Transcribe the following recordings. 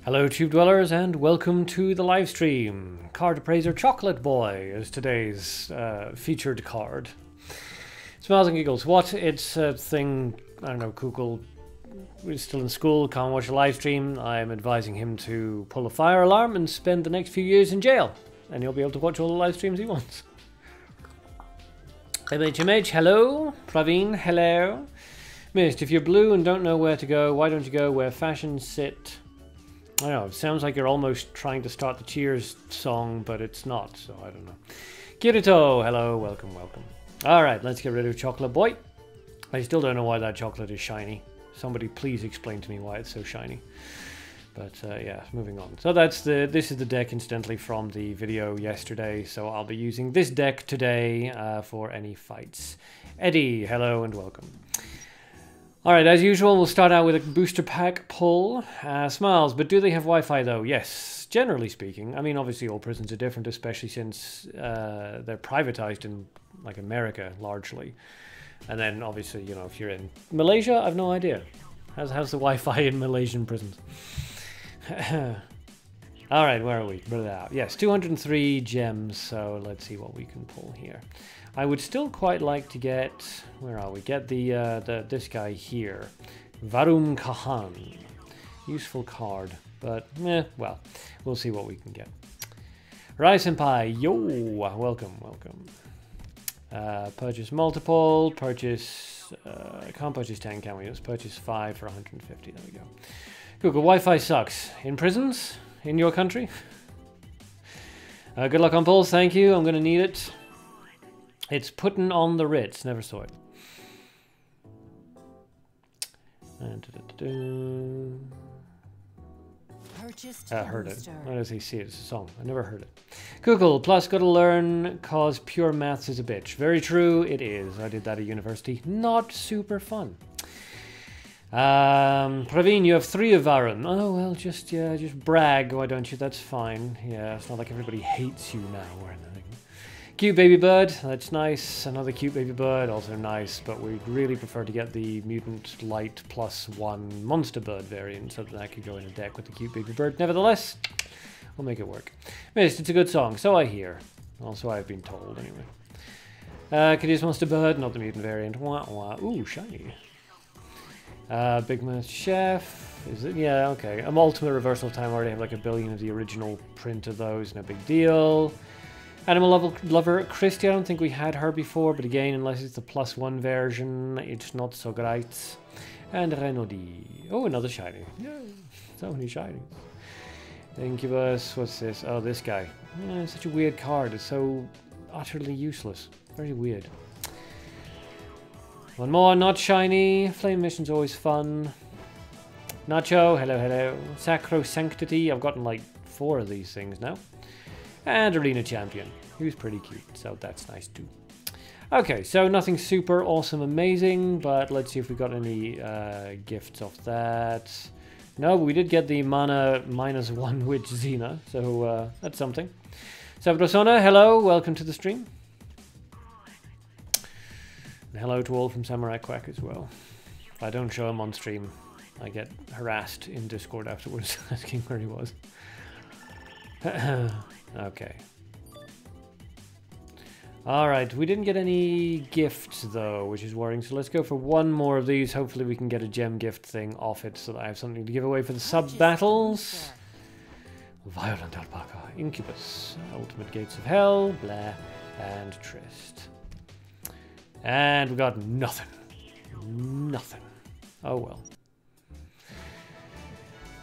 Hello Tube Dwellers and welcome to the live stream. Card Appraiser Chocolate Boy is today's featured card. Smiles and giggles. What? It's a thing, I don't know, Kukul is still in school, can't watch a live stream. I'm advising him to pull a fire alarm and spend the next few years in jail. And he'll be able to watch all the live streams he wants. MHMH, hello. Praveen, hello. Mist, if you're blue and don't know where to go, why don't you go where fashion sit? I don't know, it sounds like you're almost trying to start the Cheers song, but it's not, so I don't know. Kirito, hello, welcome, welcome. Alright, let's get rid of Chocolate Boy. I still don't know why that chocolate is shiny. Somebody please explain to me why it's so shiny. But yeah, moving on. So this is the deck incidentally from the video yesterday, so I'll be using this deck today for any fights. Eddie, hello and welcome. Alright, as usual, we'll start out with a booster pack pull. Smiles, but do they have Wi-Fi though? Yes, generally speaking. I mean, obviously all prisons are different, especially since they're privatized in, like, America, largely. And then, obviously, you know, if you're in Malaysia, I've no idea. How's the Wi-Fi in Malaysian prisons? Alright, where are we? Yes, 203 gems, so let's see what we can pull here. I would still quite like to get, where are we? Get this guy here, Varum Kahan. Useful card, but well, we'll see what we can get. Rai Senpai, yo, welcome, welcome. Purchase multiple, purchase, can't purchase 10, can we? Let's purchase 5 for 150, there we go. Google, Wi-Fi sucks. In prisons? In your country? Good luck on pulls, thank you, I'm gonna need it. It's putting on the Ritz. Never saw it. Heard it. Why does he see it? It's a song. I never heard it. Google, plus gotta learn cause pure maths is a bitch. Very true, it is. I did that at university. Not super fun. Praveen, you have 3 of Varun. Oh, well, just brag, why don't you? That's fine. Yeah, it's not like everybody hates you now or anything. Cute baby bird, that's nice. Another cute baby bird, also nice, but we'd really prefer to get the mutant light +1 monster bird variant so that could go in a deck with the cute baby bird. Nevertheless, we'll make it work. Mist, it's a good song, so I hear. Also, I've been told, anyway. Could use monster bird, not the mutant variant. Wah wah. Ooh, shiny. Big Master Chef. Is it? Yeah, okay. Ultimate Reversal Time. I already have like 1 billion of the original print of those. No big deal. Animal Lover Christy. I don't think we had her before, but again, unless it's the +1 version, it's not so great. And Renaudi. Oh, another shiny. Yeah, so many shinies. Incubus. What's this? Oh, this guy. Yeah, such a weird card. It's so utterly useless. Very weird. One more, not shiny. Flame Mission's always fun. Nacho, hello, hello. Sacrosanctity, I've gotten like 4 of these things now. And Arena Champion, who's pretty cute, so that's nice too. Okay, so nothing super awesome amazing, but let's see if we got any gifts off that. No, but we did get the mana -1 with Xena, so that's something. Sabrosona, hello, welcome to the stream. And hello to all from Samurai Quack as well. If I don't show him on stream, I get harassed in Discord afterwards asking where he was. Okay. Alright, we didn't get any gifts though, which is worrying, so let's go for 1 more of these. Hopefully we can get a gem gift thing off it so that I have something to give away for the sub-battles. Violent Alpaca, Incubus, Ultimate Gates of Hell, blah, and Trist. And we got nothing. Nothing. Oh well.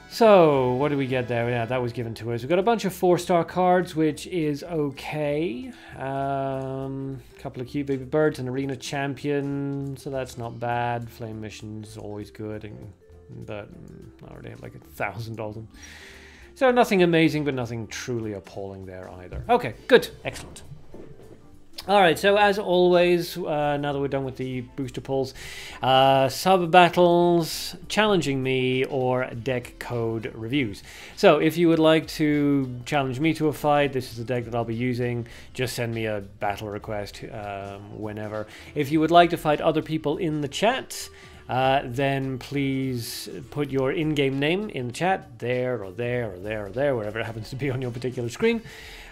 So, what did we get there? Yeah, that was given to us. We got a bunch of 4-star cards, which is okay. Couple of cute baby birds, an arena champion, so that's not bad. Flame mission's always good, but I already have like 1,000 of them. So nothing amazing, but nothing truly appalling there either. Okay, good, excellent. Alright, so as always, now that we're done with the booster pulls, sub-battles, challenging me, or deck code reviews. So if you would like to challenge me to a fight, this is the deck that I'll be using. Just send me a battle request whenever. If you would like to fight other people in the chat, then please put your in-game name in the chat, there or there or there or there, wherever it happens to be on your particular screen.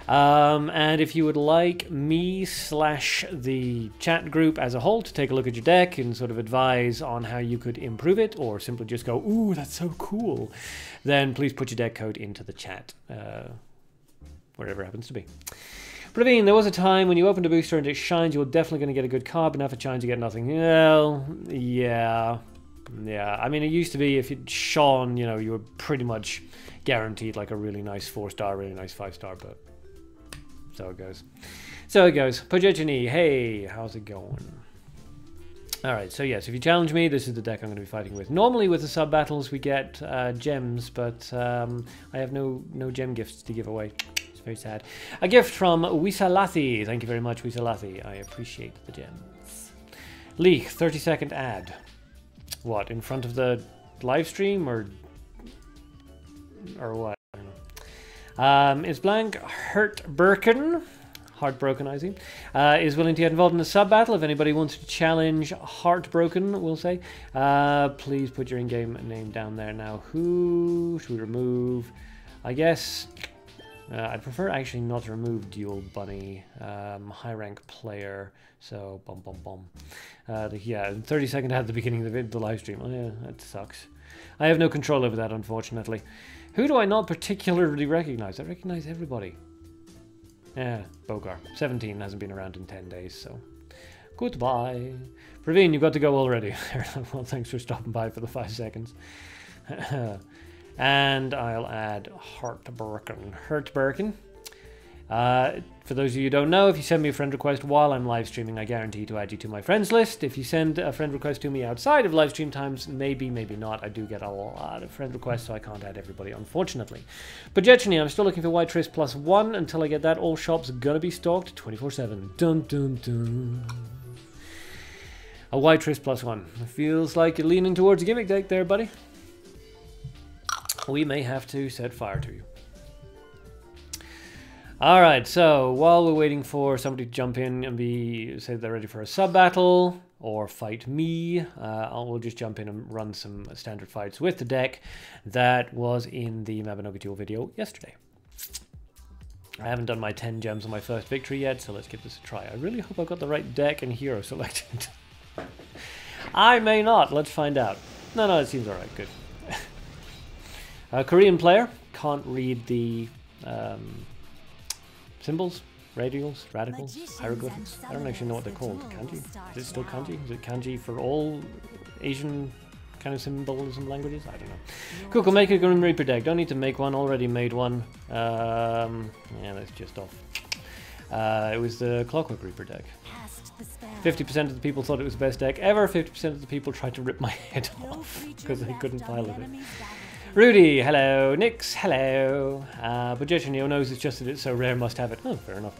And if you would like me / the chat group as a whole to take a look at your deck and sort of advise on how you could improve it, or simply just go, ooh, that's so cool, then please put your deck code into the chat, wherever it happens to be. Praveen, there was a time when you opened a booster and it shines, you were definitely going to get a good card, but now if it shines you get nothing. Well, yeah. I mean, it used to be if it shone, you know, you were pretty much guaranteed like a really nice 4-star, really nice 5-star, but so it goes. So it goes. Pojechini, hey, how's it going? Alright, so yes, if you challenge me, this is the deck I'm going to be fighting with. Normally with the sub-battles we get gems, but I have no gem gifts to give away. It's very sad. A gift from Wisalathi. Thank you very much, Wisalathi. I appreciate the gems. Leek, 30-second ad. What, in front of the live stream or what? Is blank Heartbroken, I see, is willing to get involved in a sub-battle. If anybody wants to challenge Heartbroken, we'll say, please put your in-game name down there. Now, who should we remove? I guess I'd prefer actually not to remove Duel Bunny, high-rank player, so yeah, 30-second ad at the beginning of the live stream. Oh yeah, that sucks. I have no control over that, unfortunately. Who do I not particularly recognize? I recognize everybody. Yeah, Bogar. 17 hasn't been around in 10 days, so... Goodbye. Praveen, you've got to go already. Well, thanks for stopping by for the 5 seconds. And I'll add Heartbroken. For those of you who don't know, if you send me a friend request while I'm live streaming, I guarantee to add you to my friends list. If you send a friend request to me outside of live stream times, maybe not. I do get a lot of friend requests, so I can't add everybody, unfortunately. But Jetchany, I'm still looking for White Tris +1. Until I get that, all shops gonna be stocked 24/7. Dun dun dun. A White Tris +1. Feels like you're leaning towards a gimmick deck there, buddy. We may have to set fire to you. Alright, so while we're waiting for somebody to jump in and say they're ready for a sub-battle or fight me, we'll just jump in and run some standard fights with the deck that was in the Mabinogi Duel video yesterday. I haven't done my 10 gems on my first victory yet, so let's give this a try. I really hope I've got the right deck and hero selected. I may not, let's find out. No, it seems alright, good. Korean player, can't read the... symbols, radials, radicals, hieroglyphics. I don't actually know what they're called. Kanji? Is it still kanji? Is it kanji for all Asian kind of symbolism languages? I don't know. Cool, make a Grim Reaper deck. Don't need to make one. Already made one. Yeah, that's just off. It was the Clockwork Reaper deck. 50% of the people thought it was the best deck ever. 50% of the people tried to rip my head off because they couldn't pilot it. Rudy, hello. Nix, hello. But Jetchenio knows it's just that it's so rare, must have it. Oh, fair enough.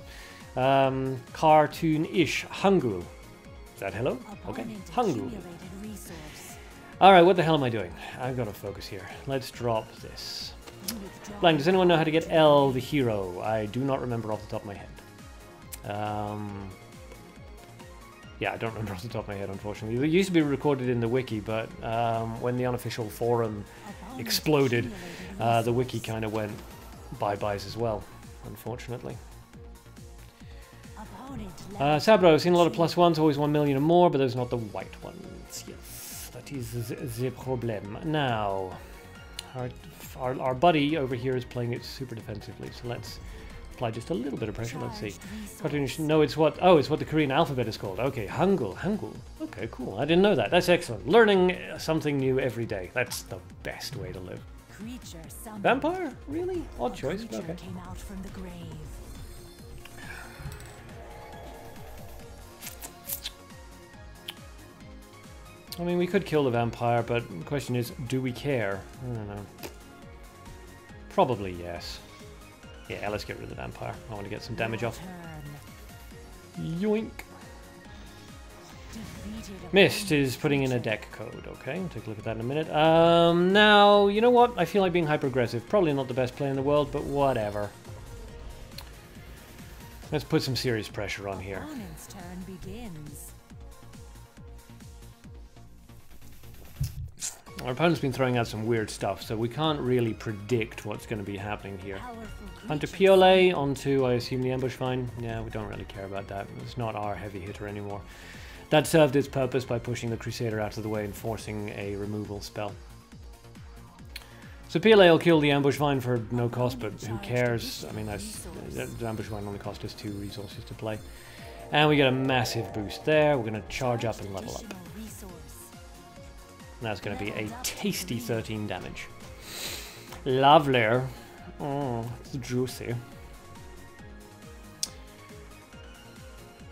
Cartoon-ish. Hangul. Is that hello? Okay. Hangul. Alright, what the hell am I doing? I've got to focus here. Let's drop this. Blank, does anyone know how to get L, the hero? I do not remember off the top of my head. Yeah, I don't remember off the top of my head, unfortunately. It used to be recorded in the wiki, but when the unofficial forum exploded, the wiki kind of went bye-byes as well, unfortunately. Sabro, seen a lot of +1s, always 1 million or more, but those are not the white ones. Yes, that is the problem. Now, our buddy over here is playing it super defensively, so let's apply just a little bit of pressure. Let's see. No, it's what the Korean alphabet is called. Okay, Hangul. Okay, cool. I didn't know that. That's excellent. Learning something new every day. That's the best way to live. Vampire? Really? Odd choice. Okay. I mean, we could kill the vampire, but the question is, do we care? I don't know. Probably yes. Yeah, let's get rid of the vampire. I want to get some damage off. Yoink. Mist is putting in a deck code. Okay, we'll take a look at that in a minute. Now, you know what? I feel like being hyper-aggressive. Probably not the best play in the world, but whatever. Let's put some serious pressure on here. Our opponent's been throwing out some weird stuff, so we can't really predict what's going to be happening here. Hunter Piole onto, I assume, the Ambush Vine. Yeah, we don't really care about that. It's not our heavy hitter anymore. That served its purpose by pushing the Crusader out of the way and forcing a removal spell. So Piole will kill the Ambush Vine for no cost, but who cares? I mean, the Ambush Vine only cost us 2 resources to play. And we get a massive boost there. We're going to charge up and level up. That's going to be a tasty 13 damage. Lovely. Oh, it's juicy.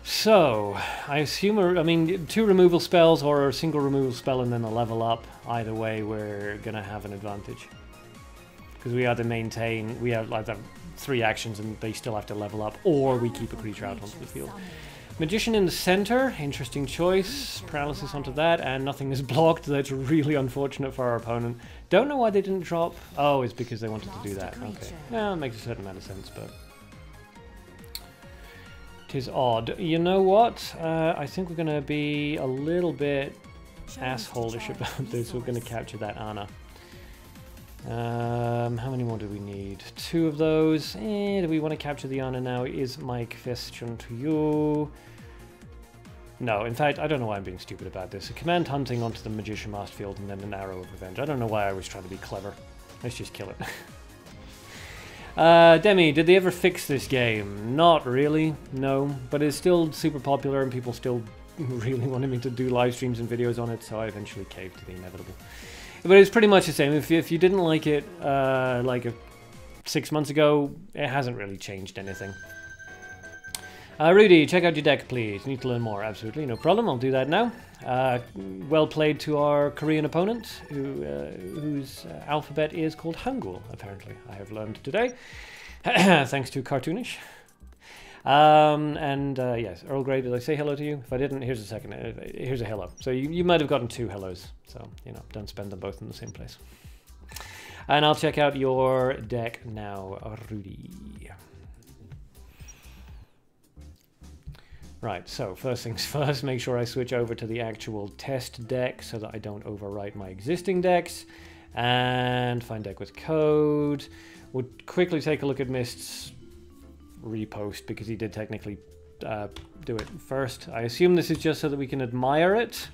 So, I assume, I mean, 2 removal spells or a single removal spell and then a level up. Either way, we're going to have an advantage. Because we either maintain, we have either 3 actions and they still have to level up, or we keep a creature out onto the field. Magician in the center, interesting choice. Paralysis onto that, and nothing is blocked. That's really unfortunate for our opponent. Don't know why they didn't drop. Oh, it's because they wanted to do that. Okay. Yeah, it makes a certain amount of sense, but... Tis odd. You know what? I think we're going to be a little bit asshole-ish about this. We're going to capture that Anna. How many more do we need? 2 of those. Do we want to capture the Anna now? Is my question to you. No, in fact, I don't know why I'm being stupid about this. A command hunting onto the Magician Master Field and then an Arrow of Revenge. I don't know why I was trying to be clever. Let's just kill it. Demi, did they ever fix this game? Not really, no. But it's still super popular and people still really wanted me to do live streams and videos on it, so I eventually caved to the inevitable. But it's pretty much the same. If you didn't like it like 6 months ago, it hasn't really changed anything. Rudy, check out your deck, please. Need to learn more. Absolutely, no problem. I'll do that now. Well played to our Korean opponent, whose alphabet is called Hangul, apparently. I have learned today. Thanks to Cartoonish. Yes, Earl Grey, did I say hello to you? If I didn't, here's a second. Here's a hello. So you might have gotten 2 hellos. So, you know, don't spend them both in the same place. And I'll check out your deck now, Rudy. Right, so first things first, make sure I switch over to the actual test deck so that I don't overwrite my existing decks. And find deck with code. We'll quickly take a look at Mist's repost because he did technically do it first. I assume this is just so that we can admire it,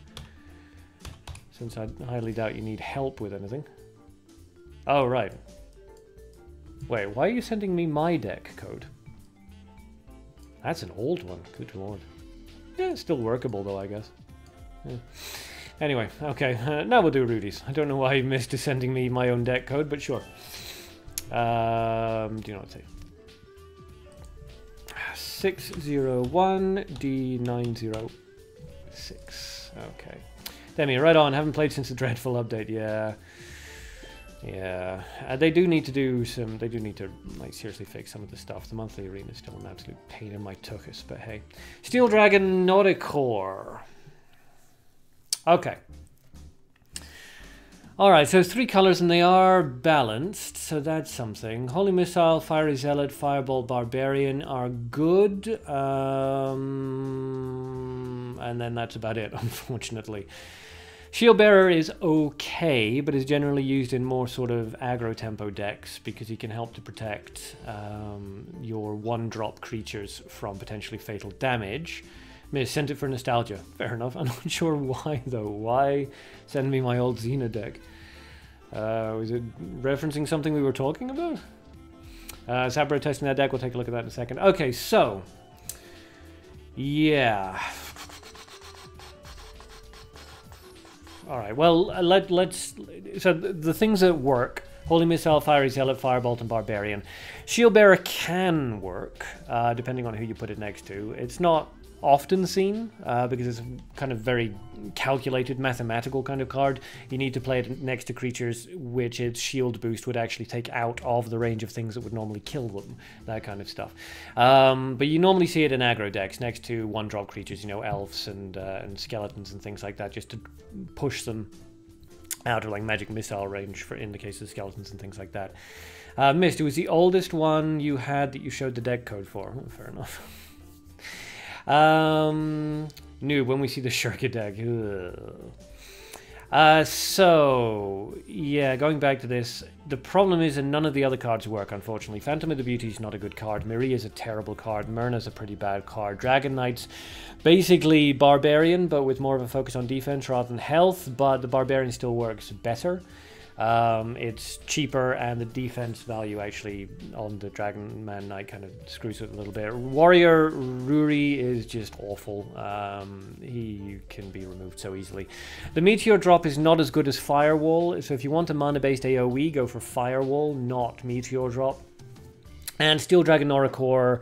since I highly doubt you need help with anything. Oh, right. Wait, why are you sending me my deck code? That's an old one. Good lord. Yeah, it's still workable though, I guess. Yeah. Anyway, okay. Now we'll do Rudy's. I don't know why he missed sending me my own deck code, but sure. Do you know what to say? 601D906. Okay. Demi, right on. Haven't played since the dreadful update. Yeah. Yeah. They do need to do some... They do need to, like, seriously fix some of the stuff. The monthly arena is still an absolute pain in my tuchus, but hey. Steel Dragon Nauticore. Okay. Alright, so 3 colors and they are balanced, so that's something. Holy Missile, Fiery Zealot, Firebolt, Barbarian are good. And then that's about it, unfortunately. Shield Bearer is okay, but is generally used in more sort of aggro tempo decks because he can help to protect your 1-drop creatures from potentially fatal damage. May have sent it for nostalgia. Fair enough. I'm not sure why though. Why send me my old Xena deck? Was it referencing something we were talking about? Sabro testing that deck. We'll take a look at that in a second. Okay, so yeah. All right. Well, let's. So the things that work: Holy Missile, Fiery Zealot, Firebolt, and Barbarian. Shield Bearer can work, depending on who you put it next to. It's not often seen because it's a kind of very calculated mathematical kind of card. You need to play it next to creatures which its shield boost would actually take out of the range of things that would normally kill them, that kind of stuff. But you normally see it in aggro decks next to 1-drop creatures, you know, elves and skeletons and things like that, just to push them out of like magic missile range for in the case of skeletons and things like that. Mist, it was the oldest one you had that you showed the deck code for. Oh, fair enough. Noob, when we see the Shurka deck. So, yeah, going back to this, the problem is that none of the other cards work, unfortunately. Phantom of the Beauty is not a good card. Miri is a terrible card. Myrna's a pretty bad card. Dragon Knight's basically Barbarian, but with more of a focus on defense rather than health, but the Barbarian still works better. It's cheaper, and the defense value actually on the Dragon Man Knight kind of screws it a little bit. Warrior Ruri is just awful. He can be removed so easily. The Meteor drop is not as good as Firewall, so if you want a mana-based AoE, go for Firewall, not Meteor drop. And Steel Dragon Oracore,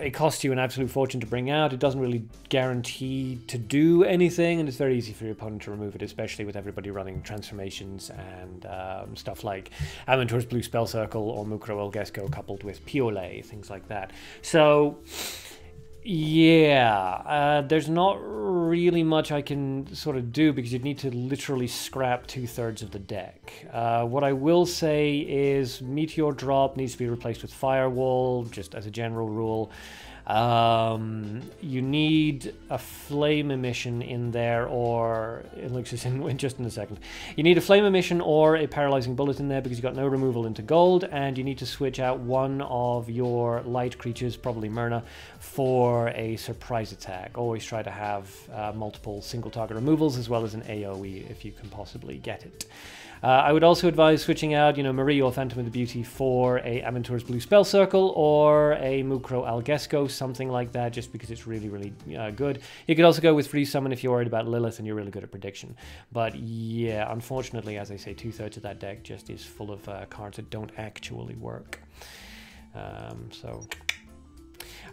it costs you an absolute fortune to bring out. It doesn't really guarantee to do anything, and it's very easy for your opponent to remove it, especially with everybody running transformations and stuff like Aventur's Blue Spell Circle or Mukro Elgesco coupled with Piole, things like that. So, yeah, there's not really much I can sort of do because you'd need to literally scrap 2/3 of the deck. What I will say is Meteor Drop needs to be replaced with Firewall, just as a general rule. You need a Flame Emission in there, or it looks in just in a second. You need a Flame Emission or a Paralyzing Bullet in there because you've got no removal into gold, and you need to switch out one of your light creatures, probably Myrna, for a surprise attack. Always try to have multiple single target removals as well as an AoE if you can possibly get it. I would also advise switching out, Marie or Phantom of the Beauty for a Aventur's Blue Spell Circle or a Mukro Algesco, something like that, just because it's really, really good. You could also go with Free Summon if you're worried about Lilith and you're really good at prediction. But yeah, unfortunately, as I say, 2/3 of that deck just is full of cards that don't actually work.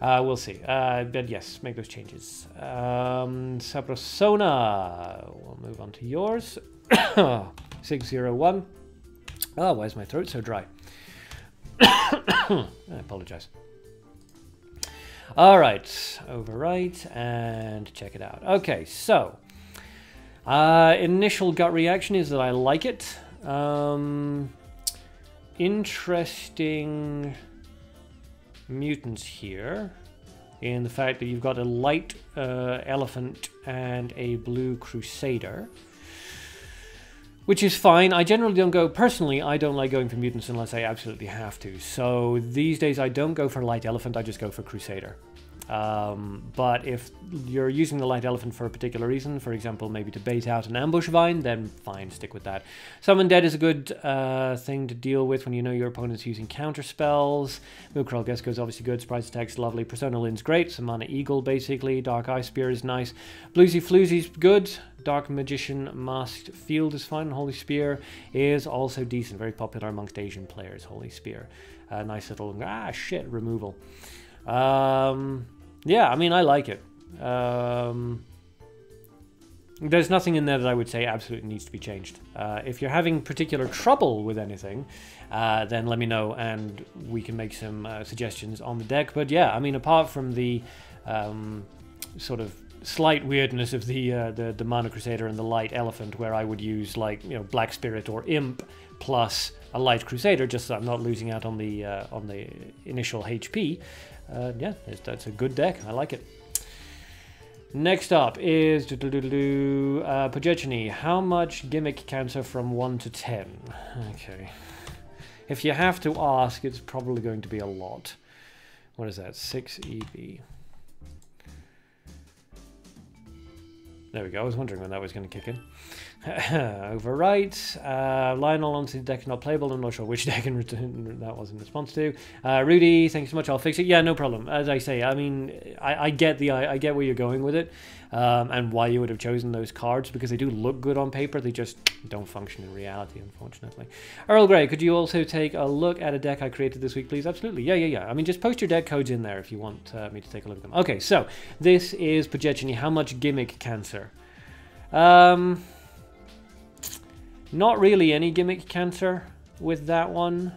We'll see. But yes, make those changes. Sabrosona, we'll move on to yours. 601. Oh, why is my throat so dry? I apologize. All right, overwrite and check it out. Okay, so initial gut reaction is that I like it. Interesting mutants here in the fact that you've got a light elephant and a blue crusader, which is fine. I generally don't go, personally, I don't like going for mutants unless I absolutely have to. So these days I don't go for light elephant, I just go for crusader. But if you're using the light elephant for a particular reason, for example, maybe to bait out an ambush vine, then fine, stick with that. Summon Dead is a good thing to deal with when you know your opponent's using counter spells. Mukro Algesco is obviously good. Surprise Attack's lovely. Persona Lin's great. Samana Eagle, basically. Dark Eye Spear is nice. Bluesy Floozy's good. Dark Magician Masked Field is fine. Holy Spear is also decent. Very popular amongst Asian players, Holy Spear. Nice little, removal. Yeah, I mean, I like it. There's nothing in there that I would say absolutely needs to be changed. If you're having particular trouble with anything, then let me know and we can make some suggestions on the deck. But yeah, I mean, apart from the sort of slight weirdness of the Mana Crusader and the Light Elephant, where I would use like Black Spirit or Imp plus a Light Crusader, just so I'm not losing out on the initial HP. Yeah, that's a good deck. I like it. Next up is Pogechny. How much gimmick counter from 1 to 10? Okay. If you have to ask, it's probably going to be a lot. What is that? 6 EB. There we go. I was wondering when that was going to kick in. Overwrite. Lionel onto the deck not playable. I'm not sure which deck in return that was in response to. Rudy, thank you so much. I'll fix it. Yeah, no problem. As I say, I mean, I get where you're going with it, and why you would have chosen those cards, because they do look good on paper. They just don't function in reality, unfortunately. Earl Grey, could you also take a look at a deck I created this week, please? Absolutely. Yeah. I mean, just post your deck codes in there if you want me to take a look at them. Okay, so this is Pogechny. How much gimmick cancer? Not really any gimmick cancer with that one.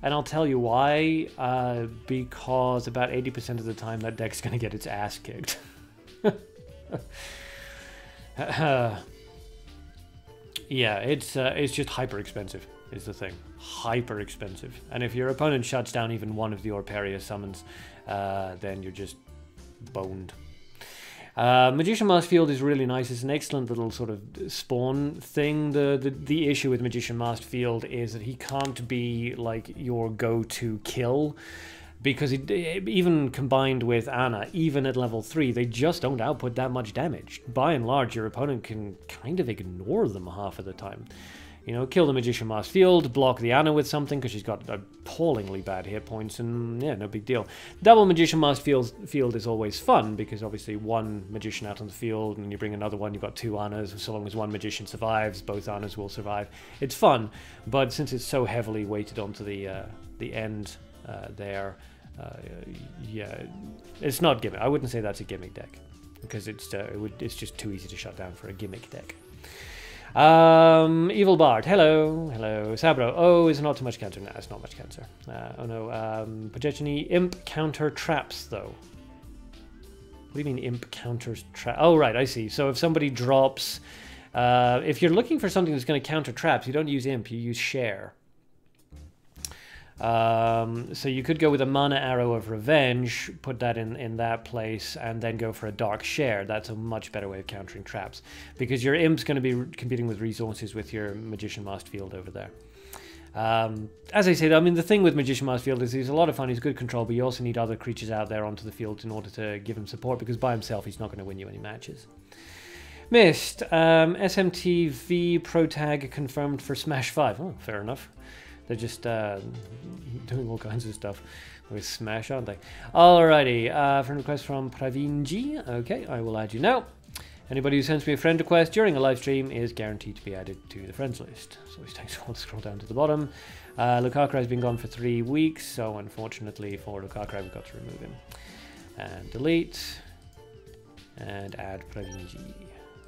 And I'll tell you why. Because about 80% of the time that deck's going to get its ass kicked. Yeah, it's just hyper expensive is the thing. Hyper expensive. And if your opponent shuts down even one of the Orperia summons, then you're just boned. Magician Mask Field is really nice. It's an excellent little sort of spawn thing. The issue with Magician Mask Field is that he can't be like your go-to kill, because even combined with Anna, even at level 3, they just don't output that much damage. By and large, your opponent can kind of ignore them half of the time. You know, kill the Magician Mask Field, block the Anna with something, because she's got appallingly bad hit points, and yeah, no big deal. Double Magician Mask Field is always fun, because obviously one Magician out on the field, and you bring another one, you've got 2 Annas. So long as one Magician survives, both Annas will survive. It's fun, but since it's so heavily weighted onto the end there, yeah, it's not gimmick. I wouldn't say that's a gimmick deck, because it's just too easy to shut down for a gimmick deck. Evil Bard, hello, Sabro. Oh, it's not too much cancer. Nah, it's not much cancer. Oh no, Pajechini, imp counter traps though. What do you mean imp counters trap? Oh right, I see. So if somebody drops, if you're looking for something that's going to counter traps, you don't use imp, you use share. So you could go with a Mana Arrow of Revenge, put that in that place, and then go for a Dark Share. That's a much better way of countering traps, because your imp's going to be competing with resources with your Magician Mask Field over there. As I said, I mean, the thing with Magician Mask Field is he's a lot of fun, he's good control, but you also need other creatures out there onto the field in order to give him support, because by himself he's not going to win you any matches. Missed. SMTV Pro Tag confirmed for Smash 5. Oh, fair enough. They're just doing all kinds of stuff with Smash, aren't they? Alrighty, friend request from Pravinji. Okay, I will add you now. Anybody who sends me a friend request during a live stream is guaranteed to be added to the friends list. So it takes a while to scroll down to the bottom. Lukaku has been gone for 3 weeks, so unfortunately for Lukaku, we've got to remove him. And delete. And add Pravinji.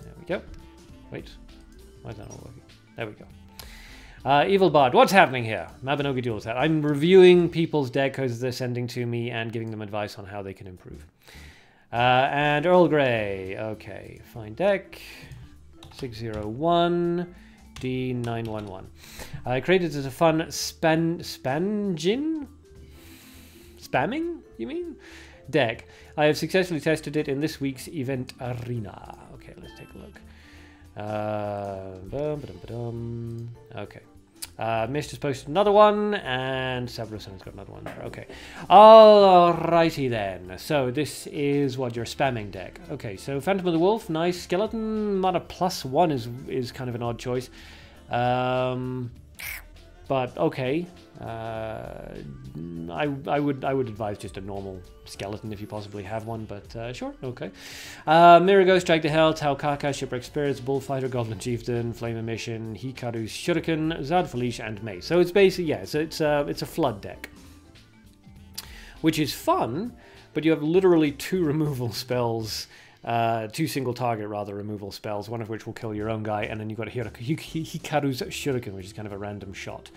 There we go. Wait, why is that not working? There we go. Evil Bard, what's happening here? Mabinogi Duel. I'm reviewing people's deck codes they're sending to me and giving them advice on how they can improve. And Earl Grey. Okay, fine deck. 601 D911. Created as a fun spamming, you mean? Deck. I have successfully tested it in this week's event arena. Okay, let's take a look. Okay. Mist has posted another one, and Sabroson has got another one there. Okay. Alrighty then. So this is what your spamming deck. Okay, so Phantom of the Wolf, nice. Skeleton Mana +1 is kind of an odd choice. But okay. I would advise just a normal skeleton if you possibly have one, but sure, okay. Mirago, Strike to Hell, Taukaka, Shipwreck Spirits, Bullfighter, Goblin Chieftain, Flame Emission, Hikaru's Shuriken, Zad Felice, and Mace. So it's basically, yeah, so it's a flood deck, which is fun, but you have literally 2 removal spells, 2 single target rather removal spells, one of which will kill your own guy, and then you've got Hikaru's Shuriken, which is kind of a random shot.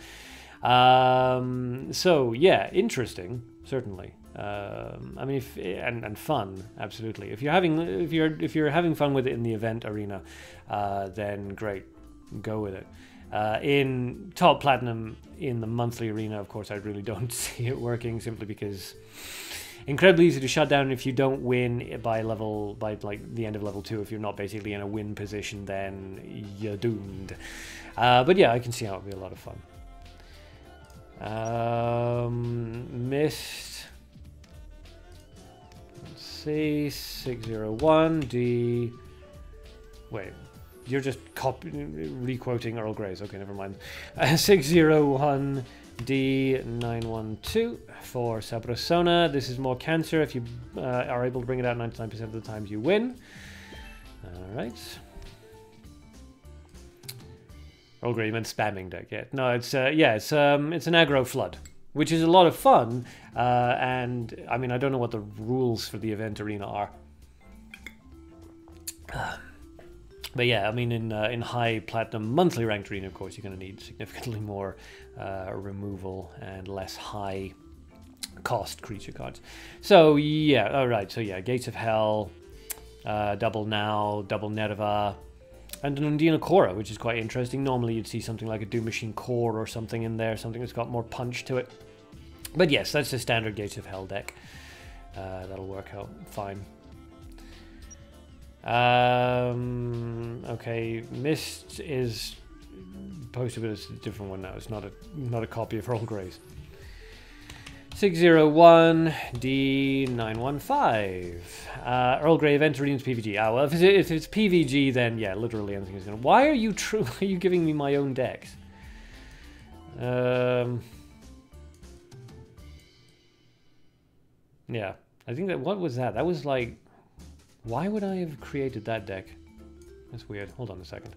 So yeah, interesting, certainly. I mean, and fun, absolutely. If you're having fun with it in the event arena, then great, go with it. In top platinum in the monthly arena, of course, I really don't see it working, simply because incredibly easy to shut down. If you don't win by like the end of level 2, if you're not basically in a win position, then you're doomed. But yeah, I can see how it'd be a lot of fun. Missed. Let's see, 601 D. Wait, you're just re-quoting Earl Grey's. Okay, never mind. 601 D912 for Sabrosona. This is more cancer. If you are able to bring it out 99% of the times, you win. All right. Earl Grey, you meant spamming deck, yeah. No, it's an aggro flood, which is a lot of fun, and I mean, I don't know what the rules for the event arena are. But yeah, I mean, in high platinum monthly ranked arena, of course, you're going to need significantly more removal and less high cost creature cards. So yeah, alright, so yeah, Gates of Hell, double Now, double Nerva, and an Undina Cora, which is quite interesting. Normally you'd see something like a Doom Machine Core or something in there, something that's got more punch to it. But yes, that's the standard Gates of Hell deck. That'll work out fine. Okay, Mist is posted, but it's a different one now. It's not a copy of Earl Grey's. 601 D915. Earl Grey event redeems PVG. Ah, well, if it's PVG, then yeah, literally anything is gonna. Why are you are you giving me my own decks? Yeah, I think that. What was that? That was like. Why would I have created that deck? That's weird. Hold on a second.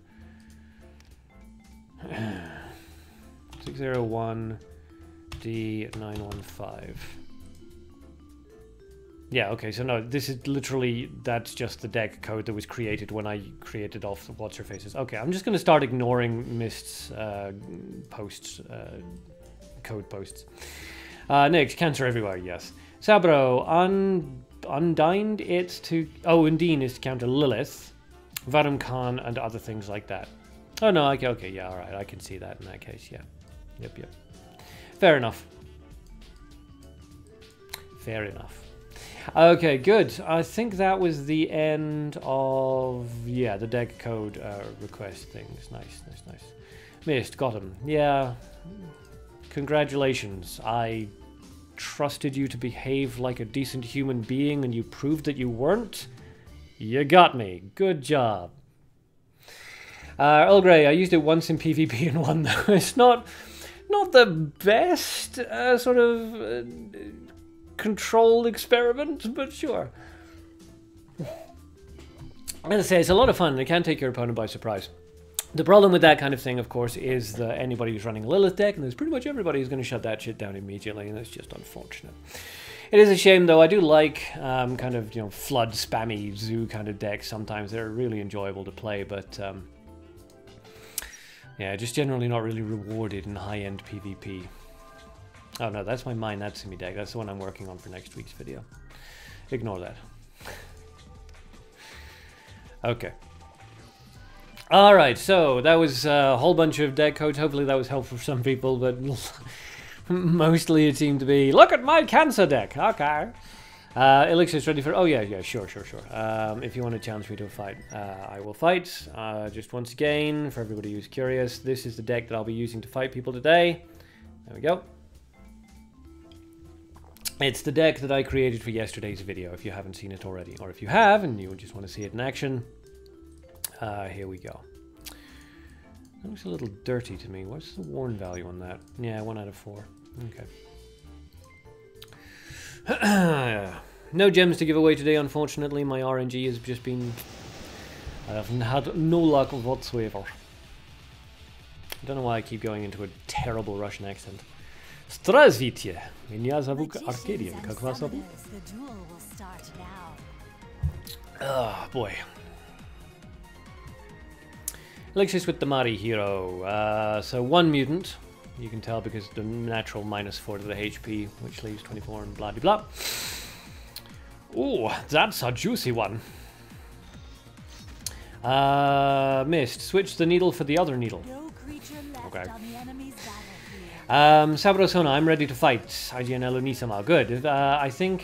601 D915. Yeah, okay, so no, this is literally, that's just the deck code that was created when I created off the What's Her Faces. Okay, I'm just going to start ignoring Mist's posts, code posts. Next, cancer everywhere, yes. Sabro, Undined it's to... Oh, Undine is to counter Lilith, Varum Khan, and other things like that. Oh, no, okay, yeah, alright, I can see that in that case, yeah. Yep. Fair enough. Fair enough. Okay, good. I think that was the end of, yeah, the deck code request things. Nice. Missed, got him. Yeah, congratulations. I trusted you to behave like a decent human being and you proved that you weren't. You got me. Good job. Earl Grey, I used it once in PvP and won though. It's not the best sort of controlled experiment, but sure. I'm going to say it's a lot of fun and it can take your opponent by surprise. The problem with that kind of thing, of course, is that anybody who's running a Lilith deck, and there's pretty much everybody who's going to shut that shit down immediately, and it's just unfortunate. It is a shame, though. I do like kind of, flood spammy zoo kind of decks sometimes. They're really enjoyable to play, but yeah, just generally not really rewarded in high-end PvP. Oh no, that's my Mind Natsumi deck. That's the one I'm working on for next week's video. Ignore that. Okay. Alright, so that was a whole bunch of deck codes. Hopefully that was helpful for some people, but mostly it seemed to be, look at my cancer deck. Okay. Elixir's ready for... Oh yeah, sure. If you want to challenge me to a fight, I will fight. Just once again, for everybody who's curious, this is the deck that I'll be using to fight people today. There we go. It's the deck that I created for yesterday's video, if you haven't seen it already. Or if you have, and you just want to see it in action, here we go. That looks a little dirty to me. What's the worn value on that? Yeah, 1 out of 4. Okay. No gems to give away today, unfortunately. My RNG has just been... I haven't had no luck whatsoever. I don't know why I keep going into a terrible Russian accent. Здравствуйте! Меня зовут Arcadean. Как вас зовут? Oh, boy. Elixirs with the Mari hero. So 1 mutant. You can tell because the natural -4 to the HP, which leaves 24 and blah blah blah. Oh, that's a juicy one. Missed. Switch the needle for the other needle. Okay. Sabrosona, I'm ready to fight. IGN Elonisama. Good. I think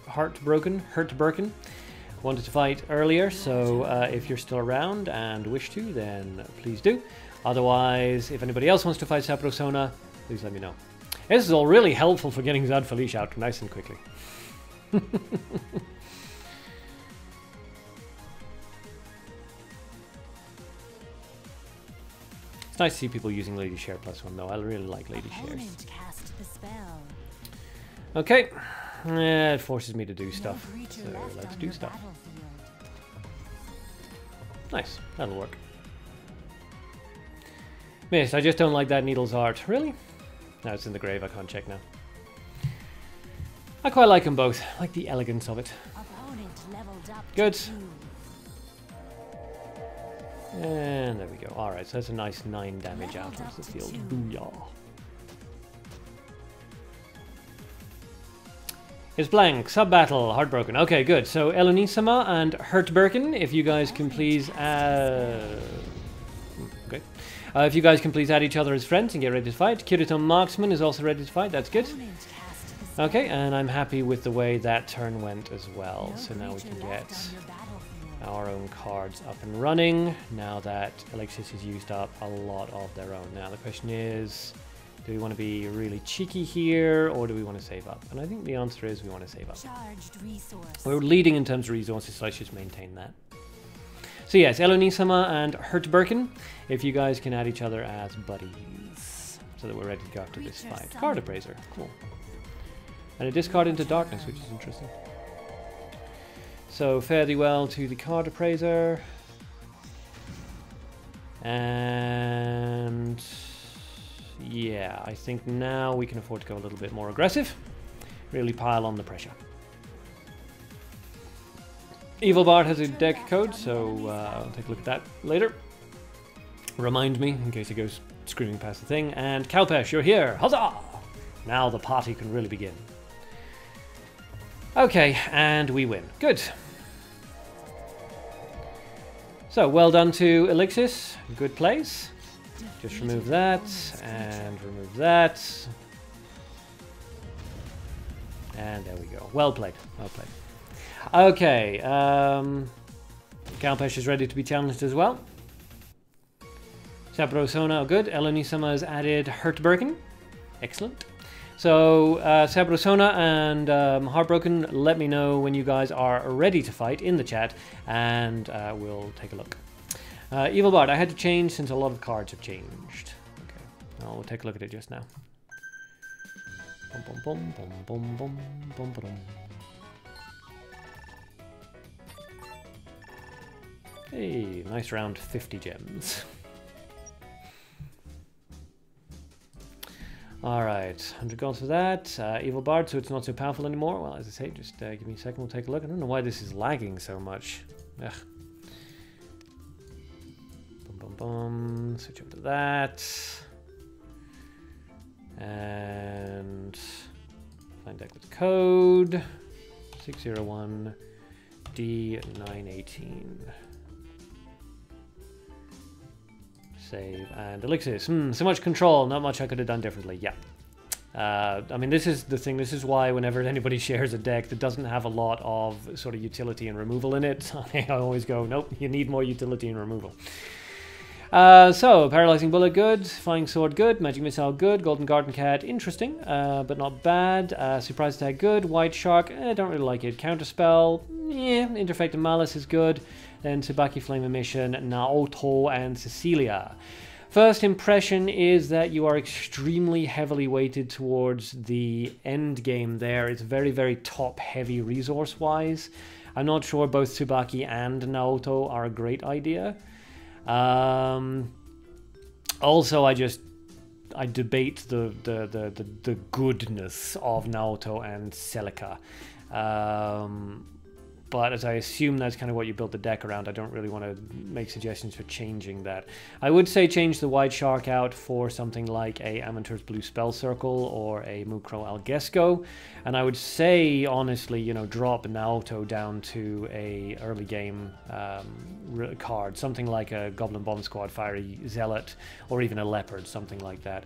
Heartbroken wanted to fight earlier, so if you're still around and wish to, then please do. Otherwise, if anybody else wants to fight Sabrosona, please let me know. This is all really helpful for getting Zad Felice out nice and quickly. It's nice to see people using Lady Share +1 though. I really like Lady Shares. Okay. It forces me to do stuff. So let's do stuff. Nice. That'll work. Missed. I just don't like that needle's art. Really? No, it's in the grave. I can't check now. I quite like them both. I like the elegance of it. Good. And there we go. Alright, so that's a nice 9 damage out onto the field. Booyah. It's blank. Sub-battle. Heartbroken. Okay, good. So Elonisama and Heartbroken, if you guys can please okay. If you guys can please add each other as friends and get ready to fight. Kirito Marksman is also ready to fight. That's good. Okay, and I'm happy with the way that turn went as well. So now we can get our own cards up and running, now that Alexis has used up a lot of their own. Now the question is, do we want to be really cheeky here, or do we want to save up? And I think the answer is we want to save up. We're leading in terms of resources, so let's just maintain that. So yes, Elonisama and Hurtberken, if you guys can add each other as buddies, so that we're ready to go after this fight. Card Appraiser, cool. And a discard into darkness, which is interesting. So fare thee well to the Card Appraiser. And yeah, I think now we can afford to go a little bit more aggressive. Really pile on the pressure. Evil Bard has a deck code, so I'll take a look at that later. Remind me in case he goes screaming past the thing. And Kalpesh, you're here! Huzzah! Now the party can really begin. Okay, and we win. Good. So, well done to Elixis. Good place. Just remove that, and remove that. And there we go. Well played. Well played. Okay. Kalpesh is ready to be challenged as well. Sabrosona, good. Elonisama has added Hurtbergen. Excellent. So, Sabrosona and Heartbroken, let me know when you guys are ready to fight in the chat, and we'll take a look. Evil Bard, I had to change since a lot of cards have changed. Okay, well, we'll take a look at it just now. Bum, bum, bum, bum, bum, bum, bum, bum. Hey, nice round 50 gems. Alright, 100 gold for that. Evil Bard, so it's not so powerful anymore. Well, as I say, just give me a second, we'll take a look. I don't know why this is lagging so much. Ugh. Boom, boom, boom. Switch over to that. And find deck with code 601D918. Save and Elixis. So much control, not much I could have done differently. Yeah. I mean, this is the thing. This is why whenever anybody shares a deck that doesn't have a lot of sort of utility and removal in it, I always go, nope, you need more utility and removal. So, Paralyzing Bullet, good. Flying Sword, good. Magic Missile, good. Golden Garden Cat, interesting, but not bad. Surprise Attack, good. White Shark, don't really like it. Counterspell, yeah. Interfect and Malice is good. Then Tsubaki Flame Emission, Naoto, and Cecilia. First impression is that you are extremely heavily weighted towards the end game there. It's very, very top-heavy resource-wise. I'm not sure both Tsubaki and Naoto are a great idea. Also, I debate the goodness of Naoto and Celica. But as I assume that's kind of what you built the deck around, I don't really want to make suggestions for changing that. I would say change the White Shark out for something like a Amantur's Blue Spell Circle or a Mukro Algesco. And I would say, honestly, you know, drop Naoto down to a early game card. Something like a Goblin Bomb Squad, Fiery Zealot, or even a Leopard, something like that.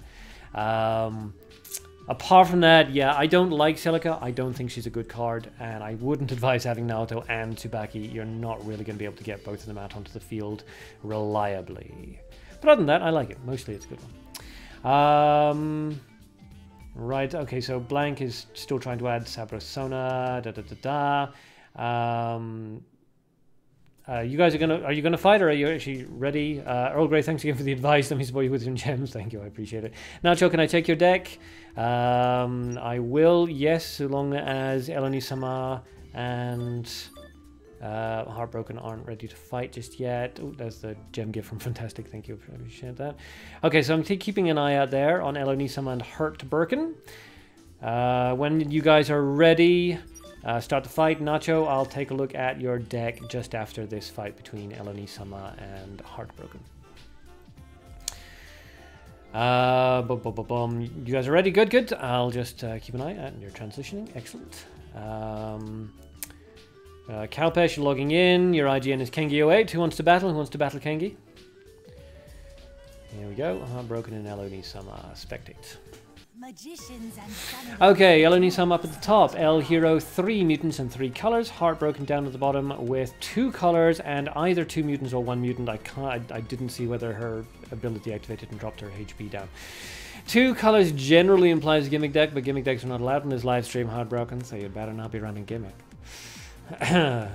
Apart from that, yeah, I don't like Celica. I don't think she's a good card, and I wouldn't advise having Naoto and Tsubaki. You're not really going to be able to get both of them out onto the field reliably. But other than that, I like it. Mostly it's a good one. Right, okay, so Blank is still trying to add Sabrosona, you guys are you gonna fight, or are you actually ready? Earl Grey, thanks again for the advice. Let me support you with some gems. Thank you, I appreciate it. Nacho, can I take your deck? I will, yes, so long as Elonisama and Heartbroken aren't ready to fight just yet. Oh, there's the gem gift from Fantastic. Thank you, I appreciate that. Okay, so I'm keeping an eye out there on Elonisama and Hurtberken. When you guys are ready, start the fight. Nacho, I'll take a look at your deck just after this fight between Elonisama and Heartbroken. You guys are ready? Good, good. I'll just keep an eye out. You're transitioning. Excellent. Kalpesh, you're logging in. Your IGN is Kengi08. Who wants to battle? Who wants to battle Kengi? Here we go. Heartbroken and Elonisama. Spectate. Magicians and Okay, Yellow Nisam up at the top. L Hero, 3 mutants and 3 colors. Heartbroken down at the bottom with 2 colors and either 2 mutants or 1 mutant. I didn't see whether her ability activated and dropped her HP down. 2 colors generally implies a gimmick deck, but gimmick decks are not allowed in this live stream. Heartbroken, so you'd better not be running gimmick. So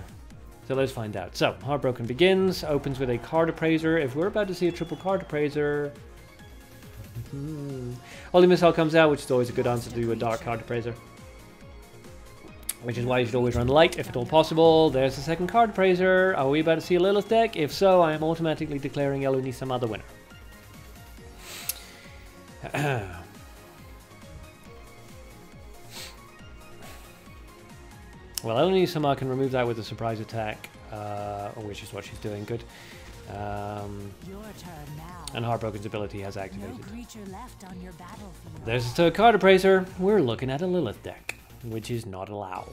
let's find out. So, Heartbroken begins, opens with a card appraiser. If we're about to see a triple card appraiser... Holy Missile comes out, which is always a good answer to do a dark card appraiser. Which is why you should always run light, if at all possible. There's the second card appraiser. Are we about to see a Lilith deck? If so, I am automatically declaring Yellow Nisama the winner. Well, Yellow Nisama can remove that with a surprise attack, which is what she's doing. Good. And Heartbroken's ability has activated. There's a third card appraiser. We're looking at a Lilith deck, which is not allowed.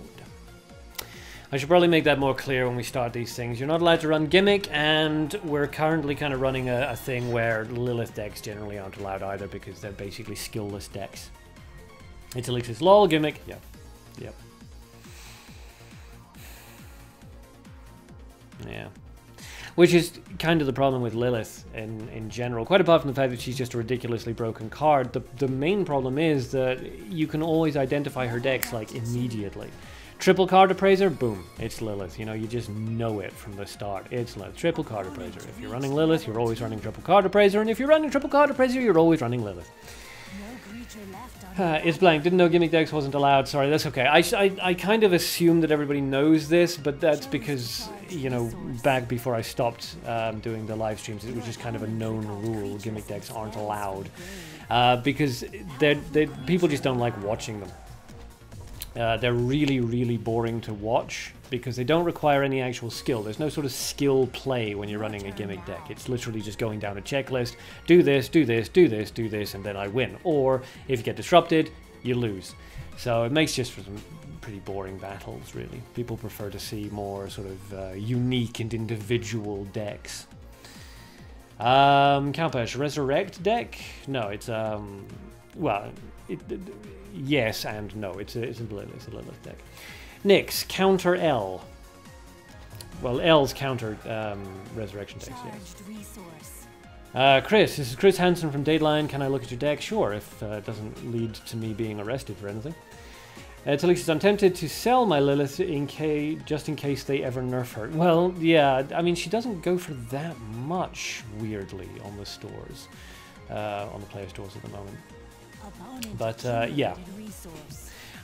I should probably make that more clear when we start these things. You're not allowed to run gimmick, and we're currently kind of running a thing where Lilith decks generally aren't allowed either because they're basically skillless decks. It's Elixir's lol, gimmick. Yep. Yep. Yeah. Which is kind of the problem with Lilith in general. Quite apart from the fact that she's just a ridiculously broken card, the main problem is that you can always identify her decks, like, immediately. Triple card appraiser, boom, it's Lilith. You know, you just know it from the start. It's Lilith. Triple card appraiser. If you're running Lilith, you're always running triple card appraiser, and if you're running triple card appraiser, you're always running Lilith. It's blank. Didn't know gimmick decks wasn't allowed. Sorry, that's okay. I kind of assumed that everybody knows this, but that's because, you know, back before I stopped doing the live streams, it was just kind of a known rule. Gimmick decks aren't allowed because people just don't like watching them. They're really, really boring to watch because they don't require any actual skill. There's no sort of skill play when you're running a gimmick deck. It's literally just going down a checklist, do this, do this, do this, do this, and then I win. Or if you get disrupted, you lose. So it makes just for some pretty boring battles, really. People prefer to see more sort of unique and individual decks. Cowpash, Resurrect deck? No, it's, well, yes and no. It's a Lilith deck. Nyx, counter L. Well, L's counter Resurrection decks, yes. Chris, this is Chris Hansen from Dateline. Can I look at your deck? Sure, if it doesn't lead to me being arrested for anything. Talix, I'm tempted to sell my Lilith just in case they ever nerf her. Well, yeah, I mean, she doesn't go for that much, weirdly, on the stores. On the player stores at the moment. But, yeah.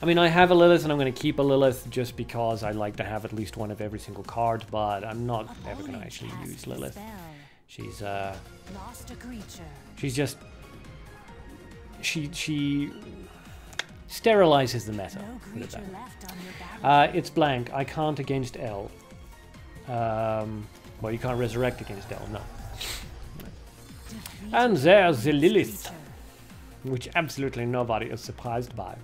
I mean, I have a Lilith and I'm going to keep a Lilith just because I like to have at least one of every single card, but I'm not ever going to actually use Lilith. She's just... She sterilizes the meta. Put it that way. It's blank. I can't against L. Well, you can't resurrect against L, no. And there's the Lilith, which absolutely nobody is surprised by.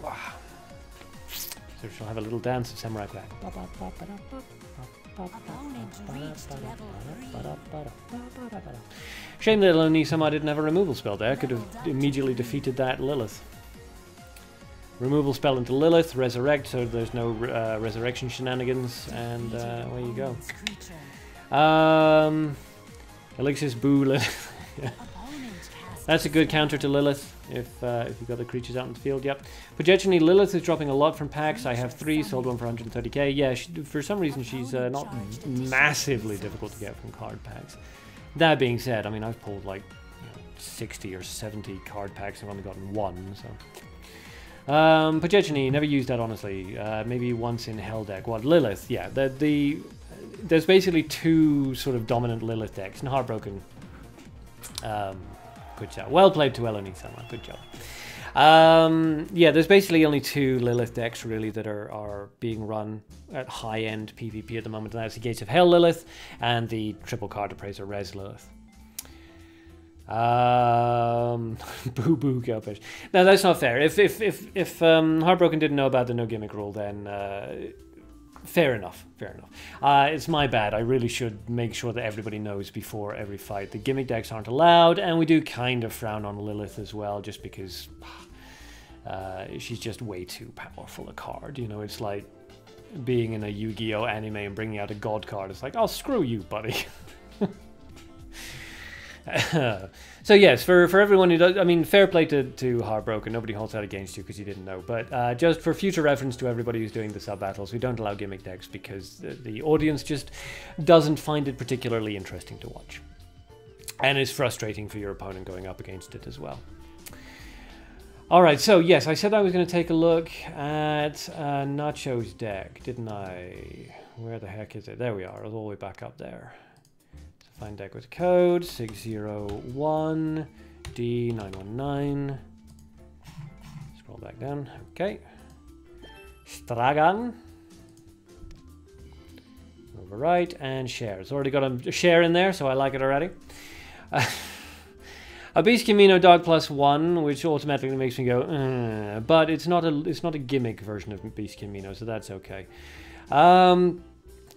Wow. So she'll have a little dance of Samurai Quack. Shame that only somehow didn't have a removal spell there. Could have immediately defeated that Lilith. Removal spell into Lilith, resurrect, so there's no resurrection shenanigans, and away you go. Elixir's Boo Lilith. Yeah. That's a good counter to Lilith if you've got the creatures out in the field. Yep. Projectionally, Lilith is dropping a lot from packs. I have 3, sold one for 130k. Yeah, for some reason she's not massively difficult to get from card packs. That being said, I mean, I've pulled like 60 or 70 card packs and I've only gotten 1, so... Projectionally, never used that honestly. Maybe once in Hell deck. What, Lilith? Yeah, there's basically 2 sort of dominant Lilith decks. And Heartbroken. Good job. Well played to Eloni-sama. Good job. Yeah, there's basically only 2 Lilith decks really that are being run at high-end PvP at the moment. And that's the Gates of Hell Lilith and the Triple Card Appraiser Res Lilith. Boo boo Cowfish. No, that's not fair. If Heartbroken didn't know about the no gimmick rule, then Fair enough, fair enough. It's my bad. I really should make sure that everybody knows before every fight. The gimmick decks aren't allowed, and we do kind of frown on Lilith as well, just because she's just way too powerful a card. You know, it's like being in a Yu-Gi-Oh anime and bringing out a god card. It's like, oh, screw you, buddy. So yes, for everyone who does, I mean, fair play to Heartbroken. Nobody holds that against you because you didn't know. But just for future reference to everybody who's doing the sub battles, we don't allow gimmick decks because the audience just doesn't find it particularly interesting to watch, and it's frustrating for your opponent going up against it as well. All right, so yes, I said I was going to take a look at Nacho's deck, didn't I? Where the heck is it? There we are, all the way back up there. Find deck with code 601D919. Scroll back down. Okay. Stragan. Overwrite and share. It's already got a share in there, so I like it already. A Beast Camino Dog +1, which automatically makes me go, but it's not a gimmick version of Beast Camino, so that's okay.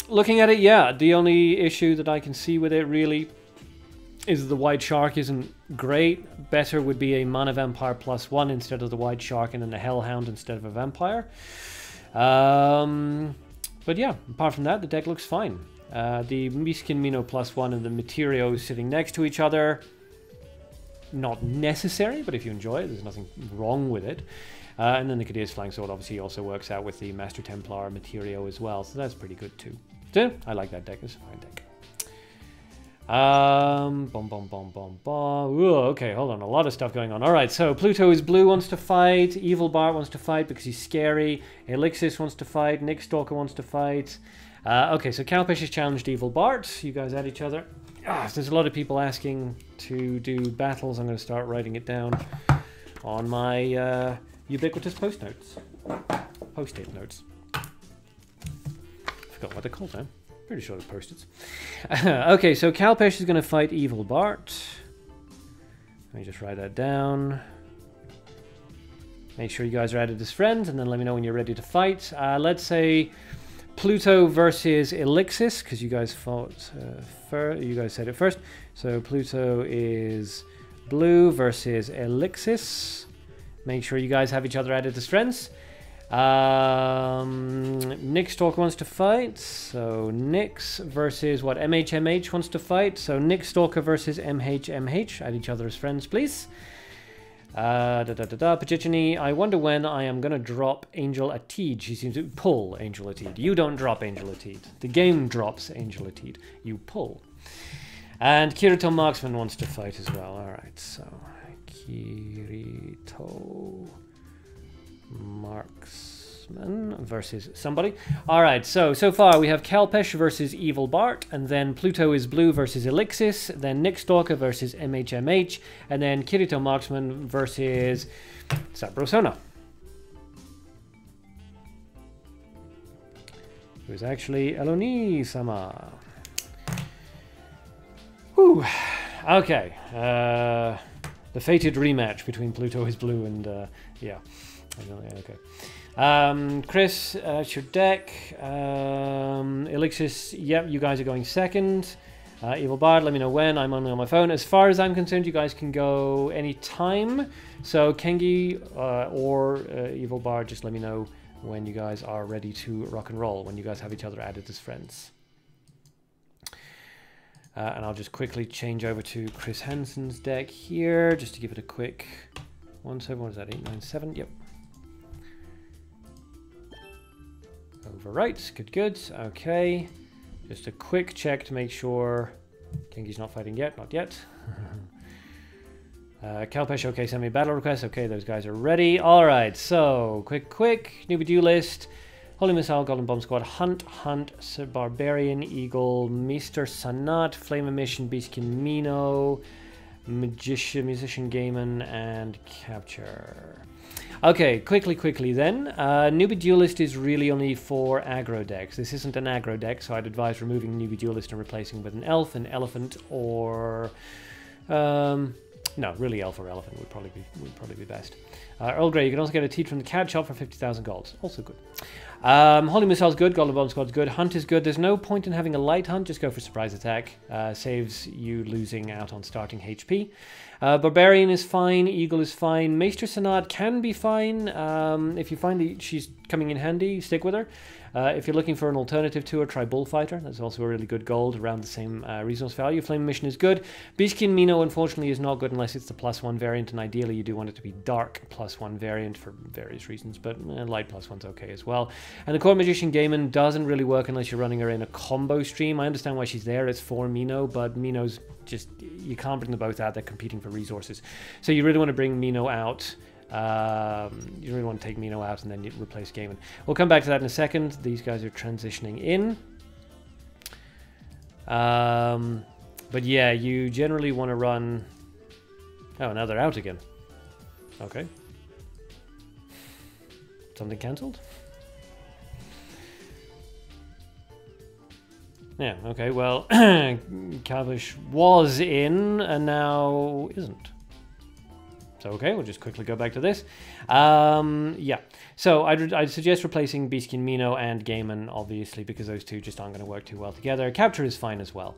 Looking at it, yeah, the only issue that I can see with it really is the White Shark isn't great. Better would be a Mana Vampire +1 instead of the White Shark, and then a Hellhound instead of a Vampire. But yeah, apart from that, the deck looks fine. The Miskin Mino +1 and the Materios sitting next to each other, not necessary, but if you enjoy it, there's nothing wrong with it. And then the Cadir's Flying Sword obviously also works out with the Master Templar Materio as well, so that's pretty good too. So, I like that deck, it's a fine deck. Ooh, okay, hold on, a lot of stuff going on. Alright, so Pluto is blue, wants to fight, Evil Bart wants to fight because he's scary, Elixis wants to fight, Nick Stalker wants to fight. Okay, so Cowpish has challenged Evil Bart, you guys at each other. There's a lot of people asking to do battles, I'm going to start writing it down on my ubiquitous post-it notes. Forgot what they're called now. Pretty sure they're post-its. Okay, so Calpesh is going to fight Evil Bart. Let me just write that down. Make sure you guys are added as friends, and then let me know when you're ready to fight. Let's say Pluto versus Elixis, because you guys fought you guys said it first. So Pluto is blue versus Elixis. Make sure you guys have each other added as friends. Nick Stalker wants to fight. So Nyx versus what? MHMH wants to fight. So Nick Stalker versus MHMH. Add each other as friends, please. Pachichini, I wonder when I am going to drop Angel Atid. She seems to pull Angel Atid. You don't drop Angel Atid. The game drops Angel Atid. You pull. And Kirito Marksman wants to fight as well. Alright, so Kirito Marksman versus somebody. Alright, so far we have Calpesh versus Evil Bart, and then Pluto is blue versus Elixis, then Nick Stalker versus MHMH, and then Kirito Marksman versus Sabrosona. Who's actually Eloni-sama. Whew. Okay. The fated rematch between Pluto is blue and yeah. Okay. Chris, it's your deck. Elixis, yep, you guys are going second. Evil Bard, let me know when. I'm only on my phone. As far as I'm concerned, you guys can go any time. So Kengi or Evil Bard, just let me know when you guys are ready to rock and roll, when you guys have each other added as friends. And I'll just quickly change over to Chris Hansen's deck here, just to give it a quick 1-7. What is that? 8-9-7. Yep. Overwrite. Good. Okay. Just a quick check to make sure Kengi's not fighting yet. Not yet. Calpesh, okay, send me a battle request. Okay, those guys are ready. Alright, so quick. Newbie Duelist. Holy Missile, Golden Bomb Squad, Hunt, Barbarian, Eagle, Meester Sanat, Flame Emission, Beast Camino, Musician Gaiman, and Capture. Okay, quickly then. Newbie Duelist is really only for aggro decks. This isn't an aggro deck, so I'd advise removing Newbie Duelist and replacing with an Elf, an Elephant, or... no, really Elf or Elephant would probably be best. Earl Grey, you can also get a teat from the cat shop for 50,000 golds. Also good. Holy Missile's good, Golden Bomb Squad's good, Hunt is good. There's no point in having a light hunt, just go for surprise attack. Saves you losing out on starting HP. Barbarian is fine, Eagle is fine, Maester Sanad can be fine. If you find that she's coming in handy, stick with her. If you're looking for an alternative to her, try Bullfighter. That's also a really good gold around the same resource value. Flame Mission is good. Beastkin Mino, unfortunately, is not good unless it's the +1 variant, and ideally you do want it to be dark +1 variant for various reasons, but light +1's okay as well. And the Court Magician Gaiman doesn't really work unless you're running her in a combo stream. I understand why she's there. It's for Mino, but Mino's just, you can't bring them both out. They're competing for resources. So you really want to bring Mino out. You really want to take Mino out and then you replace Gaiman. We'll come back to that in a second. These guys are transitioning in. But yeah, you generally want to run... Oh, now they're out again. Okay. Something cancelled? Yeah, okay, well, Kavish was in and now isn't. So, okay, we'll just quickly go back to this. Yeah, so I'd suggest replacing Beastkin Mino and Gaiman, obviously, because those two just aren't going to work too well together. Capture is fine as well.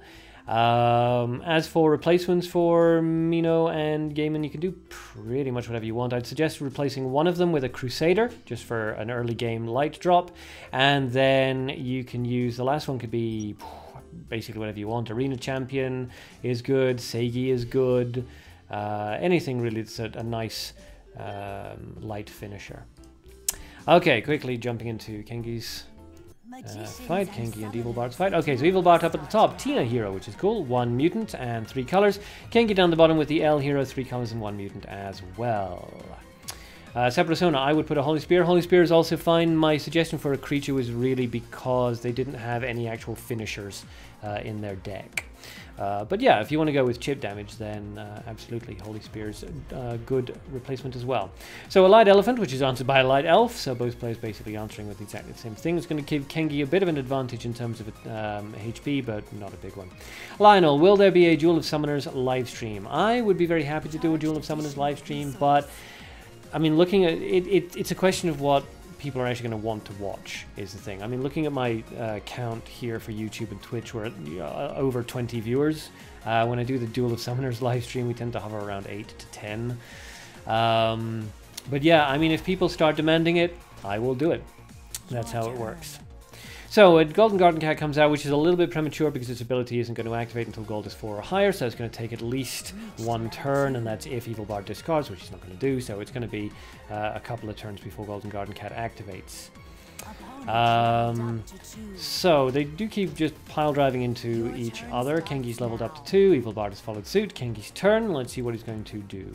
As for replacements for Mino and Gaiman, you can do pretty much whatever you want. I'd suggest replacing one of them with a Crusader, just for an early game light drop. And then you can use, the last one could be basically whatever you want. Arena Champion is good, Seigi is good. Anything really that's a nice light finisher. Okay, quickly jumping into Kengi's fight. Kengi and Evil Bart's fight. Okay, so Evil Bart up at the top. Tina hero, which is cool. 1 mutant and 3 colors. Kengi down the bottom with the L hero, 3 colors and 1 mutant as well. Separasona, I would put a Holy Spear. Holy Spear is also fine. My suggestion for a creature was really because they didn't have any actual finishers in their deck. But yeah, if you want to go with chip damage, then absolutely, Holy Spear's a good replacement as well. So a Light Elephant, which is answered by a Light Elf, so both players basically answering with exactly the same thing. It's going to give Kengi a bit of an advantage in terms of HP, but not a big one. Lionel, will there be a Duel of Summoners live stream? I would be very happy to do a Duel of Summoners live stream, but I mean, looking at it, it's a question of what people are actually going to want to watch is the thing. I mean, looking at my count here for YouTube and Twitch, we're at over 20 viewers. When I do the Duel of Summoners live stream, we tend to hover around 8 to 10. But yeah, I mean, if people start demanding it, I will do it. That's how it works. So, Golden Garden Cat comes out, which is a little bit premature because its ability isn't going to activate until gold is 4 or higher, so it's going to take at least 1 turn, and that's if Evil Bard discards, which he's not going to do, so it's going to be a couple of turns before Golden Garden Cat activates. So, they do keep just pile driving into each other. Kengi's leveled up to 2, Evil Bard has followed suit. Kengi's turn, let's see what he's going to do.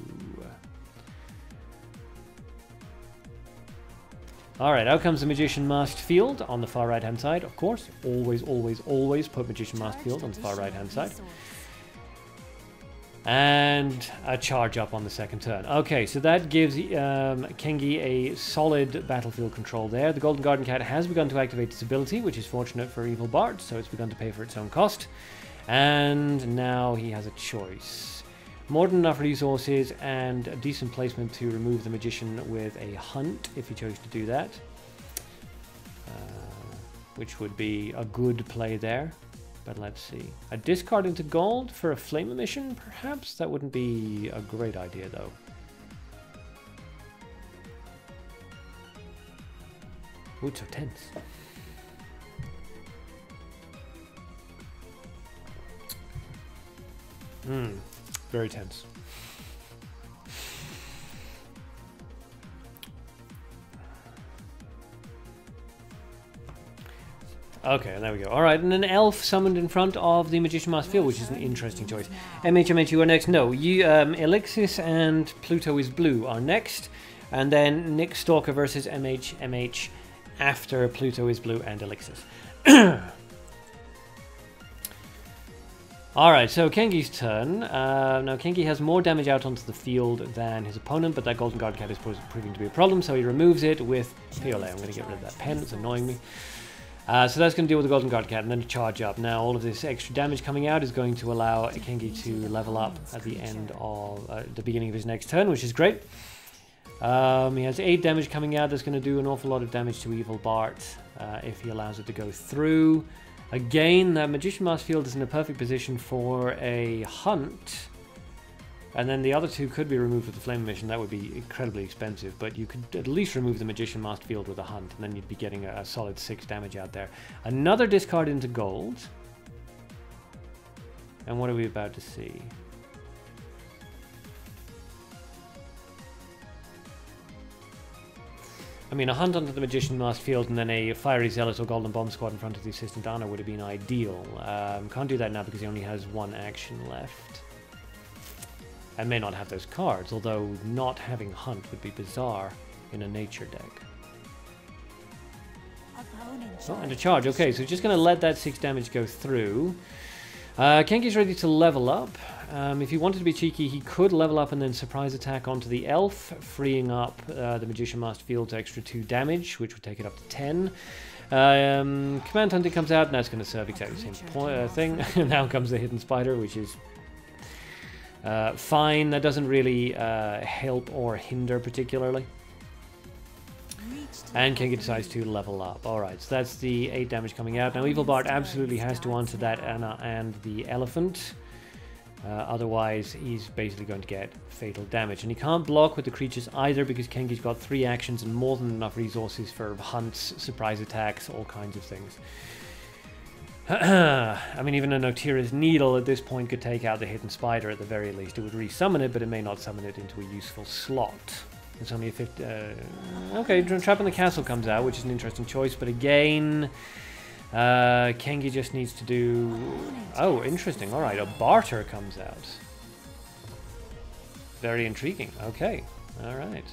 Alright, out comes the Magician Masked Field on the far right hand side, of course. Always, always, always put Magician Masked Field on the far right hand side. And a charge up on the second turn. Okay, so that gives Kengi a solid battlefield control there. The Golden Garden Cat has begun to activate its ability, which is fortunate for Evil Bard, so it's begun to pay for its own cost. And now he has a choice. More than enough resources and a decent placement to remove the Magician with a Hunt, if he chose to do that. Which would be a good play there. But let's see. A discard into gold for a Flame Emission, perhaps? That wouldn't be a great idea, though. Ooh, it's so tense. Very tense. Okay, there we go. Alright, and an elf summoned in front of the Magician Masked Field, which is an interesting choice. MH, you are next. No, you, Elixis and Pluto is Blue are next. And then Nick Stalker versus MH after Pluto is Blue and Elixis. Alright, so Kengi's turn. Now Kengi has more damage out onto the field than his opponent, but that Golden Guard Cat is proving to be a problem, so he removes it with Piole. I'm going to get rid of that pen, it's annoying me. So that's going to deal with the Golden Guard Cat and then charge up. Now all of this extra damage coming out is going to allow Kengi to level up at the end of the beginning of his next turn, which is great. He has 8 damage coming out. That's going to do an awful lot of damage to Evil Bart if he allows it to go through. Again, that Magician Mask Field is in a perfect position for a hunt. And then the other 2 could be removed with the Flame Mission. That would be incredibly expensive, but you could at least remove the Magician Masked Field with a hunt, and then you'd be getting a solid 6 damage out there. Another discard into gold. And what are we about to see? I mean, a hunt onto the Magician Masked Field and then a Fiery Zealot or Golden Bomb Squad in front of the Assistant Anna would have been ideal. Can't do that now because he only has 1 action left. And may not have those cards, although not having Hunt would be bizarre in a nature deck. Oh, and a charge. Okay, so just going to let that 6 damage go through. Kengi's ready to level up. If he wanted to be cheeky, he could level up and then surprise attack onto the elf, freeing up the Magician Masked Field to extra 2 damage, which would take it up to 10. Command Hunting comes out, and that's going to serve exactly the same thing. Now comes the Hidden Spider, which is fine. That doesn't really help or hinder particularly. And Kengi decides to level up. Alright, so that's the 8 damage coming out. Now Evil Bart absolutely has to answer that Anna and the elephant. Otherwise, he's basically going to get fatal damage. And he can't block with the creatures either because Kengi's got 3 actions and more than enough resources for hunts, surprise attacks, all kinds of things. I mean, even a Noctira's Needle at this point could take out the Hidden Spider at the very least. It would resummon it, but it may not summon it into a useful slot. It's only a 50... okay, Trap in the Castle comes out, which is an interesting choice, but again... Kengi just needs to do... Oh, interesting. Alright, a Barter comes out. Very intriguing. Okay, alright.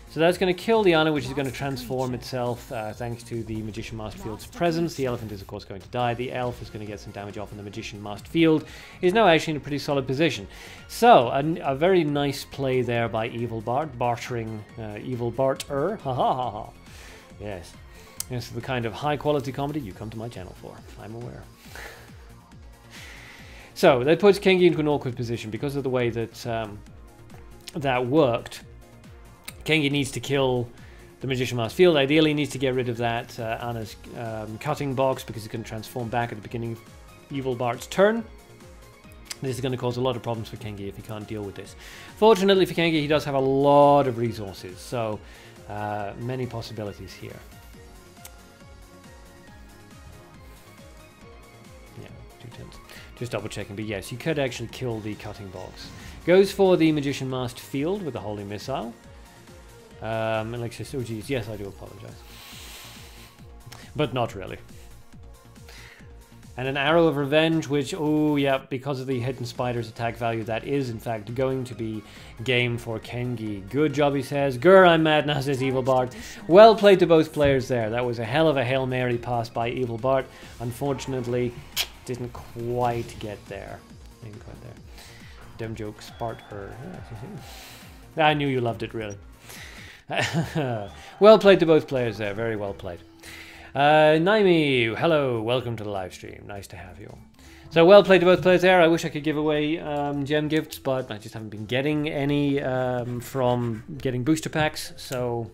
So that's going to kill the Anna, which is going to transform itself thanks to the Magician Masked Field's presence. The elephant is, of course, going to die. The elf is going to get some damage off, and the Magician Masked Field is now actually in a pretty solid position. So, a very nice play there by Evil Bart, bartering Evil Barter. Ha ha ha ha. Yes. This is the kind of high-quality comedy you come to my channel for. I'm aware. So, that puts Kengi into an awkward position because of the way that that worked. Kengi needs to kill the Magician Masked Field. Ideally, he needs to get rid of that Anna's cutting box because it's going to transform back at the beginning of Evil Bart's turn. This is going to cause a lot of problems for Kengi if he can't deal with this. Fortunately for Kengi, he does have a lot of resources, so many possibilities here. Yeah, 2 turns. Just double checking, but yes, you could actually kill the cutting box. Goes for the Magician Masked Field with the Holy Missile. Alexis, oh geez, yes, I do apologize. But not really. And an Arrow of Revenge, which, oh yeah, because of the Hidden Spider's attack value, that is in fact going to be game for Kengi. Good job, he says. Grr, I'm mad now, says Evil Bart. Well played to both players there. That was a hell of a Hail Mary pass by Evil Bart. Unfortunately, didn't quite get there. Didn't quite there. Dumb joke, Sparter. I knew you loved it, really. Well played to both players there. Very well played. Naimi, hello. Welcome to the live stream. Nice to have you. So well played to both players there. I wish I could give away gem gifts, but I just haven't been getting any from getting booster packs. So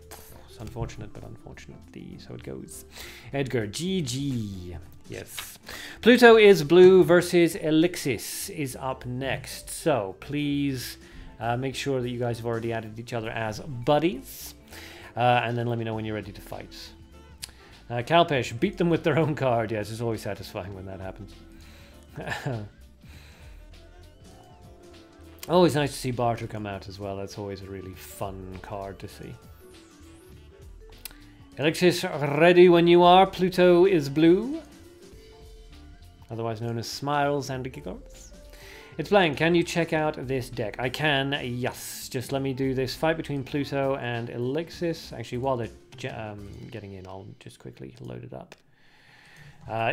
it's unfortunate, but unfortunately, so it goes. Edgar, GG. Yes. Pluto is blue versus Elixis is up next. So please... make sure that you guys have already added each other as buddies. And then let me know when you're ready to fight. Kalpesh, beat them with their own card. Yes, it's always satisfying when that happens. Always nice to see Barter come out as well. That's always a really fun card to see. Alexis, ready when you are. Pluto is blue. Otherwise known as Smiles and Giggles. It's playing. Can you check out this deck? I can, yes. Just let me do this fight between Pluto and Elixis. Actually, while they're getting in, I'll just quickly load it up.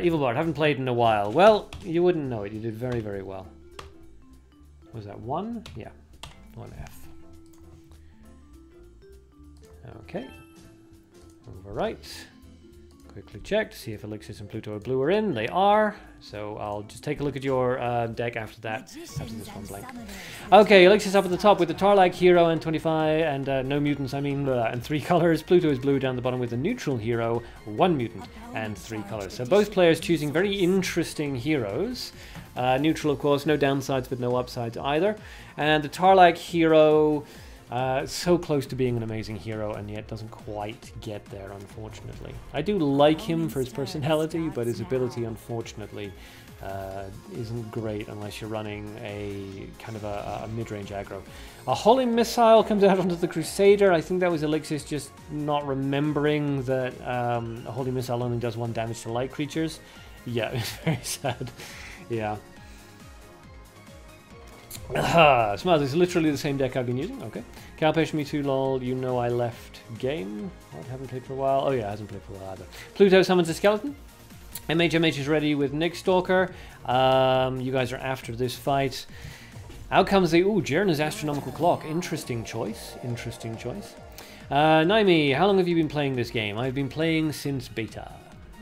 Evil Bart, haven't played in a while. Well, you wouldn't know it. You did very, very well. Was that 1? Yeah, 1F. Okay. Overwrite. quickly check to see if Elixir and Pluto Blue are in. They are. So I'll just take a look at your deck after that. After this one blank. Okay, Elixir's up at the top with the Tarlac hero and 25 and no mutants. I mean, and 3 colors. Pluto is blue down the bottom with a neutral hero, 1 mutant and 3 colors. So both players choosing very interesting heroes. Neutral, of course, no downsides but no upsides either. And the Tarlac hero. So close to being an amazing hero and yet doesn't quite get there, unfortunately. I do like him for his personality, but his ability, unfortunately, isn't great unless you're running a kind of a mid-range aggro. A Holy Missile comes out onto the Crusader. I think that was Elixir just not remembering that a Holy Missile only does 1 damage to light creatures. Yeah, it's very sad. Yeah. Smart, it's literally the same deck I've been using. Okay. Calpesh, me too, lol. You know I left game. What, haven't played for a while? Oh yeah, hasn't played for a while either. Pluto summons a skeleton. MH is ready with Nick Stalker. You guys are after this fight. Out comes the... Ooh, Jerna's Astronomical Clock. Interesting choice. Interesting choice. Naimi, how long have you been playing this game? I've been playing since beta.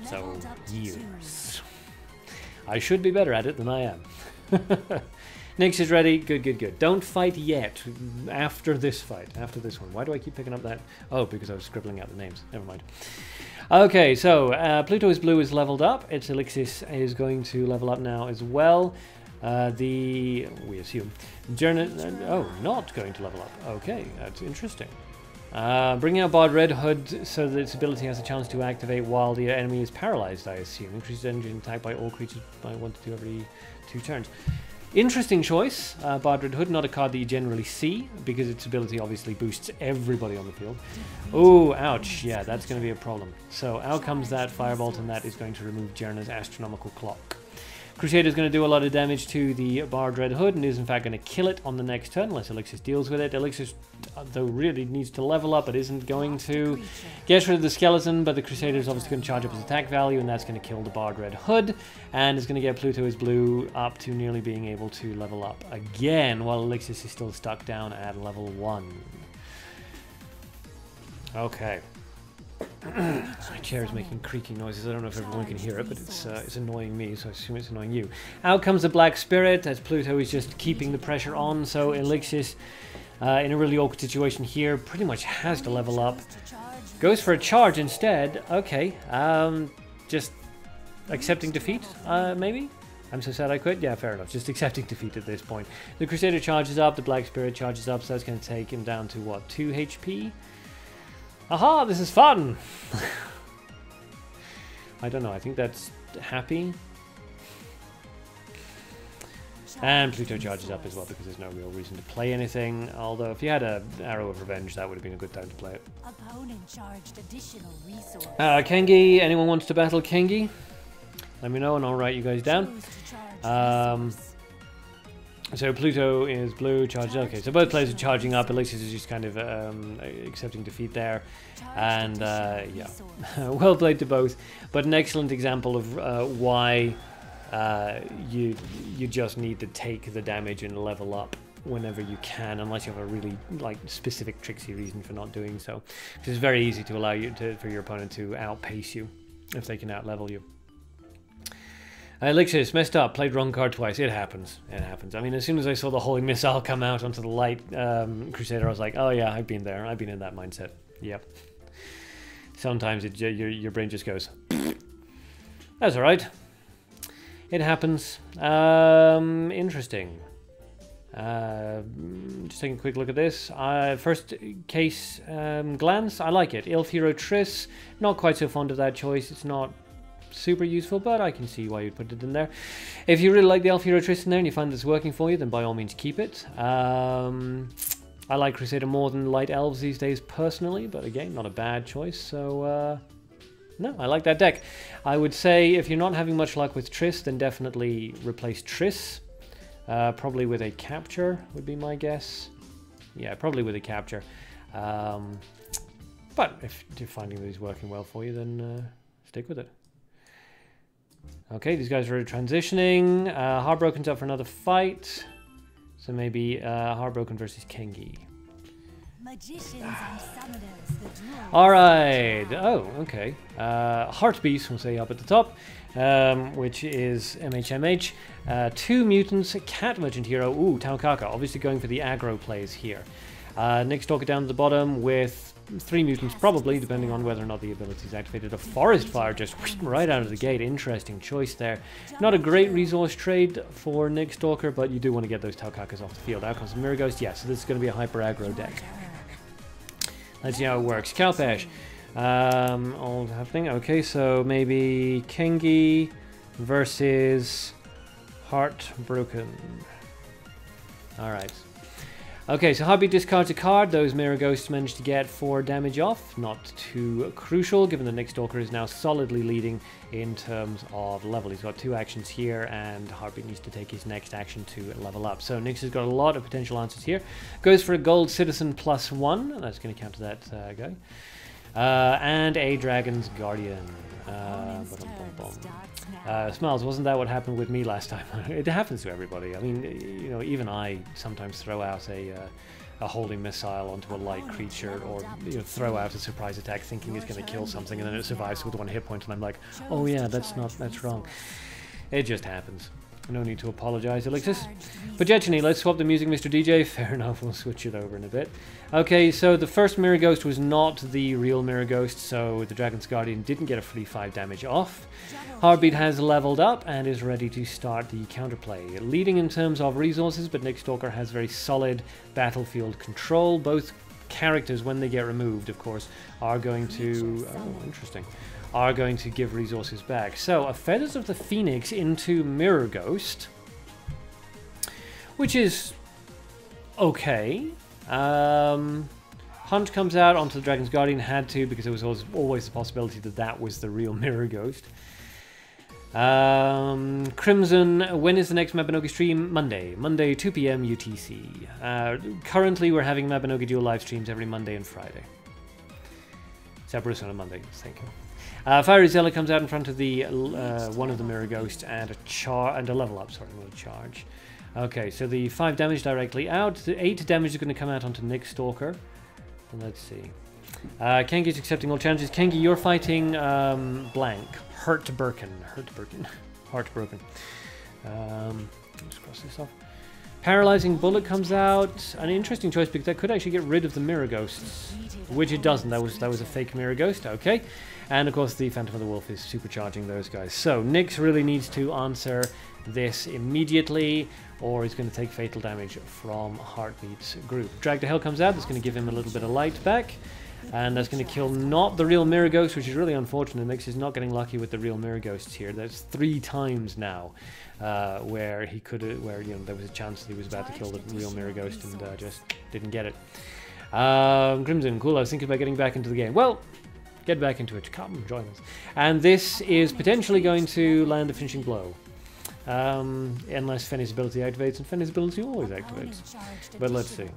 So, years. I should be better at it than I am. Nyx is ready. Good, good, good. Don't fight yet. After this fight. After this one. Why do I keep picking up that? Oh, because I was scribbling out the names. Never mind. Okay, so Pluto is blue is leveled up. Its Elixir is going to level up now as well. We assume. Oh, not going to level up. Okay, that's interesting. Bringing out Bard Red Hood so that its ability has a chance to activate while the enemy is paralyzed, I assume. Increases engine attack by all creatures by 1 to 2 every 2 turns. Interesting choice. Bard Red Hood, not a card that you generally see, because its ability obviously boosts everybody on the field. Oh, ouch. Yeah, that's going to be a problem. So out comes that Firebolt, and that is going to remove Jerna's Astronomical Clock. Crusader is going to do a lot of damage to the Bard Red Hood and is in fact going to kill it on the next turn unless Elixir deals with it. Elixir, though, really needs to level up, but isn't going to. Get rid of the skeleton, but the Crusader is obviously going to charge up his attack value, and that's going to kill the Bard Red Hood, and is going to get Pluto is blue up to nearly being able to level up again, while Elixir is still stuck down at level 1. Okay. My chair is making creaking noises. I don't know if everyone can hear it, but it's annoying me, so I assume it's annoying you. Out comes the Black Spirit, as Pluto is just keeping the pressure on, so Elixir, in a really awkward situation here, pretty much has to level up. Goes for a charge instead. Okay, just accepting defeat, maybe? I'm so sad I quit? Yeah, fair enough. Just accepting defeat at this point. The Crusader charges up, the Black Spirit charges up, so that's going to take him down to, what, 2 HP? Aha, this is fun! I don't know, I think that's happy. And Pluto charges up as well because there's no real reason to play anything. Although if you had an Arrow of Revenge, that would have been a good time to play it. Opponent charged additional resource. Kengi, anyone wants to battle Kengi? Let me know and I'll write you guys down. So Pluto is blue, charged. Okay, so both players are charging up. Elixir is just kind of accepting defeat there. And yeah, well played to both. But an excellent example of why you just need to take the damage and level up whenever you can, unless you have a really specific tricksy reason for not doing so. Because it's very easy to allow you for your opponent to outpace you if they can outlevel you. Elixir's messed up, played wrong card twice. It happens. It happens. I mean, as soon as I saw the Holy Missile come out onto the Light Crusader, I was like, oh yeah, I've been there. I've been in that mindset. Yep. Sometimes your brain just goes, that's alright. It happens. Interesting. Just taking a quick look at this. First case glance, I like it. Elf Hero Triss, not quite so fond of that choice. It's not super useful, but I can see why you'd put it in there. If you really like the Elf Hero Triss in there and you find this working for you, then by all means keep it. I like Crusader more than Light Elves these days personally, but again, not a bad choice, so no, I like that deck. I would say if you're not having much luck with Triss, then definitely replace Triss. Probably with a Capture would be my guess. Yeah, probably with a Capture. But if you're finding that he's working well for you, then stick with it. Okay, these guys are transitioning. Heartbroken's up for another fight. So maybe Heartbroken versus Kengi. Magicians and summoners, the duel. Alright, oh, okay. Heartbeat, we'll say up at the top, which is MHMH. 2 mutants, Cat Merchant Hero, ooh, Taukaka, obviously going for the aggro plays here. Nick Stalker down at the bottom with 3 mutants, probably, depending on whether or not the ability is activated. A Forest Fire just right out of the gate, interesting choice there. Not a great resource trade for Nick Stalker, but you do want to get those Taukakas off the field. Out comes the Mirror Ghost, yeah, so this is going to be a hyper aggro deck. Let's see how it works. Kalpesh. All happening. Okay, so maybe Kengi versus Heartbroken. Alright. Okay, so Heartbeat discards a card. Those Mirror Ghosts managed to get 4 damage off. Not too crucial, given that Nick Stalker is now solidly leading in terms of level. He's got 2 actions here, and Heartbeat needs to take his next action to level up. So Nyx has got a lot of potential answers here. Goes for a Gold Citizen +1. That's going to counter that guy. And a Dragon's Guardian. Smiles, wasn't that what happened with me last time? It happens to everybody. I mean, you know, even I sometimes throw out a holding missile onto a light creature, or throw out a surprise attack thinking it's going to kill something, and then it survives with 1 hit point, and I'm like, oh yeah, that's wrong. It just happens. No need to apologize, Alexis. Projectiony, let's swap the music, Mr. DJ. Fair enough, we'll switch it over in a bit. Okay, so the first Mirror Ghost was not the real Mirror Ghost, so the Dragon's Guardian didn't get a free 5 damage off. Heartbeat has leveled up and is ready to start the counterplay. Leading in terms of resources, but Nick Stalker has very solid battlefield control. Both characters, when they get removed, of course, are going to... Oh, interesting. Are going to give resources back. So, a Feathers of the Phoenix into Mirror Ghost, which is okay. Hunt comes out onto the Dragon's Guardian, had to, because there was always the possibility that that was the real Mirror Ghost. Crimson, when is the next Mabinogi stream? Monday. Monday, 2 PM UTC. Currently, we're having Mabinogi Duel live streams every Monday and Friday. Cerberus on a Monday, thank you. Fiery Zealot comes out in front of the one of the Mirror Ghosts and a level up, sorry, not a charge. Okay, so the 5 damage directly out. The 8 damage is going to come out onto Nick Stalker. And let's see. Kengi's accepting all challenges. Kengi, you're fighting blank. Heartbroken. Heartbroken. Let's cross this off. Paralyzing Bullet comes out. An interesting choice, because that could actually get rid of the Mirror Ghosts, which it doesn't. That was a fake Mirror Ghost. Okay, and of course the Phantom of the Wolf is supercharging those guys. So Nyx really needs to answer this immediately, or he's going to take fatal damage from Heartbeat's group. Drag to Hell comes out. That's going to give him a little bit of light back. And that's going to kill not the real Mirror Ghost, which is really unfortunate. Nyx is not getting lucky with the real Mirror Ghosts here. That's 3 times now where he could, there was a chance that he was about to kill the real Mirror Ghost and just didn't get it. Crimson, cool. I was thinking about getting back into the game. Well, get back into it. Come join us. And this is potentially going to land a finishing blow. Unless Fenny's ability activates, and Fenny's ability always activates. But let's see.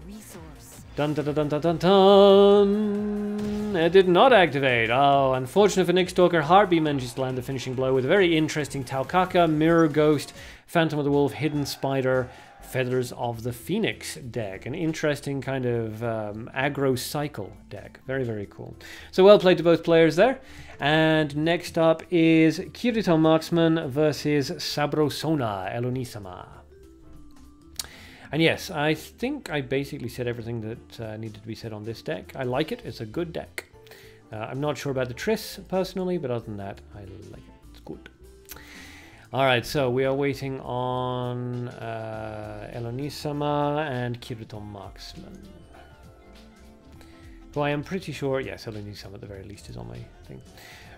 Dun dun dun dun dun dun dun! It did not activate. Oh, unfortunate for Nick Stalker. Heartbeat manages to land the finishing blow with a very interesting Taukaka, Mirror Ghost, Phantom of the Wolf, Hidden Spider, Feathers of the Phoenix deck. An interesting kind of aggro cycle deck. Very, very cool. So well played to both players there. And next up is Kirito Marksman versus Sabrosona Elonisama. And yes, I think I basically said everything that needed to be said on this deck. I like it. It's a good deck. I'm not sure about the Triss personally, but other than that, I like it. It's good. Alright, so we are waiting on Elonisama and Kirito Marksman. Who I am pretty sure, yes, Elonisama at the very least is on my thing.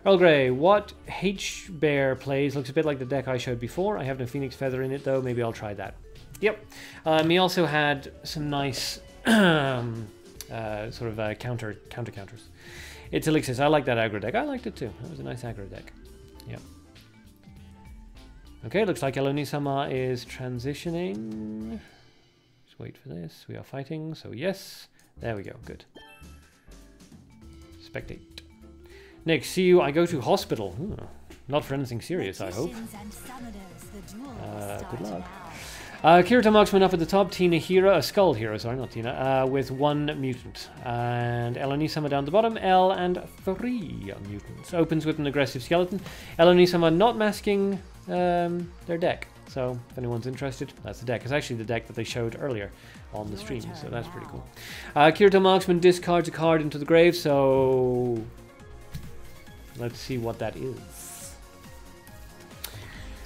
Earl Grey, what H-Bear plays looks a bit like the deck I showed before. I have no Phoenix Feather in it though, maybe I'll try that. Yep. He also had some nice sort of counters. It's Elixir. I like that aggro deck. I liked it too. That was a nice aggro deck. Yep. Okay, looks like Elonisama is transitioning. Just wait for this. We are fighting, so yes. There we go. Good. Spectate. Next, see you. I go to hospital. Not for anything serious, I hope. Good luck. Kirito Marksman up at the top, Tina Hero, Skull Hero, sorry, not Tina, with 1 mutant. And Elonisama down the bottom, L and 3 mutants. Opens with an aggressive skeleton. Elonisama not masking their deck. So if anyone's interested, that's the deck. It's actually the deck that they showed earlier on the stream, so that's pretty cool. Kirito Marksman discards a card into the grave, so let's see what that is.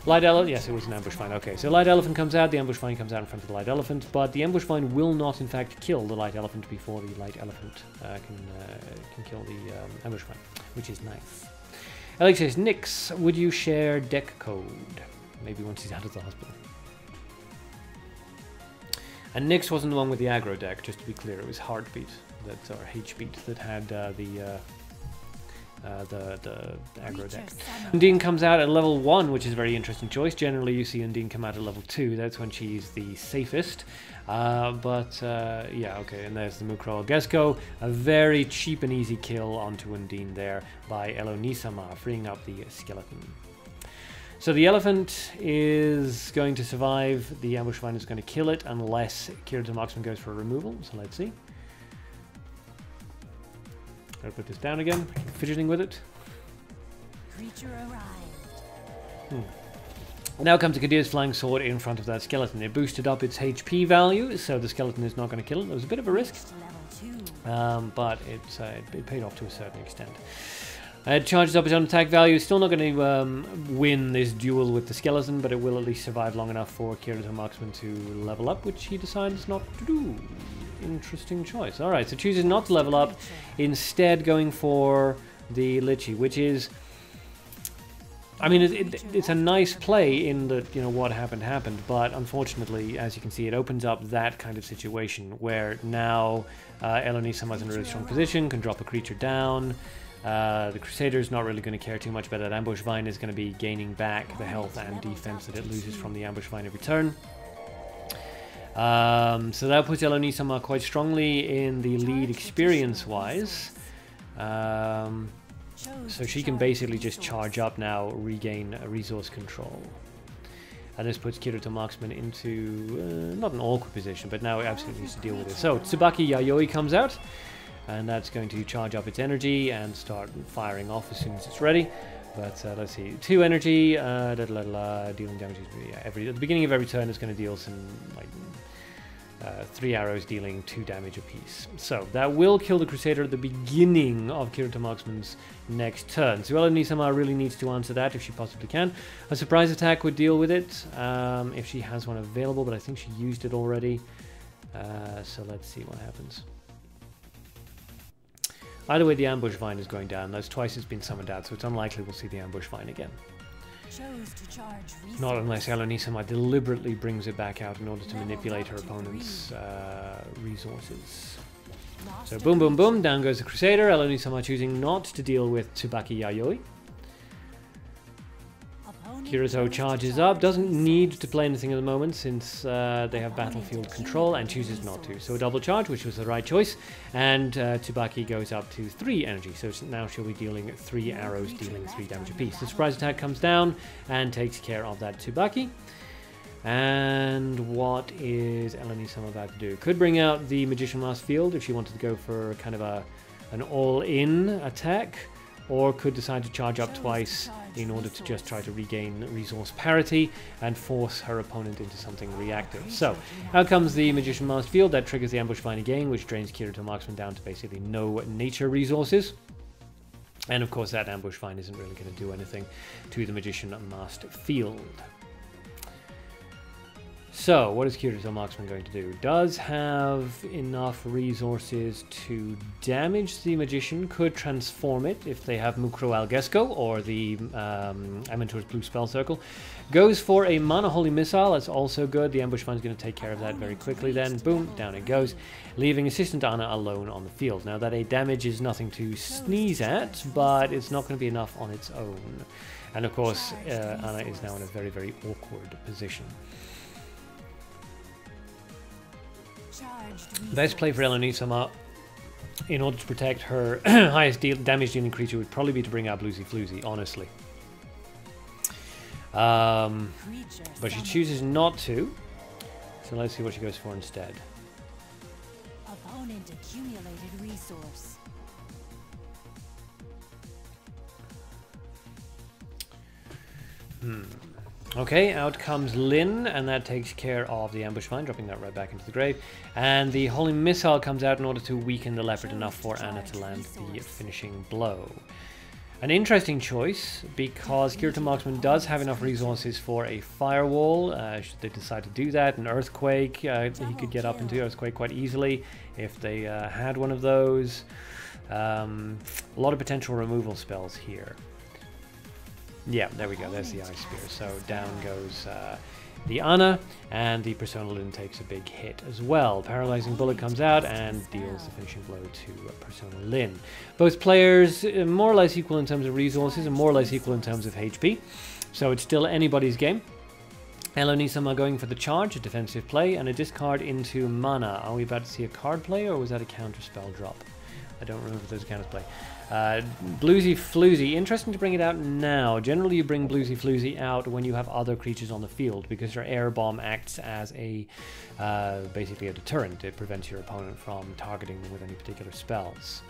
Light Elephant, yes, it was an Ambush Vine. Okay, so Light Elephant comes out, the Ambush Vine comes out in front of the Light Elephant, but the Ambush Vine will not, in fact, kill the Light Elephant before the Light Elephant can kill the Ambush Vine, which is nice. Alex says, Nix, would you share deck code? Maybe once he's out of the hospital. And Nix wasn't the one with the aggro deck, just to be clear, it was Heartbeat, or H-Beat, that had the aggro deck. Undine comes out at level 1, which is a very interesting choice. Generally you see Undine come out at level 2, that's when she's the safest. Yeah, okay, and there's the Mukro Gesco, a very cheap and easy kill onto Undine there by Elonisama, freeing up the skeleton. So the elephant is going to survive, the Ambush Vine is going to kill it unless Kirito Marksman goes for a removal, so let's see. I'll put this down again, fidgeting with it. Creature arrived. Now comes the Kadir's Flying Sword in front of that skeleton. It boosted up its HP value, so the skeleton is not going to kill it. It was a bit of a risk, but it paid off to a certain extent. It charges up its own attack value. It's still not going to win this duel with the skeleton, but it will at least survive long enough for Kirito Marksman to level up, which he decides not to do. Interesting choice. Alright, so chooses not to level up, instead going for the Lichy, which is... I mean, it's a nice play in that, you know, what happened, but unfortunately, as you can see, it opens up that kind of situation where now Elonisama's in a really strong position, can drop a creature down. The Crusader's not really going to care too much about that. Ambush Vine is going to be gaining back the health and defense that it loses from the Ambush Vine every turn. So that puts Elonisama quite strongly in the lead experience-wise. So she can basically just charge up now, regain resource control. And this puts Kirito Marksman into not an awkward position, but now it absolutely needs to deal with it. So Tsubaki Yayoi comes out, and that's going to charge up its energy and start firing off as soon as it's ready. But let's see, 2 energy, dealing damage. Yeah, at the beginning of every turn, it's going to deal some 3 arrows dealing 2 damage apiece. So that will kill the Crusader at the beginning of Kirito Marksman's next turn. So Elonisama really needs to answer that if she possibly can. A surprise attack would deal with it if she has one available, but I think she used it already. So let's see what happens. Either way, the Ambush Vine is going down. That's twice it's been summoned out, so it's unlikely we'll see the Ambush Vine again. Not unless Elonisama deliberately brings it back out in order to manipulate her opponent's resources. So boom, boom, boom, down goes the Crusader. Elonisama choosing not to deal with Tsubaki Yayoi. Kirito charges up, doesn't need to play anything at the moment since they have battlefield control, and chooses not to. So a double charge, which was the right choice, and Tsubaki goes up to 3 energy, so now she'll be dealing 3 arrows, dealing 3 damage apiece. The surprise attack comes down and takes care of that Tsubaki. And what is Elonisama about to do? Could bring out the Magician Mask Field if she wanted to go for kind of an all-in attack, or could decide to charge up twice in order to just try to regain resource parity and force her opponent into something reactive. So, out comes the Magician Mask Field. That triggers the Ambush Vine again, which drains Kirito Marksman down to basically no nature resources. And of course that Ambush Vine isn't really going to do anything to the Magician Mask Field. So, what is Kirito Marksman going to do? Does have enough resources to damage the Magician, could transform it if they have Mukro Algesco or the Aventur's Blue Spell Circle. Goes for a Mana Holy Missile, that's also good. The Ambush Vine's going to take care of that very quickly then. Boom, down it goes, leaving Assistant Anna alone on the field. Now that 8 damage is nothing to sneeze at, but it's not going to be enough on its own. And of course, Anna is now in a very, very awkward position. Best play for Elonisama in order to protect her highest damage dealing creature would probably be to bring out Bluesy Floozy, honestly. But she chooses not to. So let's see what she goes for instead. Opponent accumulated resource. Okay, out comes Lynn, and that takes care of the ambush vine, dropping that right back into the grave. And the Holy Missile comes out in order to weaken the leopard enough for Anna to land the finishing blow. An interesting choice, because Kirito Marksman does have enough resources for a firewall, should they decide to do that. An earthquake, he could get up into earthquake quite easily if they had one of those. A lot of potential removal spells here. Yeah, there we go, there's the Ice Spear. So down goes the Anna, and the Persona Lyn takes a big hit as well. Paralyzing Bullet comes out and deals the finishing blow to Persona Lyn. Both players more or less equal in terms of resources and more or less equal in terms of HP, so it's still anybody's game. Elonisama going for the charge, a defensive play, and a discard into mana. Are we about to see a card play, or was that a counter spell drop? I don't remember if there's a counter play. Bluesy Floozy, interesting to bring it out now. Generally you bring Bluesy Floozy out when you have other creatures on the field, because your air bomb acts as a basically a deterrent. It prevents your opponent from targeting them with any particular spells.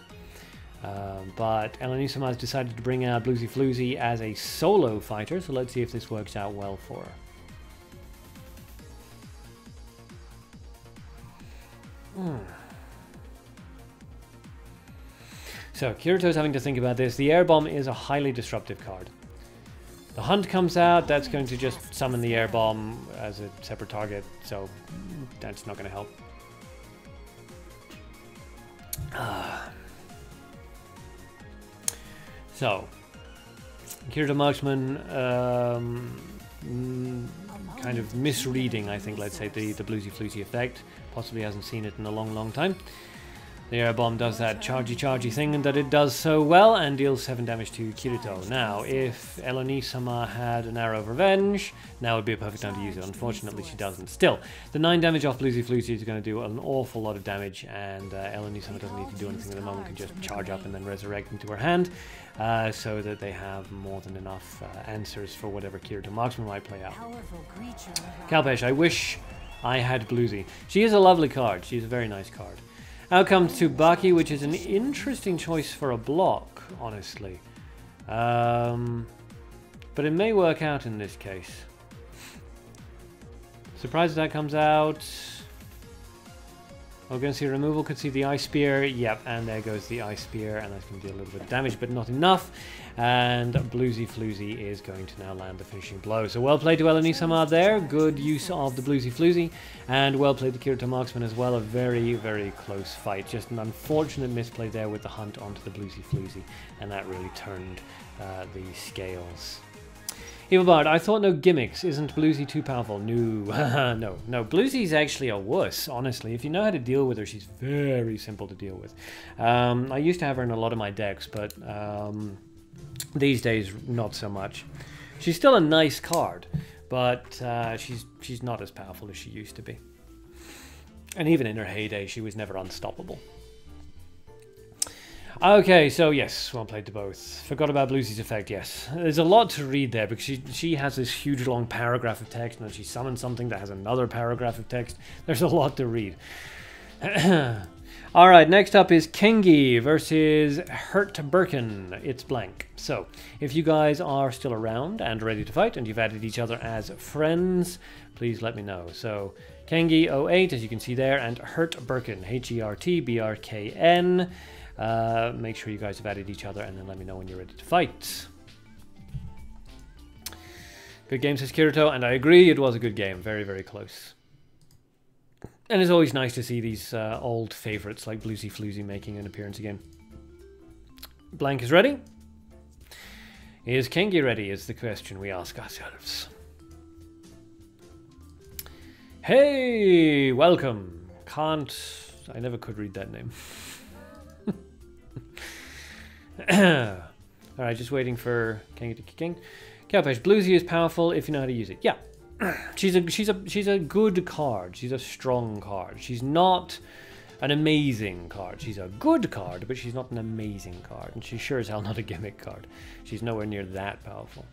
But Elonisama has decided to bring out Bluesy Floozy as a solo fighter, so let's see if this works out well for her. So, Kirito's having to think about this. The Air Bomb is a highly disruptive card. The Hunt comes out, that's going to just summon the Air Bomb as a separate target, so that's not going to help. So, Kirito Marksman kind of misreading, I think, let's say, the Bluesy Floozy effect. Possibly hasn't seen it in a long, long time. The Air Bomb does that chargy thing and that it does so well and deals 7 damage to Kirito. Now, if Elonisama had an Arrow of Revenge, now would be a perfect time to use it. Unfortunately, she doesn't. Still, the 9 damage off Bluesy Floozy is going to do an awful lot of damage, and Elonisama doesn't need to do anything at the moment, can just charge up and then resurrect into her hand, so that they have more than enough answers for whatever Kirito Marksman might play out. Kalpesh, I wish I had Bluesy. She is a lovely card. She's a very nice card. Out comes Tsubaki, which is an interesting choice for a block, honestly. But it may work out in this case. Surprised that comes out. We're going to see removal, could see the Ice Spear. Yep, and there goes the Ice Spear, and that's going to do a little bit of damage, but not enough. And Bluesy Floozy is going to now land the finishing blow. So well played to Elonisama there. Good use of the Bluesy Floozy. And well played to Kirito Marksman as well. A very, very close fight. Just an unfortunate misplay there with the Hunt onto the Bluesy Floozy. And that really turned the scales. Evil Bard, I thought no gimmicks. Isn't Bluesy too powerful? No. No. Bluesy's actually a wuss, honestly. If you know how to deal with her, she's very simple to deal with. I used to have her in a lot of my decks, but these days, not so much. She's still a nice card, but she's not as powerful as she used to be. And even in her heyday, she was never unstoppable. Okay, so yes, well played to both. Forgot about Bluesy's effect, yes. There's a lot to read there, because she has this huge long paragraph of text, and then she summons something that has another paragraph of text. There's a lot to read. Alright, next up is Kengi versus Hurt Birkin. It's blank. So, if you guys are still around and ready to fight, and you've added each other as friends, please let me know. So, Kengi 08, as you can see there, and Hurt Birkin, H-E-R-T-B-R-K-N. Make sure you guys have added each other, and then let me know when you're ready to fight. Good game, says Kirito, and I agree, it was a good game. Very, very close. And it's always nice to see these old favorites like Bluesy Floozy making an appearance again. Blank is ready. Is Kengi ready, is the question we ask ourselves. Hey, welcome. I never could read that name. Alright, just waiting for Kengi to kick in. Kalpesh, Bluesy is powerful if you know how to use it. Yeah. She's a good card. She's a strong card. She's not an amazing card. She's a good card, but she's not an amazing card. And she's sure as hell not a gimmick card. She's nowhere near that powerful.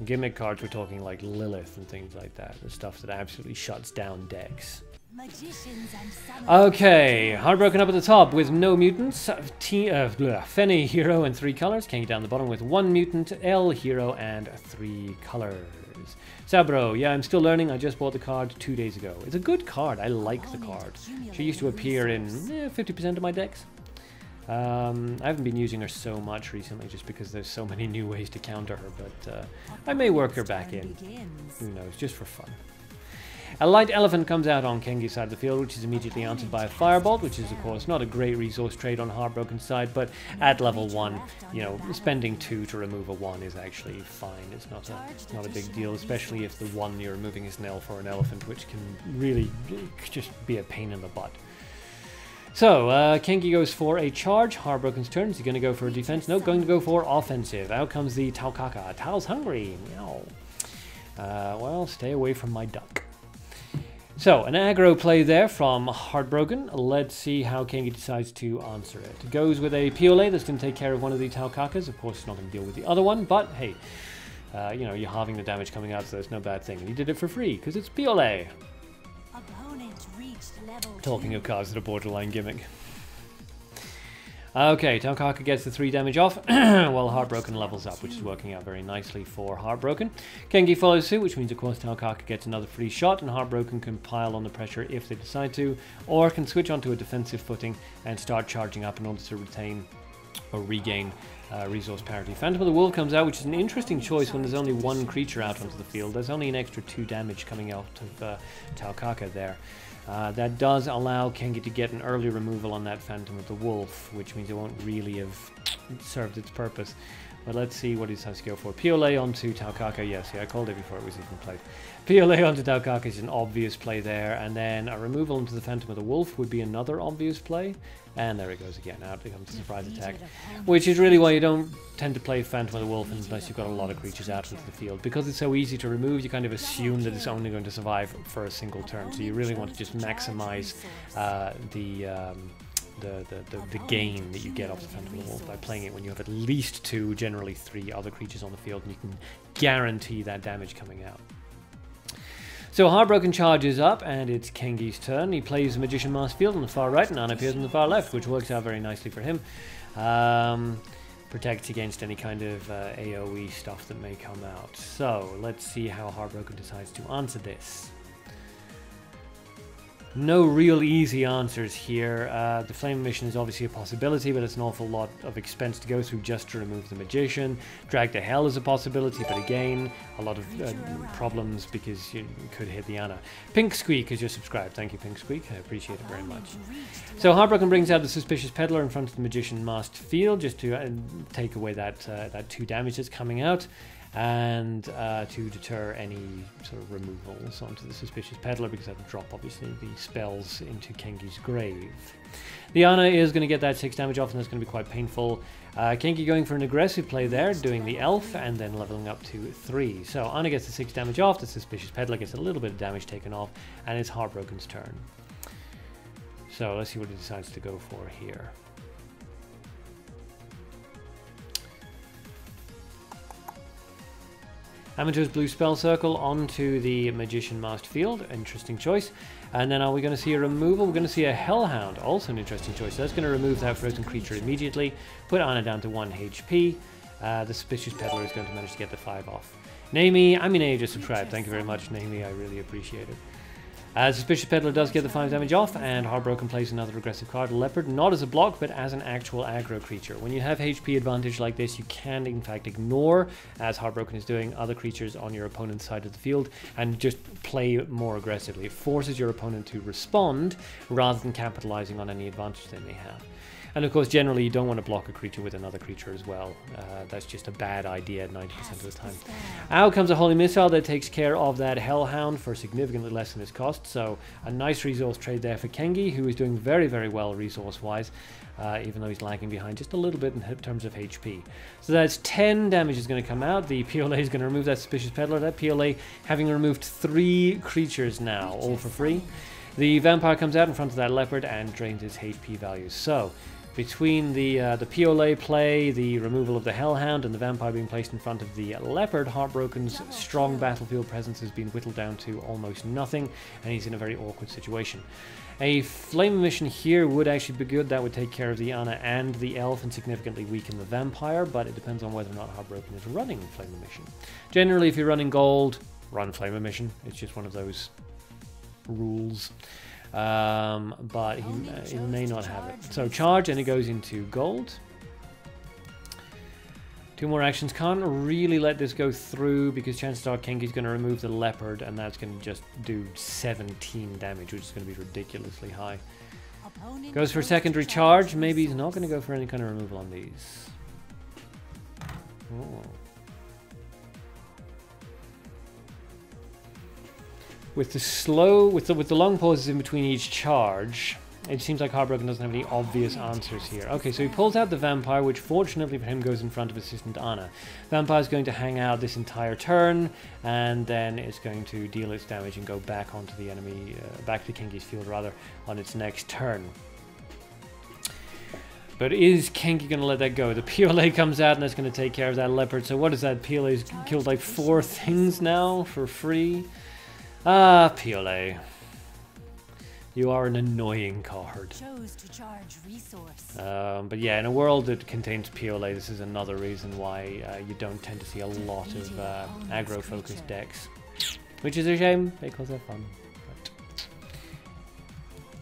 Gimmick cards, we're talking like Lilith and things like that. The stuff that absolutely shuts down decks. Okay, Heartbroken up at the top with no mutants. Fenny, hero, and 3 colors. Kengi down the bottom with 1 mutant, L, hero, and 3 colors. Sabro, yeah, I'm still learning. I just bought the card 2 days ago. It's a good card. I like the card. She used to appear in 50% of my decks. I haven't been using her so much recently just because there's so many new ways to counter her, but I may work her back in. Who knows, just for fun. A light elephant comes out on Kengi's side of the field, which is immediately answered by a firebolt, which is of course not a great resource trade on Heartbroken's side, but at level 1, you know, spending 2 to remove a 1 is actually fine. It's not a big deal, especially if the 1 you're removing is an elf or an elephant, which can really just be a pain in the butt. So, Kengi goes for a charge. Heartbroken's turn. Is he going to go for a defense? No, going to go for offensive. Out comes the Taukaka. Tao's hungry. Meow. Well, stay away from my duck. So, an aggro play there from Heartbroken. Let's see how Kengi decides to answer it. Goes with a Piolet that's going to take care of one of the Taukakas. Of course, it's not going to deal with the other one, but hey, you know, you're halving the damage coming out, so it's no bad thing. And he did it for free, because it's Piolet. Talking of cards that are borderline gimmick. Okay, Taukaka gets the 3 damage off, while Heartbroken levels up, which is working out very nicely for Heartbroken. Kengi follows suit, which means of course Taukaka gets another free shot, and Heartbroken can pile on the pressure if they decide to, or can switch onto a defensive footing and start charging up in order to retain or regain resource parity. Phantom of the Wolf comes out, which is an interesting choice when there's only 1 creature out onto the field. There's only an extra 2 damage coming out of Taukaka there. That does allow Kengi to get an early removal on that Phantom of the Wolf, which means it won't really have served its purpose. But let's see what he has to go for. Piolet onto Taukaka. Yes, yeah, I called it before it was even played. Piolet onto Taukaka is an obvious play there, and then a removal into the Phantom of the Wolf would be another obvious play. And there it goes again. Now it becomes a surprise attack, which is really why you don't tend to play Phantom of the Wolf unless you've got a lot of creatures out into the field. Because it's so easy to remove, you kind of assume that it's only going to survive for a single turn. So you really want to just maximize the gain that you get off the Phantom of the Wolf by playing it when you have at least 2, generally 3 other creatures on the field, and you can guarantee that damage coming out. So Heartbroken charges up, and it's Kengi's turn. He plays Magician Mask Field on the far right, and Anna appears on the far left, which works out very nicely for him. Protects against any kind of AoE stuff that may come out. So let's see how Heartbroken decides to answer this. No real easy answers here. The Flame Mission is obviously a possibility, but it's an awful lot of expense to go through just to remove the Magician. Drag to Hell is a possibility, but again, a lot of problems because you could hit the Anna. Pink Squeak has just subscribed. Thank you, Pink Squeak. I appreciate it very much. So Heartbroken brings out the Suspicious Peddler in front of the Magician Masked Field just to take away that 2 damage that's coming out, and to deter any sort of removals onto the Suspicious Peddler, because that would drop obviously the spells into Kengi's grave. The Anna is going to get that 6 damage off, and that's going to be quite painful. Kengi going for an aggressive play there, doing the Elf and then leveling up to 3. So Anna gets the 6 damage off, the Suspicious Peddler gets a little bit of damage taken off, and it's Heartbroken's turn. So let's see what he decides to go for here. Amateur's Blue Spell Circle onto the Magician Masked Field. Interesting choice. And then are we going to see a removal? We're going to see a Hellhound. Also an interesting choice. So that's going to remove that frozen creature immediately. Put Anna down to 1 HP. The Suspicious Peddler is going to manage to get the 5 off. Naomi, I mean, you just subscribed. Thank you very much, Naomi. I really appreciate it. Suspicious Peddler does get the 5 damage off, and Heartbroken plays another aggressive card, Leopard, not as a block, but as an actual aggro creature. When you have HP advantage like this, you can in fact ignore, as Heartbroken is doing, other creatures on your opponent's side of the field, and just play more aggressively. It forces your opponent to respond, rather than capitalizing on any advantage they may have. And of course, generally, you don't want to block a creature with another creature as well. That's just a bad idea 90% of the time. Out comes a Holy Missile that takes care of that Hellhound for significantly less than its cost. So a nice resource trade there for Kengi, who is doing very, very well resource-wise, even though he's lagging behind just a little bit in terms of HP. So that's 10 damage is going to come out. The Piolet is going to remove that Suspicious Peddler. That Piolet having removed 3 creatures now, all for free. The Vampire comes out in front of that Leopard and drains its HP values. So Between the Piolet play, the removal of the Hellhound, and the Vampire being placed in front of the Leopard, Heartbroken's strong battlefield presence has been whittled down to almost nothing, and he's in a very awkward situation. A Flame Emission here would actually be good. That would take care of the Anna and the Elf and significantly weaken the Vampire, but it depends on whether or not Heartbroken is running Flame Emission. Generally, if you're running gold, run Flame Emission. It's just one of those rules. But he may not have it. So charge, and it goes into gold. 2 more actions. Can't really let this go through because chances are Kengi's going to remove the Leopard, and that's going to just do 17 damage, which is going to be ridiculously high. Goes for a secondary charge. Maybe he's not going to go for any kind of removal on these. Oh. With the long pauses in between each charge, it seems like Heartbroken doesn't have any obvious answers here. Okay, so he pulls out the Vampire, which fortunately for him goes in front of Assistant Anna. Vampire's going to hang out this entire turn, and then it's going to deal its damage and go back onto the enemy, back to Kengi's field rather, on its next turn. But is Kengi going to let that go? The Piolet comes out, and that's going to take care of that Leopard. So what is that? Piolet's killed like 4 things now for free. Ah, Piolet. You are an annoying card. Chose to charge resource. But yeah, in a world that contains Piolet, this is another reason why you don't tend to see a lot of aggro-focused decks. Which is a shame, because they're fun.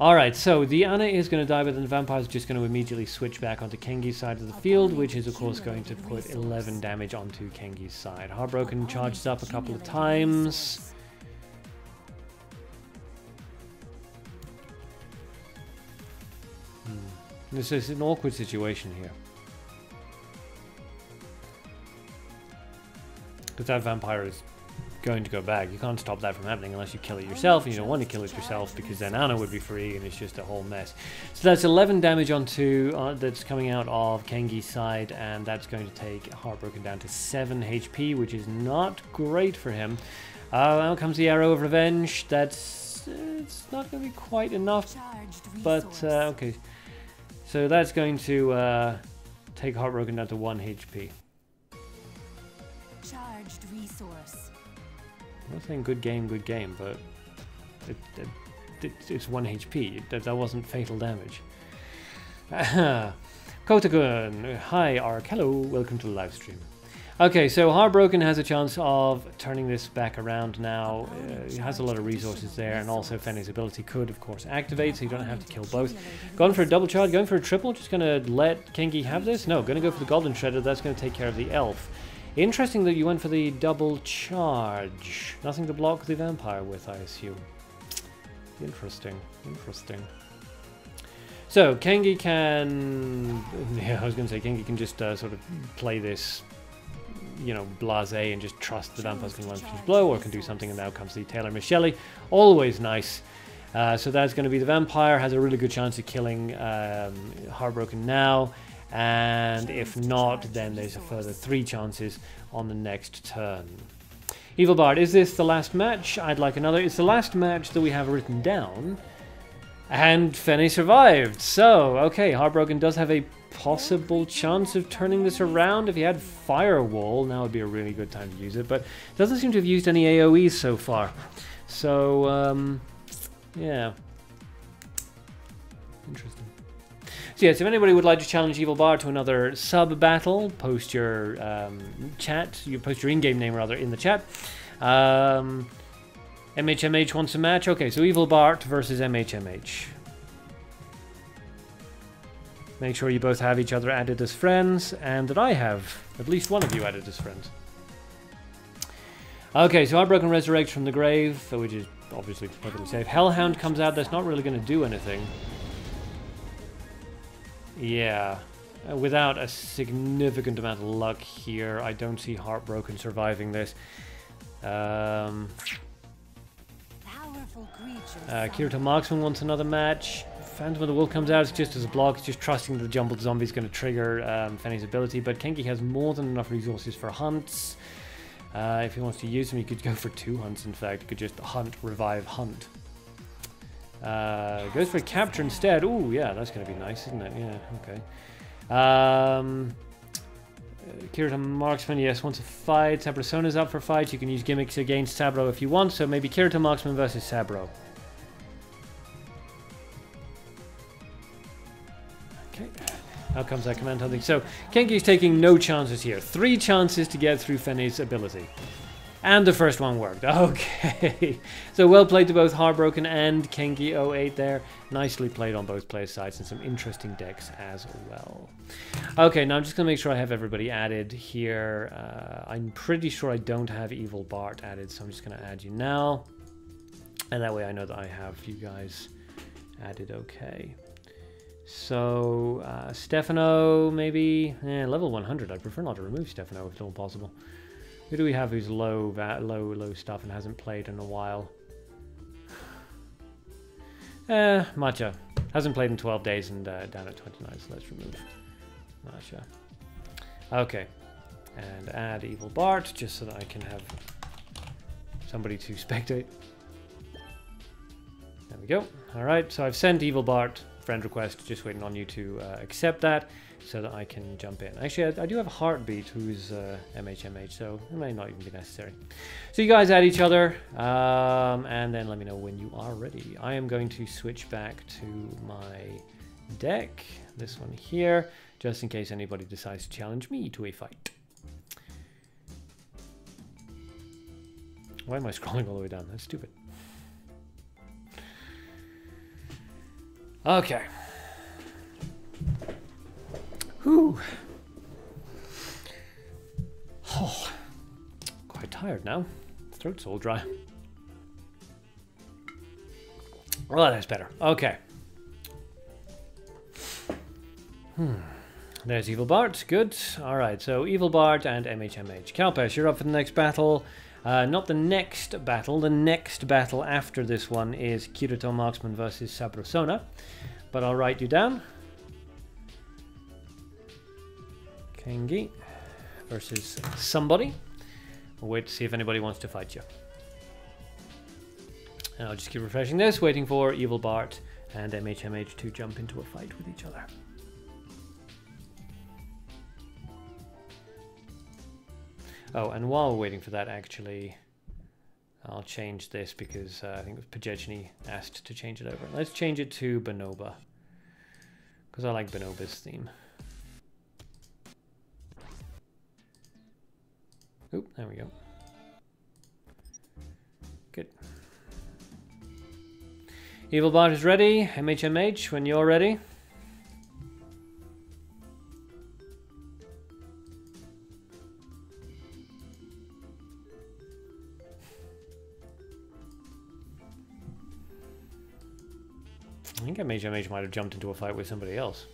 Alright, so the Anna is going to die, but then the Vampire is just going to immediately switch back onto Kengi's side of the field, which is of course going to put 11 damage onto Kengi's side. Heartbroken charges up a couple of times. This is an awkward situation here. Because that Vampire is going to go back. You can't stop that from happening unless you kill it yourself, and you don't want to kill it yourself because then Anna would be free and it's just a whole mess. So that's 11 damage onto that's coming out of Kengi's side, and that's going to take Heartbroken down to 7 HP, which is not great for him. Out comes the Arrow of Revenge. It's not going to be quite enough, but okay. So that's going to take Heartbroken down to 1 HP. Charged resource. I'm not saying good game, but it's 1 HP. That wasn't fatal damage. Kotagun, hi Ark, hello, welcome to the live stream. Okay, so Heartbroken has a chance of turning this back around now. He has a lot of resources there, and also Fenne's ability could, of course, activate, so you don't have to kill both. Going for a double charge, going for a triple, just going to let Kengi have this? No, going to go for the Goblin Shredder, that's going to take care of the Elf. Interesting that you went for the double charge. Nothing to block the Vampire with, I assume. Interesting, interesting. So, Kengi can... Yeah, I was going to say, Kengi can just sort of play this, you know, blasé and just trust the Vampire's going to launch his blow, or can do something, and now comes the Taylor Michele. Always nice. So that's going to be the Vampire, has a really good chance of killing Heartbroken now, and if not, then there's a further 3 chances on the next turn. Evil Bard, is this the last match? I'd like another. It's the last match that we have written down, and Fenne survived. So, okay, Heartbroken does have a possible chance of turning this around. If he had Firewall, now would be a really good time to use it, but doesn't seem to have used any AoEs so far. So, yeah. Interesting. So yes, if anybody would like to challenge Evil Bard to another sub-battle, post your post your in-game name rather in the chat. MHMH wants a match. Okay, so Evil Bard versus MHMH. Make sure you both have each other added as friends, and that I have at least one of you added as friends. Okay, so Heartbroken resurrects from the grave, which is obviously perfectly safe. Hellhound comes out, that's not really going to do anything. Yeah, without a significant amount of luck here, I don't see Heartbroken surviving this. Kirito Marksman wants another match. Phantom of the Wolf comes out, it's just as a block, it's just trusting that the jumbled zombie is going to trigger Fenne's ability, but Kengi has more than enough resources for hunts. If he wants to use them, he could go for 2 hunts, in fact. He could just hunt, revive, hunt. Goes for capture instead. Ooh, yeah, that's going to be nice, isn't it? Yeah, okay. Kirito Marksman, yes, wants a fight. Sabrosona's up for fight. You can use gimmicks against Sabro if you want, so maybe Kirito Marksman versus Sabro. Okay. How comes that command hunting? So, Kenki's taking no chances here. 3 chances to get through Fenne's ability. And the first one worked. Okay. So well played to both Heartbroken and Kenki 08 there. Nicely played on both players' sides and some interesting decks as well. Okay, now I'm just going to make sure I have everybody added here. I'm pretty sure I don't have Evil Bart added, so I'm just going to add you now. And that way I know that I have you guys added okay. So, Stefano, maybe? Level 100. I'd prefer not to remove Stefano if at all possible. Who do we have who's low stuff and hasn't played in a while? Matcha. Hasn't played in 12 days and down at 29, so let's remove Matcha. Okay. And add Evil Bart, just so that I can have somebody to spectate. There we go. Alright, so I've sent Evil Bart friend request, just waiting on you to accept that so that I can jump in. Actually, I do have a Heartbeat who's MHMH, so it may not even be necessary. So you guys add each other, and then let me know when you are ready. I am going to switch back to my deck, this one here, just in case anybody decides to challenge me to a fight. Why am I scrolling all the way down? That's stupid. Okay. Whew. Oh, quite tired now. Throat's all dry. Well, that's better. Okay. There's Evil Bart. Good. Alright, so Evil Bart and MHMH. Kalpesh, you're up for the next battle. Not the next battle. The next battle after this one is Kirito Marksman versus Sabrosona. But I'll write you down. Kengi versus somebody. We'll wait to see if anybody wants to fight you. And I'll just keep refreshing this, waiting for Evil Bart and MHMH to jump into a fight with each other. Oh, and while we're waiting for that, actually, I'll change this because I think it was Pajechny asked to change it over. Let's change it to Bonoba, because I like Bonoba's theme. Oop, there we go. Good. Evil Bart is ready. MHMH, when you're ready. I think MHMH might have jumped into a fight with somebody else.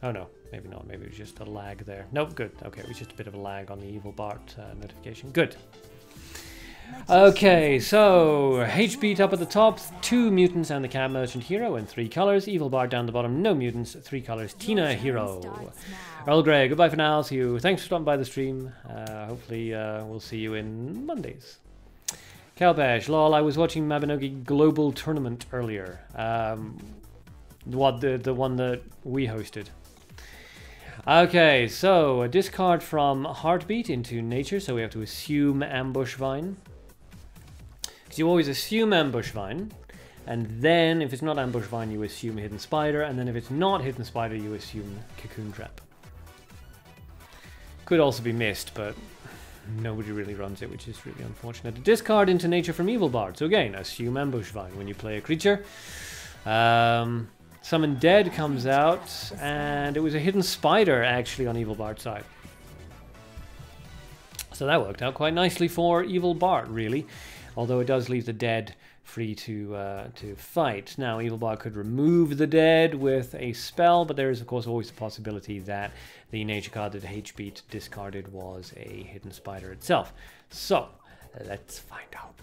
Oh no, maybe not. Maybe it was just a lag there. Nope, good. Okay, it was just a bit of a lag on the Evil Bart notification. Good. Okay, so H-Beat up at the top, 2 mutants and the Cat Merchant Hero in 3 colors. Evil Bart down the bottom, no mutants, 3 colors. Tina Hero. Earl Grey, goodbye for now. See you. Thanks for stopping by the stream. Hopefully we'll see you in Mondays. Kalpesh, lol, I was watching Mabinogi Global Tournament earlier. The one that we hosted. Okay, so a discard from Heartbeat into Nature, so we have to assume Ambush Vine. Because you always assume Ambush Vine, and then if it's not Ambush Vine, you assume Hidden Spider, and then if it's not Hidden Spider, you assume Cocoon Trap. Could also be Mist, but nobody really runs it, which is really unfortunate. A discard into Nature from Evil Bart. So again, assume Ambush Vine when you play a creature. Summon Dead comes out, and it was a Hidden Spider actually on Evil Bart's side. So that worked out quite nicely for Evil Bart, really. Although it does leave the Dead free to fight. Now, Evil Bart could remove the Dead with a spell, but there is, of course, always the possibility that the nature card that H-Beat discarded was a Hidden Spider itself. So, let's find out.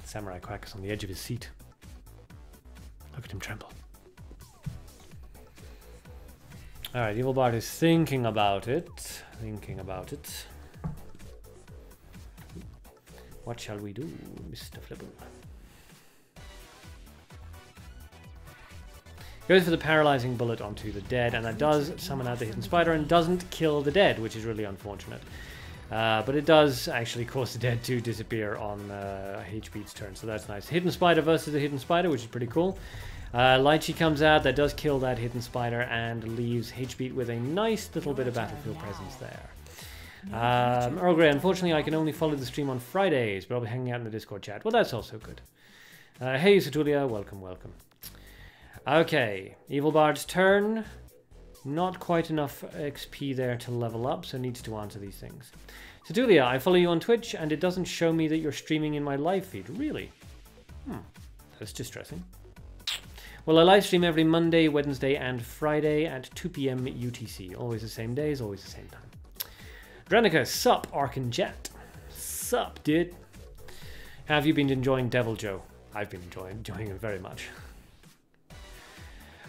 Samurai Quack is on the edge of his seat. Look at him tremble. Alright, Evil Bart is thinking about it. What shall we do, Mr. Flibble? Goes for the paralyzing bullet onto the dead, and that does summon out the hidden spider and doesn't kill the dead, which is really unfortunate. But it does actually cause the dead to disappear on HB's turn, so that's nice. Hidden spider versus the hidden spider, which is pretty cool. Lychee comes out, that does kill that hidden spider and leaves HB with a nice little bit of battlefield presence there. Earl Grey, unfortunately I can only follow the stream on Fridays, but I'll be hanging out in the Discord chat. Well, that's also good. Hey Satulia, welcome, welcome. Okay, Evil Bard's turn. Not quite enough XP there to level up, so needs to answer these things. Satulia, I follow you on Twitch and it doesn't show me that you're streaming in my live feed. Really? That's distressing. Well, I live stream every Monday, Wednesday and Friday at 2 PM UTC. Always the same days, always the same time. Drenica, sup, Arcan Jet. Sup, dude. Have you been enjoying Devil Joe? I've been enjoying it very much.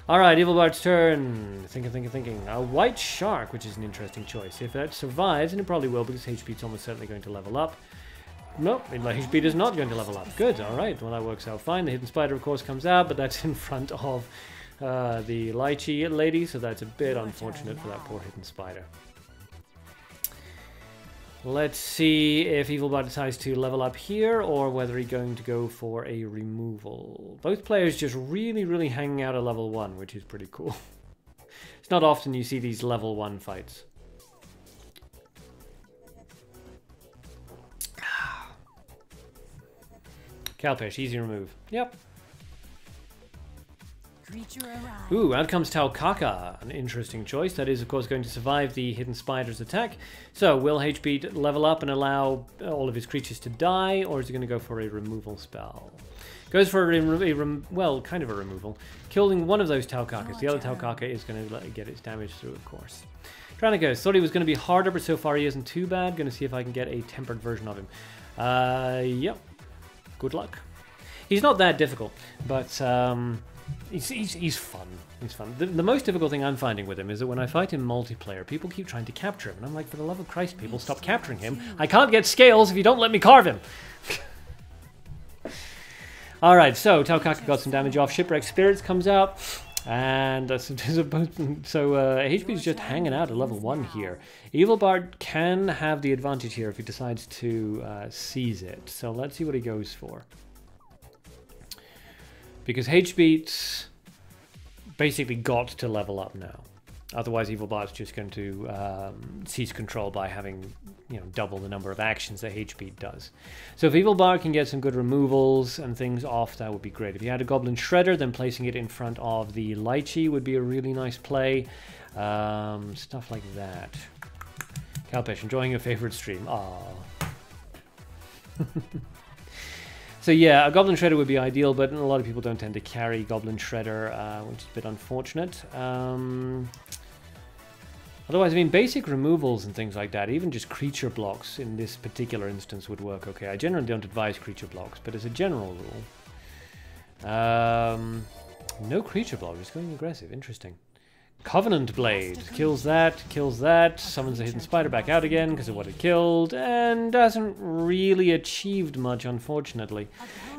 Alright, Evil Bard's turn. Thinking. A white shark, which is an interesting choice. If that survives, and it probably will because HP's almost certainly going to level up. Nope, HP is not going to level up. Good, alright, well that works out fine. The hidden spider, of course, comes out, but that's in front of the Lychee lady, so that's a bit unfortunate for that poor hidden spider. Let's see if Evil Bard decides to level up here, or whether he's going to go for a removal. Both players just really hanging out at level 1, which is pretty cool. It's not often you see these level 1 fights. Calpish, easy remove. Yep. Ooh, out comes Taukaka, an interesting choice. That is, of course, going to survive the hidden spider's attack. So, will HP level up and allow all of his creatures to die, or is he going to go for a removal spell? Goes for well, kind of a removal. Killing one of those Taukakas. The other Taukaka is going to get its damage through, of course. Tranicos, thought he was going to be harder, but so far he isn't too bad. Going to see if I can get a tempered version of him. Yep. Good luck. He's not that difficult, but he's fun. He's fun. The most difficult thing I'm finding with him is that when I fight in multiplayer, people keep trying to capture him, and I'm like, for the love of Christ, people, stop capturing him. I can't get scales if you don't let me carve him. All right, so Taukaka got some damage off. Shipwreck Spirits comes out, and HP's just hanging out at level 1 here. Evil Bard can have the advantage here if he decides to seize it. So let's see what he goes for. Because HB's basically got to level up now. Otherwise, Evil Bard's just going to seize control by having, you know, double the number of actions that HB does. So if Evil Bard can get some good removals and things off, that would be great. If you had a Goblin Shredder, then placing it in front of the Lychee would be a really nice play. Stuff like that. Calpesh, enjoying your favorite stream. Aww. So yeah, a Goblin Shredder would be ideal, but a lot of people don't tend to carry Goblin Shredder, which is a bit unfortunate. Otherwise, I mean, basic removals and things like that, even just creature blocks in this particular instance would work okay. I generally don't advise creature blocks, but as a general rule... no creature block, just going aggressive. Interesting. Covenant Blade kills that, summons the hidden spider back out again because of what it killed, and doesn't really achieved much, unfortunately.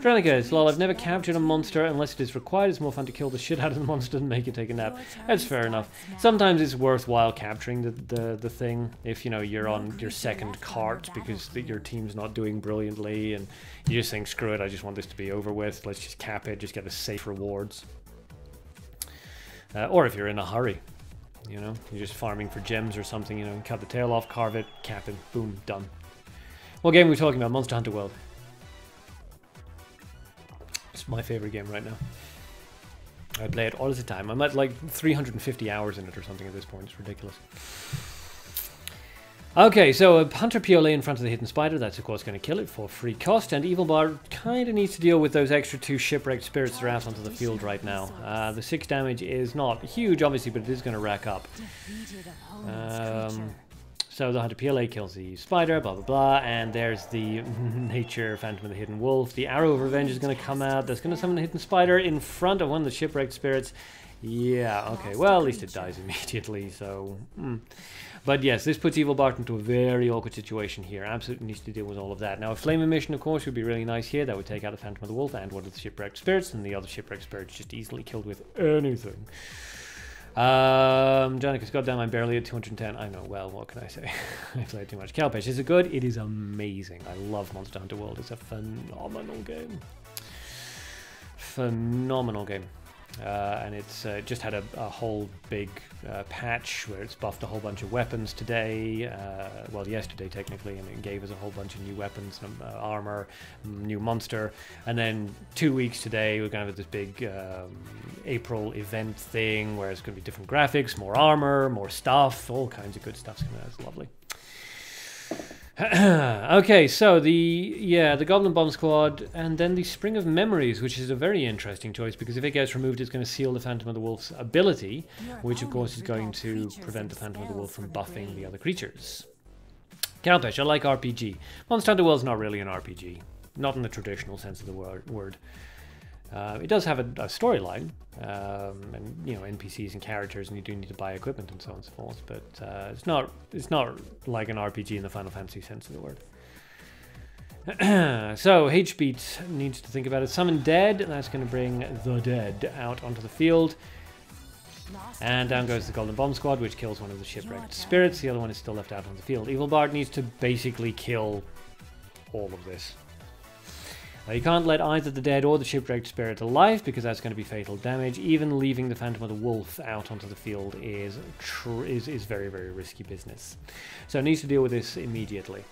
Drenicus, lol, I've never captured a monster unless it is required. It's more fun to kill the shit out of the monster than make it take a nap. That's fair enough. Sometimes it's worthwhile capturing the thing if, you know, you're on your second cart because your team's not doing brilliantly and you just think, screw it, I just want this to be over with. Let's just cap it, just get the safe rewards. Or if you're in a hurry, you know, you're just farming for gems or something, you know, cut the tail off, carve it, cap it, boom, done. What game are we talking about? Monster Hunter World. It's my favorite game right now. I play it all the time. I'm at like 350 hours in it or something at this point. It's ridiculous. Okay, so a Hunter PLA in front of the hidden spider. That's, of course, going to kill it for free cost. And Evil Bard kind of needs to deal with those extra 2 shipwrecked spirits that are out onto the field right now. The 6 damage is not huge, obviously, but it is going to rack up. So the Hunter PLA kills the spider, blah, blah, blah. And there's the Nature Phantom of the Hidden Wolf. The Arrow of Revenge is going to come out. That's going to summon the hidden spider in front of one of the shipwrecked spirits. Yeah, okay. Well, at least it dies immediately, so... But yes, this puts Evil Bart into a very awkward situation here. Absolutely needs to deal with all of that. Now, a Flame Emission, of course, would be really nice here. That would take out the Phantom of the Wolf and one of the Shipwrecked Spirits, and the other Shipwrecked Spirits just easily killed with anything. Janicus, goddamn, I'm barely at 210. I know, well, what can I say? I played too much. Cowpatch, is it good? It is amazing. I love Monster Hunter World. It's a phenomenal game. Phenomenal game. And it's just had a whole big patch where it's buffed a whole bunch of weapons today, well, yesterday technically, and it gave us a whole bunch of new weapons, armor, new monster, and then 2 weeks today we're going to have this big April event thing where it's going to be different graphics, more armor, more stuff, all kinds of good stuff's coming out. It's lovely. Okay, so the Goblin Bomb Squad, and then the Spring of Memories, which is a very interesting choice because if it gets removed, it's going to seal the Phantom of the Wolf's ability, which of course is going to prevent the Phantom of the Wolf from buffing the other creatures. Cowpatch, I like RPG. Monster Hunter World's not really an RPG, not in the traditional sense of the word. It does have a storyline, and you know, NPCs and characters, and you do need to buy equipment and so on and so forth. But it's not like an RPG in the Final Fantasy sense of the word. So HBeat needs to think about it. Summon Dead. That's going to bring the Dead out onto the field, and down goes the Golden Bomb Squad, which kills one of the Shipwrecked Spirits. The other one is still left out on the field. Evil Bart needs to basically kill all of this. You can't let either the Dead or the Shipwrecked Spirit alive because that's going to be fatal damage. Even leaving the Phantom of the Wolf out onto the field is very, very risky business. So it needs to deal with this immediately.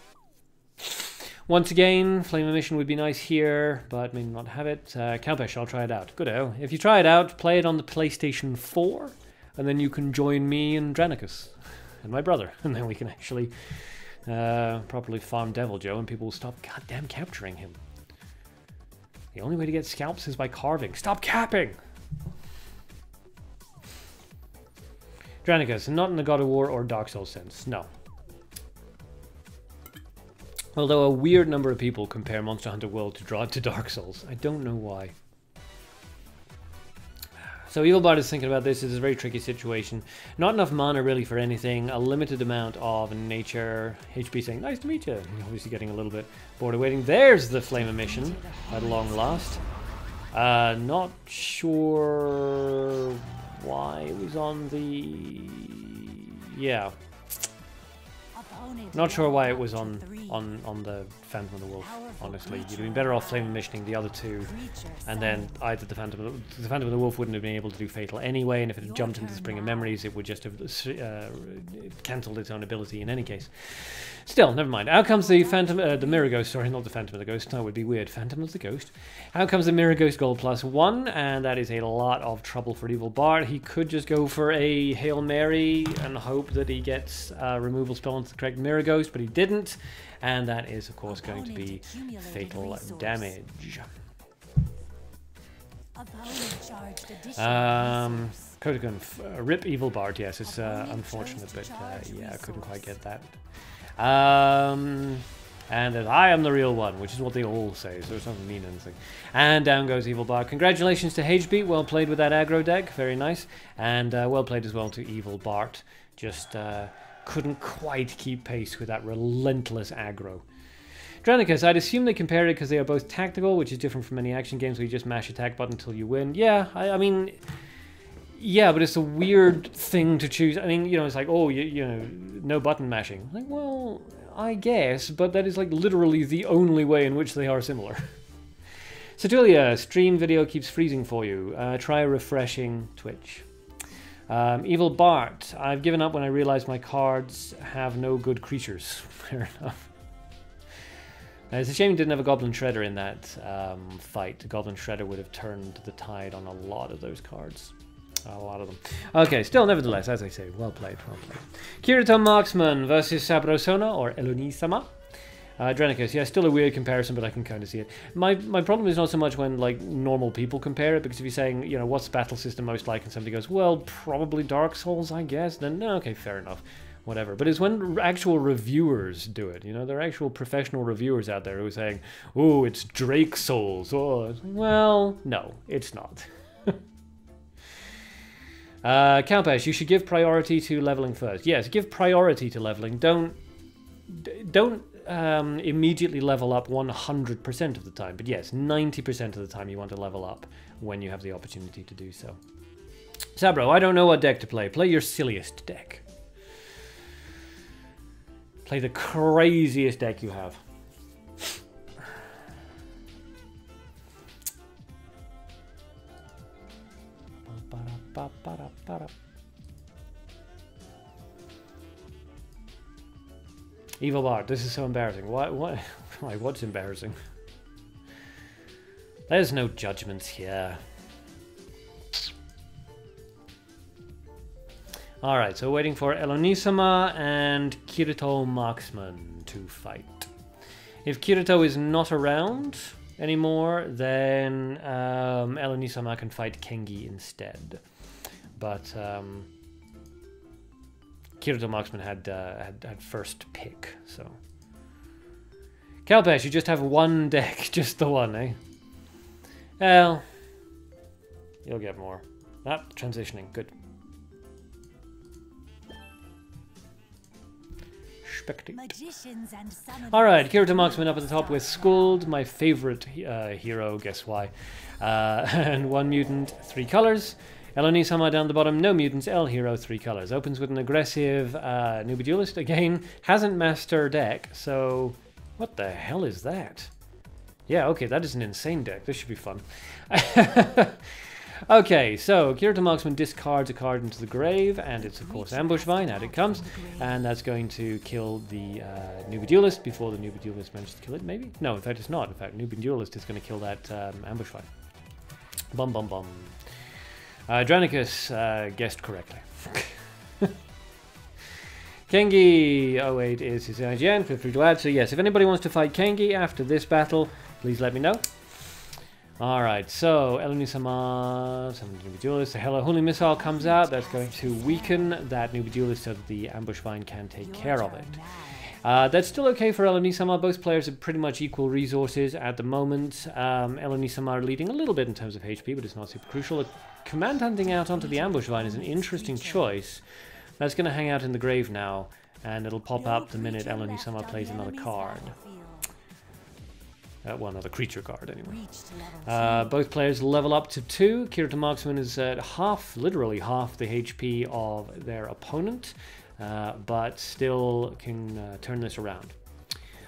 Once again, Flame Emission would be nice here, but may not have it. Cowpatch, I'll try it out. Good-o. If you try it out, play it on the PlayStation 4, and then you can join me and Dranicus and my brother, and then we can actually properly farm Devil Joe, and people will stop goddamn capturing him. The only way to get scalps is by carving. Stop capping! Dranicus, not in the God of War or Dark Souls sense, no. Although a weird number of people compare Monster Hunter World to Dark Souls. I don't know why. So Evil Bart is thinking about this. It's a very tricky situation. Not enough mana really for anything. A limited amount of nature. HP saying, nice to meet you. Obviously getting a little bit bored of waiting. There's the Flame Emission at long last. Not sure why it was on the... Yeah. Not sure why it was on the Phantom of the Wolf, honestly. You'd have been better off Flame Emissioning the other two, and then either the Phantom of the Wolf wouldn't have been able to do fatal anyway, and if it had jumped into the Spring of Memories, it would just have cancelled its own ability in any case. Still, never mind. Out comes the the Mirror Ghost, sorry, not the Phantom of the Ghost, that would be weird. Phantom of the Ghost. Out comes the Mirror Ghost Gold +1, and that is a lot of trouble for Evil Bart. He could just go for a Hail Mary and hope that he gets a removal spell onto the correct Mirror Ghost, but he didn't, and that is, of course, going to be fatal damage. Kotagun, rip Evil Bart, yes, it's unfortunate, but yeah, I couldn't quite get that. And that I am the real one, which is what they all say, so it doesn't mean anything. And down goes Evil Bart. Congratulations to HB, well played with that aggro deck, very nice. And well played as well to Evil Bart, just couldn't quite keep pace with that relentless aggro. Dranicus, I'd assume they compare it because they are both tactical, which is different from many action games where you just mash attack button until you win. Yeah, I mean... Yeah, but it's a weird thing to choose. I mean, you know, it's like, oh, you know, no button mashing. Like, well, I guess, but that is like literally the only way in which they are similar. Satulia, stream video keeps freezing for you. Try refreshing Twitch. Evil Bart, I've given up when I realized my cards have no good creatures. Fair enough. It's a shame you didn't have a Goblin Shredder in that fight. The Goblin Shredder would have turned the tide on a lot of those cards. A lot of them. Okay, still, nevertheless, as I say, well played, well played. Kirito Marksman versus Sabrosona, or Eloni-sama. Dranicus, yeah, still a weird comparison, but I can kind of see it. My problem is not so much when, like, normal people compare it, because if you're saying, you know, what's the battle system most like, and somebody goes, well, probably Dark Souls, I guess, then, no, okay, fair enough. Whatever. But it's when actual reviewers do it, you know, there are actual professional reviewers out there who are saying, oh, it's Drake Souls. Oh, well, no, it's not. Kalpesh, you should give priority to leveling first. Yes, give priority to leveling. Don't immediately level up 100% of the time. But yes, 90% of the time you want to level up when you have the opportunity to do so. Sabro, I don't know what deck to play. Play your silliest deck. Play the craziest deck you have. Evil Bard, this is so embarrassing. What? Why, what's embarrassing? There's no judgments here. Alright, so waiting for Elonisama and Kirito Marksman to fight. If Kirito is not around anymore, then Elonisama can fight Kengi instead. But Kirito Marksman had first pick, so... Kalpesh, you just have one deck, just the one, eh? Well, you'll get more. Ah, transitioning, good. Alright, Kirito Marksman up at the top with Skuld, my favorite hero, guess why. And one mutant, 3 colors. Elonisama down the bottom, no mutants, L hero, 3 colors. Opens with an aggressive newbie duelist. Again, hasn't master deck, so what the hell is that? Yeah, okay, that is an insane deck. This should be fun. Okay, so Kirito Marksman discards a card into the grave, and it's of course Ambush Vine, out it comes, and that's going to kill the newbie duelist before the newbie duelist manages to kill it, maybe? No, in fact it's not. In fact, newbie duelist is going to kill that Ambush Vine. Bum bum bum. Dranicus guessed correctly. Kengi 08 is his IGN, feel free to add. So yes, if anybody wants to fight Kengi after this battle, please let me know. Alright, so Elonisama, some newbie duelist, the Hello Holy Missile comes out. That's going to weaken that newbie duelist so that the Ambush Vine can take care of it. That's still okay for Elonisama. Both players have pretty much equal resources at the moment. Elonisama are leading a little bit in terms of HP, but it's not super crucial. Command hunting out onto the Ambush Vine is an interesting choice. That's going to hang out in the grave now, and it'll pop up the minute Elonisama plays another card. Well, another creature card, anyway. Both players level up to 2. Kirito Marksman is at literally half the HP of their opponent, but still can turn this around.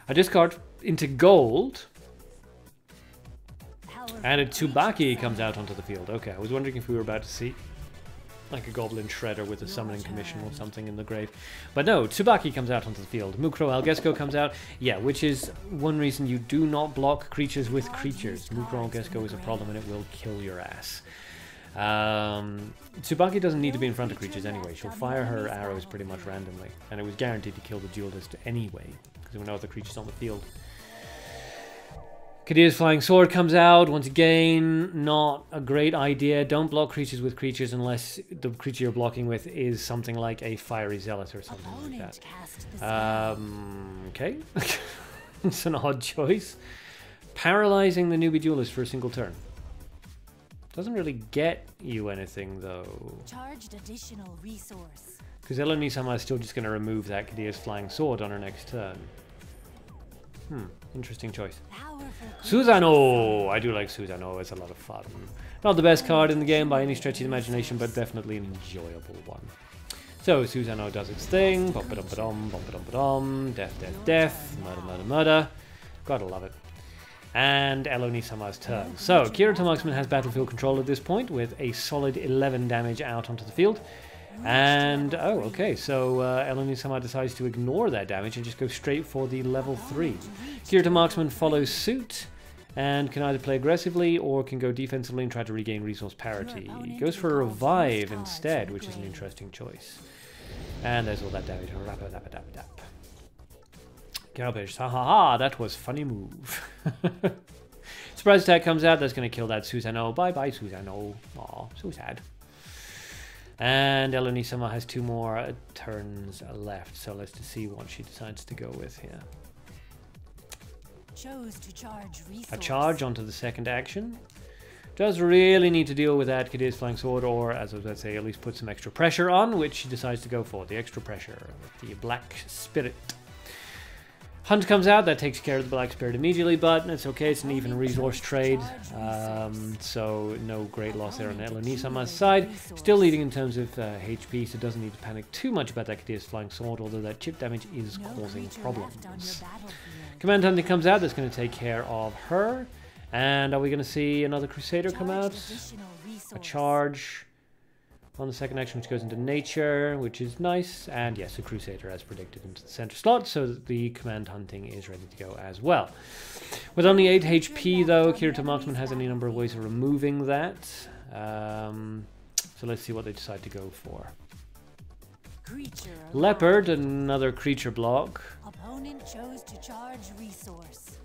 I discard into gold, and a Tsubaki comes out onto the field. Okay, I was wondering if we were about to see like a Goblin Shredder with a Summoning Commission or something in the grave. But no, Tsubaki comes out onto the field. Mukro Algesco comes out. Yeah, which is one reason you do not block creatures with creatures. Mukro Algesco is a problem and it will kill your ass. Tsubaki doesn't need to be in front of creatures anyway. She'll fire her arrows pretty much randomly. And it was guaranteed to kill the duelist anyway, because there were no other creatures on the field. Kadir's Flying Sword comes out. Once again, not a great idea. Don't block creatures with creatures unless the creature you're blocking with is something like a Fiery Zealot or something like that. Okay. It's an odd choice. Paralyzing the newbie duelist for a single turn. Doesn't really get you anything, though. Charged additional resource. Because Elonisama is still just going to remove that Kadir's Flying Sword on her next turn. Interesting choice. Susano! I do like Susano, it's a lot of fun. Not the best card in the game by any stretch of the imagination, but definitely an enjoyable one. So, Susano does its thing. Bum-ba-dum-ba-dum, bum-ba-dum-ba-dum. Death, death, death. Murder, murder, murder. Gotta love it. And Elonisama's turn. So, Kirito Marksman has battlefield control at this point with a solid 11 damage out onto the field. And, oh, okay, so Elonisama decides to ignore that damage and just go straight for the level 3. Kirito Marksman follows suit and can either play aggressively or can go defensively and try to regain resource parity. He goes for a revive instead, which is an interesting choice. And there's all that damage. Kalpesh, ha ha ha, that was funny move. Surprise attack comes out, that's going to kill that Susano. Bye bye, Susano. Aw, so sad. And Elonisama has 2 more turns left, so let's just see what she decides to go with here. A charge onto the second action. does really need to deal with that Cadea's Flying Sword, or as I was about to say, at least put some extra pressure on, which she decides to go for, the extra pressure with the Black Spirit. Hunt comes out, that takes care of the Black Spirit immediately, but it's okay, it's an even resource trade, so no great loss there on Elanisama's side. Still leading in terms of HP, so doesn't need to panic too much about that Cadea's Flying Sword, although that chip damage is causing problems. Command Hunting comes out, that's going to take care of her. And are we going to see another Crusader come out? A charge on the second action, which goes into nature, which is nice. And yes, a Crusader as predicted into the center slot, so that the Command Hunting is ready to go as well. With only 8 HP though, Kirito Marksman has any number of ways of removing that. So let's see what they decide to go for. Leopard, another creature block. Opponent chose to charge resource.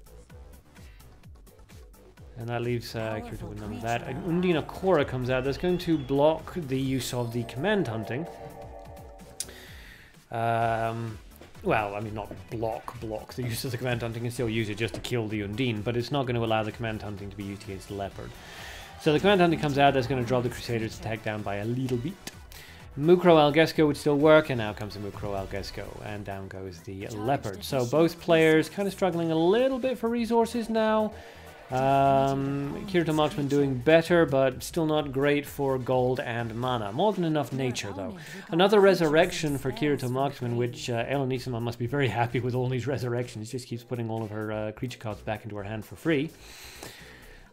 And that leaves Kirito with none of that. Undine Akora comes out. That's going to block the use of the Command Hunting. Well, I mean, not block the use of the Command Hunting, and still use it just to kill the Undine, but it's not going to allow the Command Hunting to be used against the Leopard. So the Command Hunting comes out. That's going to draw the Crusader's attack down by a little bit. Mukro Algesco would still work, and now comes the Mukro Algesco, and down goes the Leopard. So both players kind of struggling a little bit for resources now. Kirito Marksman doing better, but still not great for gold and mana. More than enough nature, though. Another resurrection for Kirito Marksman, which Elanisama must be very happy with all these resurrections. Just keeps putting all of her creature cards back into her hand for free.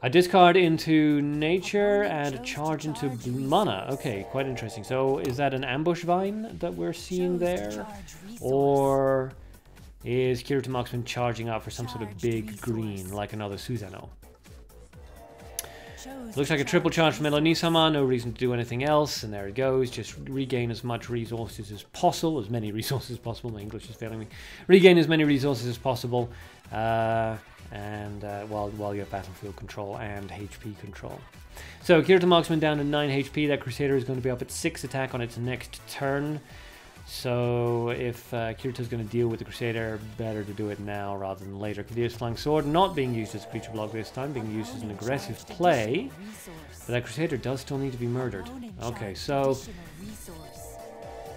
A discard into nature and a charge into mana. Okay, quite interesting. So is that an ambush vine that we're seeing there? Or is Kirito Marksman charging out for some sort of big green, like another Susanoo? Looks like a triple charge from Elanisama, no reason to do anything else, and there it goes. Just regain as much resources as possible, as many resources as possible. My English is failing me. Regain as many resources as possible, while you have battlefield control and HP control. So Kirito Marksman down to 9 HP. That Crusader is going to be up at 6 attack on its next turn. So if Kirito's going to deal with the Crusader, better to do it now rather than later. Cadea's Flying Sword not being used as a creature block this time, being used as an aggressive play. But that Crusader does still need to be murdered. Okay, so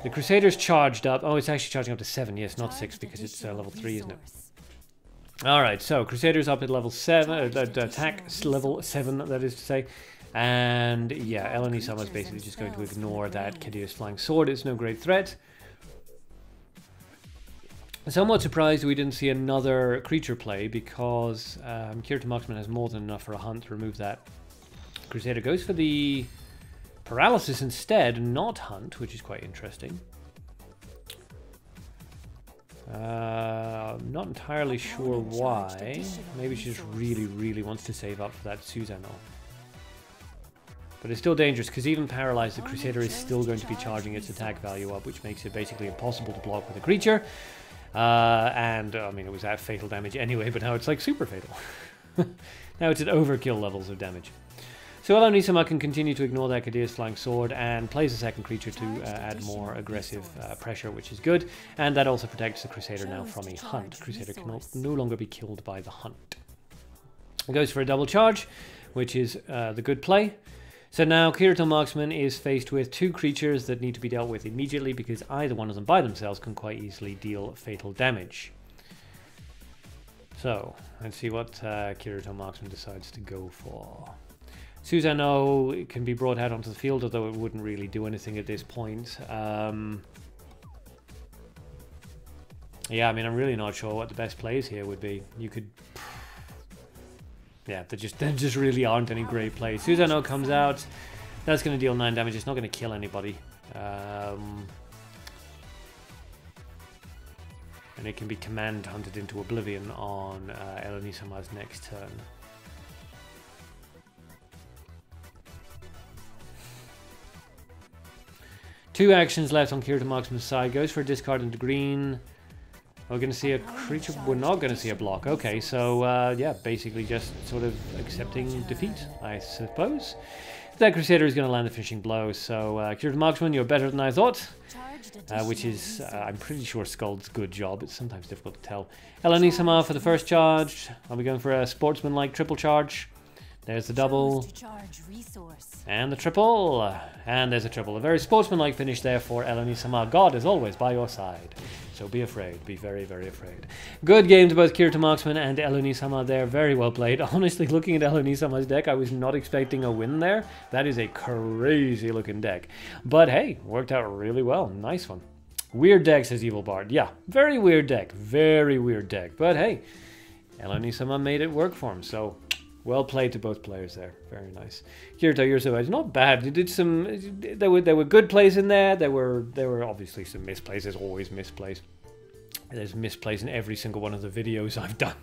the Crusader's charged up. Oh, it's actually charging up to 7. Yes, not 6 because it's level 3, isn't it? Alright, so Crusader's up at level 7, attack level 7, that is to say. And yeah, Elanisama is basically just going to ignore that Cadea's Flying Sword. It's no great threat. Somewhat surprised we didn't see another creature play because Kirito Marksman has more than enough for a hunt to remove that. Crusader goes for the paralysis instead, not hunt, which is quite interesting. I'm not entirely sure why. Maybe she just really wants to save up for that Susanoo. But it's still dangerous because even paralyzed, the Crusader is still going to be charging its attack value up, which makes it basically impossible to block with a creature. And I mean, it was at fatal damage anyway, but now it's like super fatal. Now it's at overkill levels of damage. So Elanisama can continue to ignore that Cadea's Flying Sword and plays a second creature to add more aggressive pressure, which is good. And that also protects the Crusader now from a hunt. Crusader can no longer be killed by the hunt. It goes for a double charge, which is the good play. So now Kirito Marksman is faced with 2 creatures that need to be dealt with immediately because either one of them by themselves can quite easily deal fatal damage. So, let's see what Kirito Marksman decides to go for. Susanoo can be brought out onto the field, although it wouldn't really do anything at this point. Yeah, I mean, I'm really not sure what the best plays here would be. You could... Yeah, there just really aren't any great plays. Susanoo comes out. That's going to deal 9 damage. It's not going to kill anybody. And it can be command hunted into oblivion on Elanisama's next turn. Two actions left on Kirito Marksman's side. Goes for a discard into green. We're going to see a creature. We're not going to see a block. Okay, so yeah, basically just sort of accepting defeat, I suppose. That Crusader is going to land the finishing blow. So Kirito Marksman, you're better than I thought. Which is, I'm pretty sure, Skuld's good job. It's sometimes difficult to tell. Elanisama for the first charge. Are we going for a sportsman-like triple charge? There's the double. Chose to charge resource. And the triple. And there's a triple. A very sportsmanlike finish there for Eleni-sama. God is always by your side. So be afraid. Be very, very afraid. Good game to both Kirito Marksman and Eleni-sama there. Very well played. Honestly, looking at Eleni-sama's deck, I was not expecting a win there. That is a crazy looking deck. But hey, worked out really well. Nice one. Weird deck, says Evil Bard. Yeah, very weird deck. Very weird deck. But hey, Eleni-sama made it work for him. So well played to both players there. Very nice. Kirito, you're so bad. Not bad. You did some. There were good plays in there. There were obviously some misplays. There's always misplays. There's misplays in every single one of the videos I've done.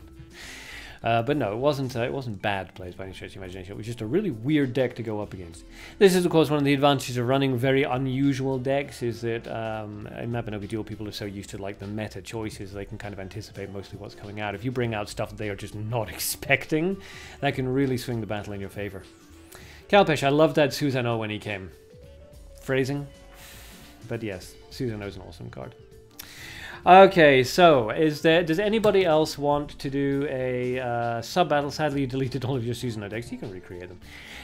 But no, it wasn't bad plays by any stretch of the imagination. It was just a really weird deck to go up against. This is, of course, one of the advantages of running very unusual decks, is that in Mabinogi Duel, people are so used to like the meta choices, they can kind of anticipate mostly what's coming out. If you bring out stuff that they are just not expecting, that can really swing the battle in your favor. Kalpesh, I loved that Susanoo when he came. Phrasing? But yes, Susanoo is an awesome card. Okay, so does anybody else want to do a sub-battle? Sadly, you deleted all of your Susanoo decks. You can recreate them.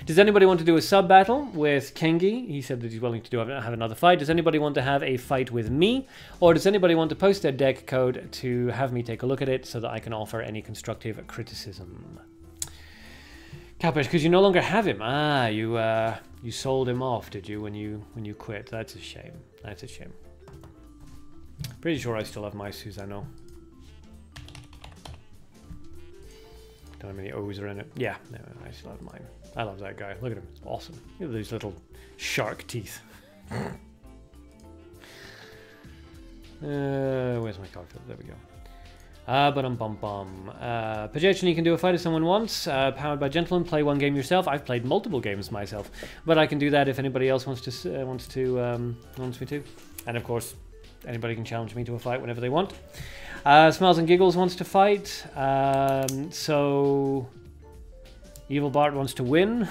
Does anybody want to do a sub-battle with Kengi? He said that he's willing to have another fight. Does anybody want to have a fight with me? Or does anybody want to post their deck code to have me take a look at it so that I can offer any constructive criticism? Kalpesh, because you no longer have him. Ah, you sold him off, did you, when you quit? That's a shame. That's a shame. Pretty sure I still have my Susanoo. Don't have any O's are in it. Yeah, no, I still have mine. I love that guy. Look at him. It's awesome. Look at these little shark teeth. Where's my card? There we go. Pajechny can do a fight if someone wants. Powered by Gentleman. Play one game yourself. I've played multiple games myself, but I can do that if anybody else wants me to. And of course, anybody can challenge me to a fight whenever they want. Smiles and Giggles wants to fight. So Evil Bart wants to win.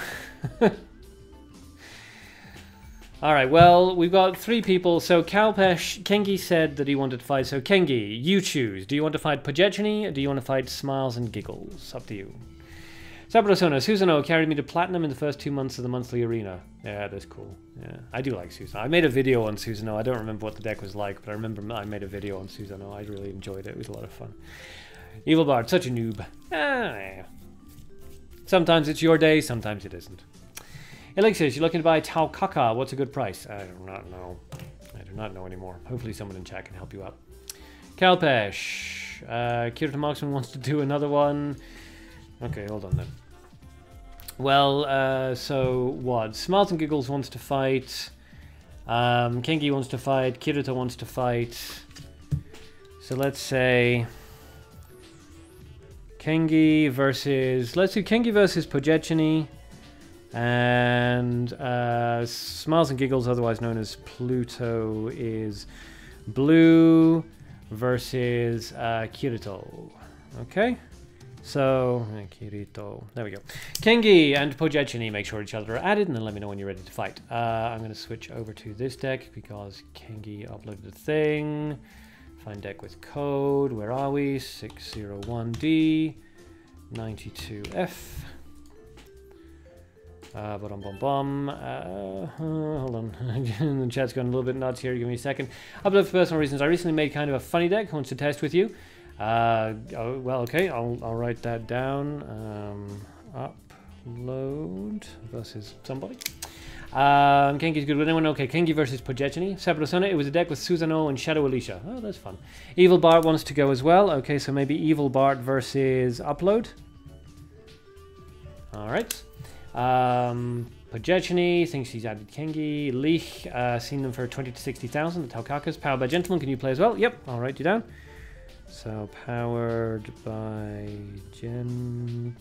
Alright, well, we've got 3 people. So Kalpesh, Kengi said that he wanted to fight. So Kengi, you choose. Do you want to fight Pajechny or do you want to fight Smiles and Giggles? Up to you. Sabrosona, Susanoo carried me to Platinum in the first 2 months of the monthly arena. Yeah, that's cool. Yeah, I do like Susanoo. I made a video on Susanoo. I don't remember what the deck was like, but I remember I made a video on Susanoo. I really enjoyed it. It was a lot of fun. Evil Bard, such a noob. Yeah. Sometimes it's your day, sometimes it isn't. Elixir, you're looking to buy Tau Kaka. What's a good price? I do not know. I do not know anymore. Hopefully someone in chat can help you out. Kalpesh. Kirito Marksman wants to do another one. Okay, hold on then. Well, so what? Smiles and Giggles wants to fight. Kengi wants to fight. Kirito wants to fight. So let's say Kengi versus... Let's do Kengi versus Pajechny. And Smiles and Giggles, otherwise known as Pluto, is blue versus Kirito. Okay? So, Kirito, there we go. Kengi and Pojechny make sure each other are added, and then let me know when you're ready to fight. I'm going to switch over to this deck because Kengi uploaded a thing. Find deck with code. Where are we? 601D 92F. Hold on. The chat's going a little bit nuts here. Give me a second. Upload for personal reasons. I recently made kind of a funny deck. Who wants to test with you? Well, okay. I'll write that down. Upload versus somebody. Kengi's good with anyone. Okay, Kengi versus Pojechny. Sabrosona. It was a deck with Susanoo and Shadow Alicia. Oh, that's fun. Evil Bart wants to go as well. Okay, so maybe Evil Bart versus Upload. All right. Pojechny thinks he's added Kengi. Leech, seen them for 20 to 60,000. The Taukakas. Powered by Gentleman. Can you play as well? Yep, I'll write you down. So, powered by Gentlemen.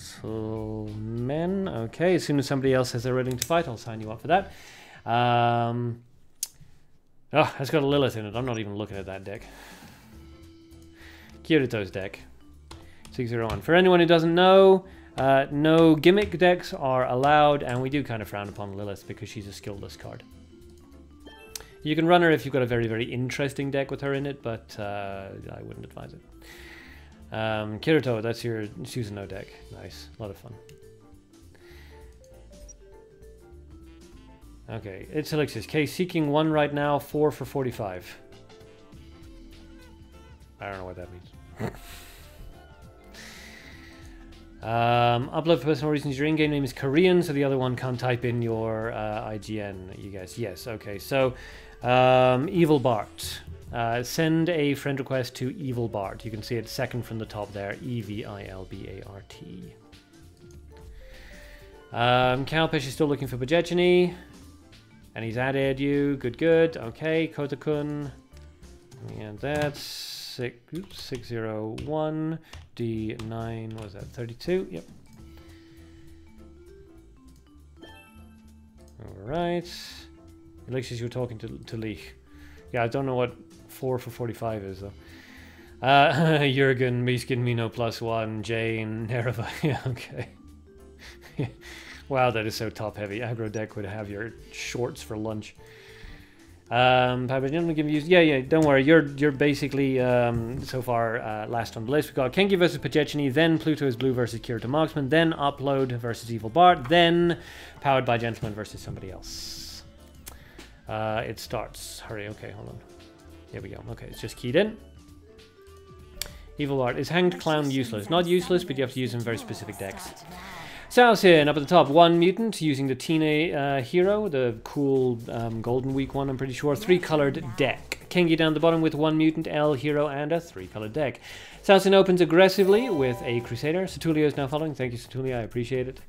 Okay, as soon as somebody else says they're ready to fight, I'll sign you up for that. Oh, it's got a Lilith in it. I'm not even looking at that deck. Kirito's deck. 601. For anyone who doesn't know, no gimmick decks are allowed, and we do kind of frown upon Lilith because she's a skillless card. You can run her if you've got a very, very interesting deck with her in it, but I wouldn't advise it. Kirito, that's your Susanoo deck. Nice. A lot of fun. Okay, it's Elixir's case. Seeking 1 right now, 4 for 45. I don't know what that means. Upload for personal reasons. Your in-game name is Korean, so the other one can't type in your IGN, you guys. Yes, okay. So, Evil Bart. Send a friend request to Evil Bart. You can see it second from the top there. EVILBART. Kalpesh is still looking for Bajechini. And he's added you. Good, good. Okay, Kotakun. And that's 601 D9. What was that? 32. Yep. Alright. Elixirs, you were talking to Leech. Yeah, I don't know what 4 for 45 is, though. Jurgen, Miskin, Mino, +1, Jane, Nereva. Yeah, okay. Wow, that is so top heavy. Aggro deck would have your shorts for lunch. Papa, yeah, don't worry. You're basically so far last on the list. We've got Kengi versus Pajechini, then Pluto is Blue versus Kirito Marksman, then Upload versus Evil Bart, then Powered by Gentleman versus somebody else. It starts. Hurry, okay, hold on. Here we go. Okay, it's just keyed in. Evil Bart. Is Hanged Clown useless? Not useless, but you have to use in very specific decks. Sausin up at the top, 1 mutant using the Tine hero, the cool Golden Week one, I'm pretty sure. 3-colored deck. Kengi down the bottom with 1 mutant, L hero, and a 3-colored deck. Sausin opens aggressively with a Crusader. Satulio is now following. Thank you, Satulio. I appreciate it.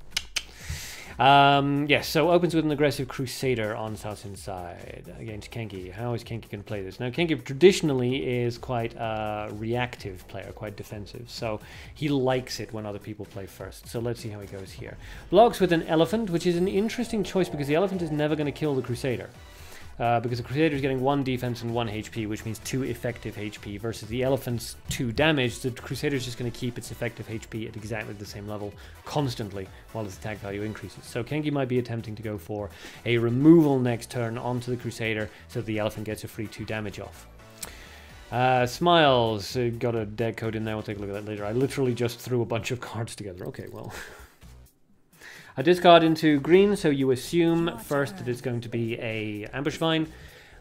Yes, so opens with an aggressive Crusader on Sausin's side against Kengi. How is Kengi going to play this? Now, Kengi traditionally is quite a reactive player, quite defensive, so he likes it when other people play first. So let's see how he goes here. Blocks with an Elephant, which is an interesting choice because the Elephant is never going to kill the Crusader. Because the Crusader is getting 1 defense and 1 HP, which means 2 effective HP, versus the Elephant's 2 damage. The Crusader is just going to keep its effective HP at exactly the same level constantly while its attack value increases. So Kengi might be attempting to go for a removal next turn onto the Crusader so that the Elephant gets a free 2 damage off. Smiles, got a deck code in there, we'll take a look at that later. I literally just threw a bunch of cards together. Okay, well... I discard into green, so you assume first that it's going to be a Ambush Vine.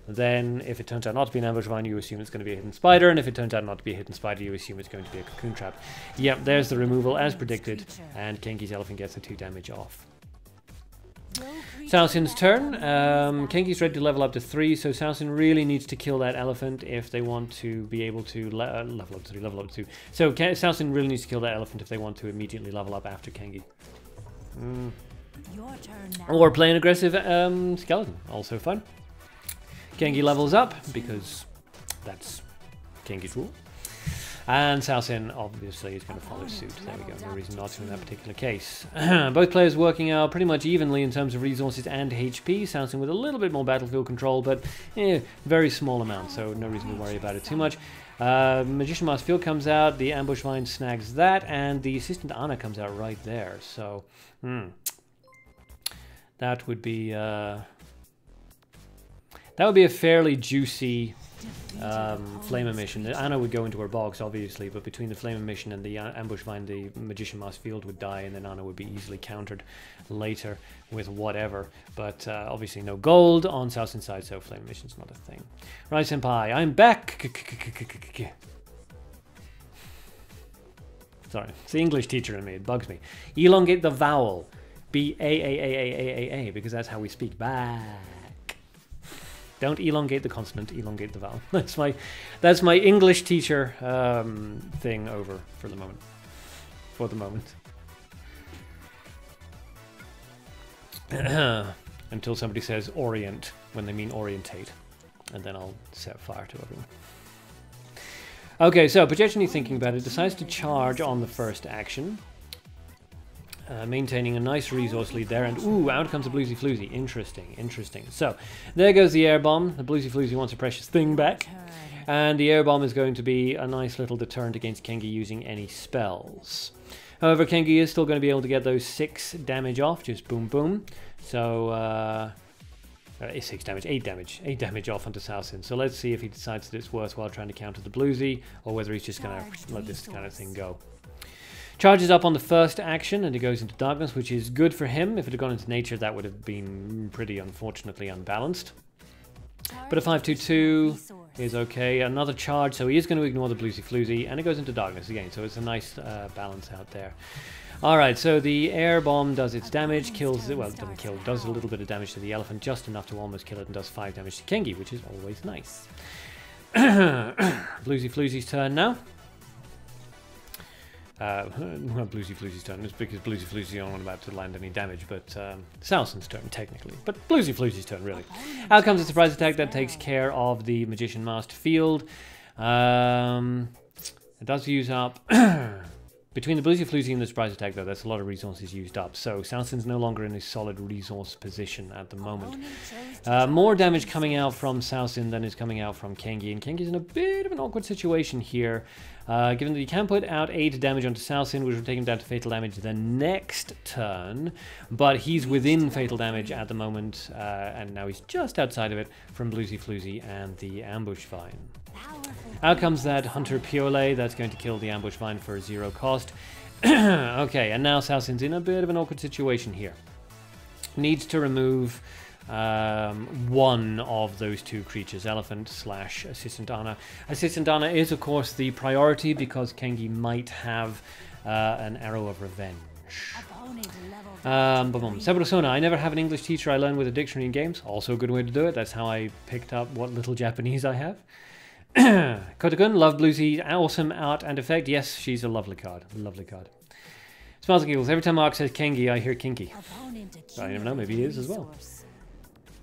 Then, if it turns out not to be an Ambush Vine, you assume it's going to be a Hidden Spider. And if it turns out not to be a Hidden Spider, you assume it's going to be a Cocoon Trap. Yep, there's the removal as predicted. And Kengi's Elephant gets a 2 damage off. Sausin's turn. Kengi's ready to level up to 3, so Sausin really needs to kill that Elephant if they want to be able to level up to 3, level up to 2. So Sausin really needs to kill that Elephant if they want to immediately level up after Kengi. Your turn now. Or play an aggressive skeleton, also fun. Kengi levels up because that's Kengi's rule. And Sausin obviously is going to follow suit. There we go, no reason not to in that particular case. Both players working out pretty much evenly in terms of resources and HP. Sausin with a little bit more battlefield control, but very small amount, so no reason to worry about it too much. Magician Mask Field comes out, the Ambush Vine snags that, and the Assistant Ana comes out right there. So, that would be a fairly juicy Flame Emission. Ana would go into her box, obviously, but between the Flame Emission and the Ambush Vine, the Magician Mask Field would die, and then Ana would be easily countered later with whatever. But obviously no gold on Sausin's side, so Flame Emission's not a thing. Right, Senpai, I'm back! Sorry, it's the English teacher in me, it bugs me. Elongate the vowel. B-A-A-A-A-A-A-A, because that's how we speak. Back. Don't elongate the consonant, elongate the vowel. That's my English teacher thing over for the moment. For the moment. Until somebody says orient when they mean orientate. And then I'll set fire to everyone. Okay, so Pajechini, thinking about it, decides to charge on the first action. Maintaining a nice resource lead there, and ooh, out comes a Bluesy Floozy. Interesting, interesting. So, there goes the air bomb. The Bluesy Floozy wants a precious thing back. And the air bomb is going to be a nice little deterrent against Kengi using any spells. However, Kengi is still going to be able to get those 6 damage off, just boom boom. So, 6 damage, 8 damage. 8 damage off onto Sausin. So let's see if he decides that it's worthwhile trying to counter the Bluesy, or whether he's just going to let this kind of thing go. Charges up on the first action and it goes into darkness, which is good for him. If it had gone into nature, that would have been pretty unfortunately unbalanced. But a 5/2/2 is okay. Another charge, so he is going to ignore the bluesy floozy, and it goes into darkness again. So it's a nice balance out there. Alright, so the air bomb does its damage, kills it, well, it doesn't kill, does a little bit of damage to the elephant, just enough to almost kill it, and does 5 damage to Kengi, which is always nice. Bluesy floozy's turn now. Not Bluesy Floozy's turn, it's because Bluesy Floozy aren't about to land any damage, but Salson's turn, technically. But Bluesy Floozy's turn, really. Out comes a surprise attack that takes care of the Magician Masked Field. It does use up... Between the Bluesy Floozy and the surprise attack, though, that's a lot of resources used up. So Salson's no longer in a solid resource position at the moment. More damage coming out from Salson than is coming out from Kengi. And Kengi's in a bit of an awkward situation here. Given that he can put out 8 damage onto Salson, which will take him down to fatal damage the next turn. But he's within fatal damage at the moment. And now he's just outside of it from Bluesy Floozy and the Ambush Vine. Out comes that Hunter Piole, that's going to kill the Ambush Vine for 0 cost. Okay, and now Salson's in a bit of an awkward situation here. Needs to remove one of those 2 creatures, Elephant /Assistant Anna. Assistant Anna is, of course, the priority because Kengi might have an Arrow of Revenge. Saburosona, I never have an English teacher. I learn with a dictionary in games. Also a good way to do it. That's how I picked up what little Japanese I have. Kotakun, love Bluesy, awesome art and effect. Yes, she's a lovely card. Lovely card. Smiles and giggles. Every time Mark says Kengi, I hear Kinky. I never know, maybe he is as well.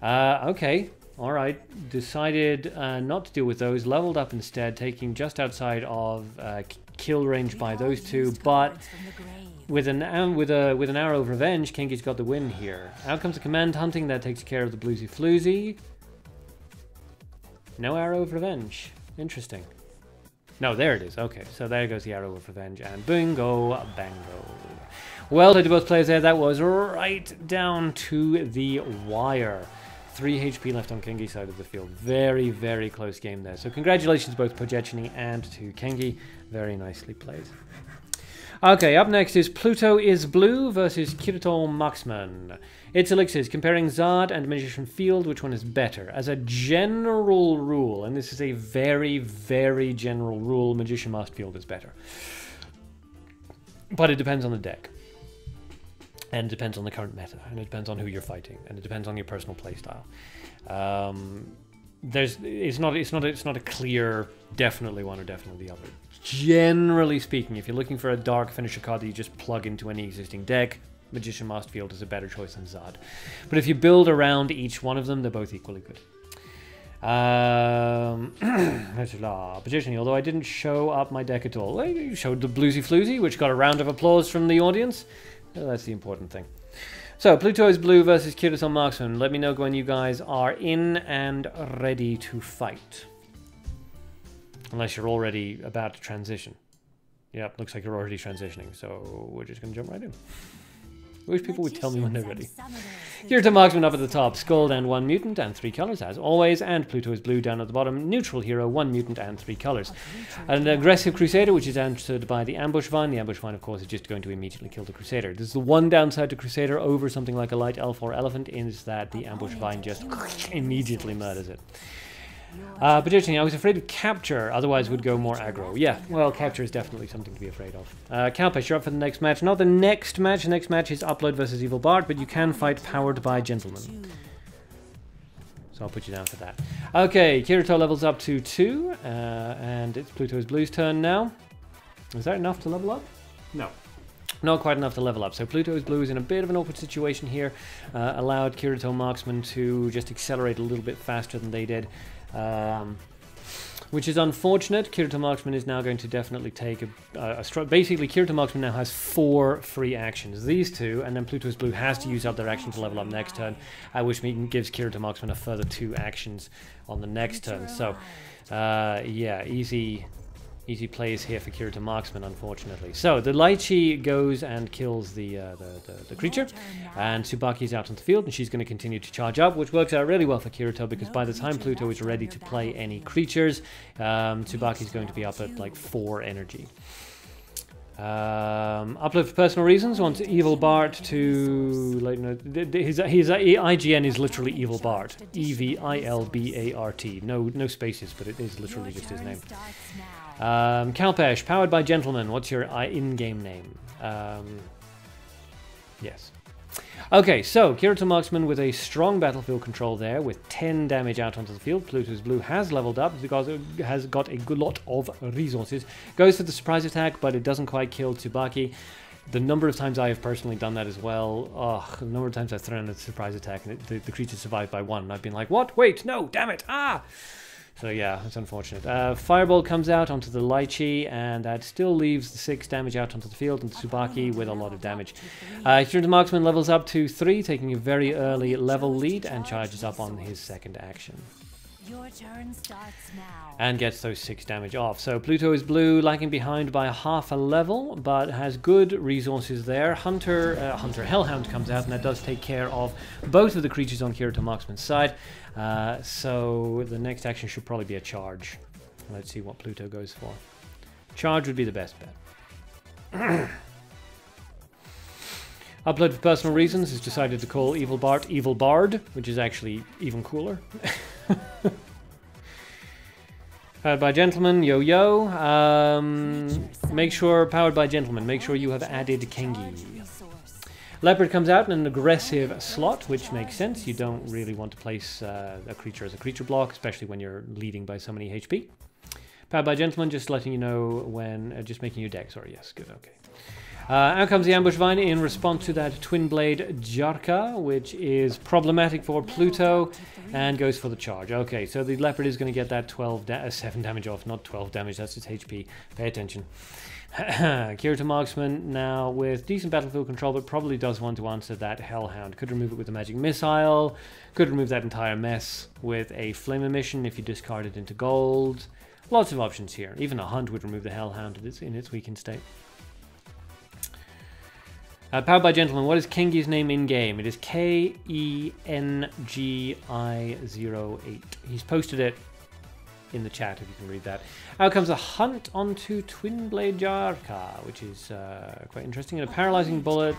Okay. Alright. Decided not to deal with those. Leveled up instead, taking just outside of kill range by those 2, but with an Arrow of Revenge, Kengi's got the win here. Out comes the Command Hunting, that takes care of the Bluesy Floozy. No Arrow of Revenge. Interesting. No, there it is. Okay, so there goes the Arrow of Revenge, and bingo, bango. Well played to both players there. That was right down to the wire. 3 HP left on Kengi's side of the field. Very, very close game there. So congratulations both Pojechny and to Kengi. Very nicely played. Okay, up next is Pluto is Blue versus Kirito Marksman. It's elixirs, comparing Zard and Magician Field, which one is better? As a general rule, and this is a very, very general rule, Magician Masked Field is better. But it depends on the deck. And it depends on the current meta, and it depends on who you're fighting, and it depends on your personal playstyle. It's not a clear definitely one or definitely the other. Generally speaking, if you're looking for a dark finisher card that you just plug into any existing deck, Magician Masked Field is a better choice than Zod. But if you build around each one of them, they're both equally good. Pojechny, although I didn't show up my deck at all. Well, you showed the Bluesy Floozy, which got a round of applause from the audience. Well, that's the important thing. So, Pluto is Blue versus Kirito Marksman. Let me know when you guys are in and ready to fight. Unless you're already about to transition. Yep, looks like you're already transitioning, so we're just going to jump right in. I wish people would tell me when they're ready. Kirito Marksman up at the top, Skull and 1 mutant and 3 colors as always, and Pluto is Blue down at the bottom, neutral hero, 1 mutant and 3 colors. An aggressive Crusader, which is answered by the Ambush Vine. The Ambush Vine, of course, is just going to immediately kill the Crusader. This is the one downside to Crusader over something like a Light Elf or Elephant, is that the Ambush Vine just immediately murders it. Pojechny, I was afraid of Capture, otherwise would go more aggro. Yeah, well, Capture is definitely something to be afraid of. Kalpesh, you're up for the next match. Not the next match. The next match is Upload versus Evil Bard, but you can fight Powered by Gentleman. So I'll put you down for that. Okay, Kirito levels up to 2, and it's Pluto's Blue's turn now. Is that enough to level up? No. Not quite enough to level up. So Pluto's Blue is in a bit of an awkward situation here. Allowed Kirito Marksman to just accelerate a little bit faster than they did. Which is unfortunate. Kirito Marksman is now going to definitely take a strike. Basically, Kirito Marksman now has 4 free actions. These 2, and then Pluto's Blue has to use up their action to level up next turn, which gives Kirito Marksman a further 2 actions on the next turn. So, yeah, easy plays here for Kirito Marksman, unfortunately. So, the Lychee goes and kills the creature, and Tsubaki's out on the field, and she's going to continue to charge up, which works out really well for Kirito, because by the time Pluto is ready to play any creatures, Tsubaki's going to be up at, like, 4 energy. Upload for personal reasons. Wants Evil Bart to, like, no, his IGN is literally Evil Bart. EVILBART. No spaces, but it is literally just his name. Kalpesh, powered by Gentleman. What's your in-game name? Yes. Okay, so Kirito Marksman with a strong battlefield control there, with 10 damage out onto the field. Pluto's Blue has leveled up because it has got a good lot of resources. Goes for the surprise attack, but it doesn't quite kill Tsubaki. The number of times I have personally done that as well, the number of times I've thrown a surprise attack and the creature survived by 1, and I've been like, what? Wait, no, damn it, ah! So yeah, it's unfortunate. Fireball comes out onto the Lychee, and that still leaves the 6 damage out onto the field, and Tsubaki with a lot of damage. Kirito Marksman levels up to 3, taking a very early level lead, and charges up on his second action. Your turn starts now. And gets those 6 damage off. So Pluto is Blue, lagging behind by half a level, but has good resources there. Hunter Hellhound comes out, and that does take care of both of the creatures on Kirito Marksman's side. So the next action should probably be a charge. Let's see what Pluto goes for. Charge would be the best bet. Upload for personal reasons has decided to call Evil Bart Evil Bard, which is actually even cooler. Powered by Gentleman, yo. Make sure, powered by Gentleman, make sure you have added Kengi. Leopard comes out in an aggressive slot, which makes sense. You don't really want to place a creature as a creature block, especially when you're leading by so many HP. Powered by Gentleman, just letting you know when, just making your deck, sorry, yes, good, okay. Out comes the Ambush Vine in response to that Twin Blade Jarka, which is problematic for Pluto, and goes for the charge. Okay, so the Leopard is going to get that 7 damage off, not 12 damage, that's its HP. Pay attention. Kirito Marksman now with decent battlefield control, but probably does want to answer that Hellhound. Could remove it with a Magic Missile, could remove that entire mess with a Flame Emission if you discard it into gold. Lots of options here. Even a Hunt would remove the Hellhound in its weakened state. Powered by Gentleman, what is Kengi's name in-game? It is KENGI08. He's posted it in the chat if you can read that. Out comes a Hunt onto Twin Blade Jarka, which is quite interesting, and a Paralyzing Bullet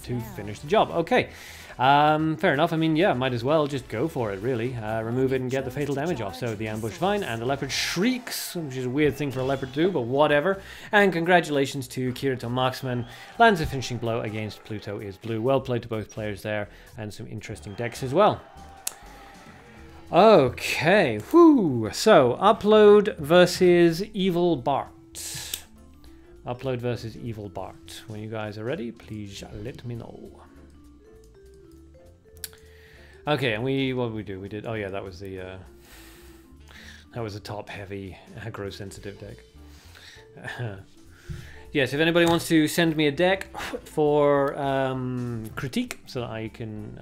to finish the job. Okay, fair enough. I mean, yeah, might as well just go for it, really. Remove it and get the fatal damage off. So the Ambush Vine and the Leopard shrieks, which is a weird thing for a Leopard to do, but whatever. And congratulations to Kirito Marksman. Lands a finishing blow against Pluto is Blue. Well played to both players there, and some interesting decks as well. Okay, whoo! So, Upload versus Evil Bart. Upload versus Evil Bart. When you guys are ready, please let me know. Okay, and what did we do? We did, oh yeah, that was the top-heavy, aggro-sensitive deck. Yes, if anybody wants to send me a deck for critique so that I can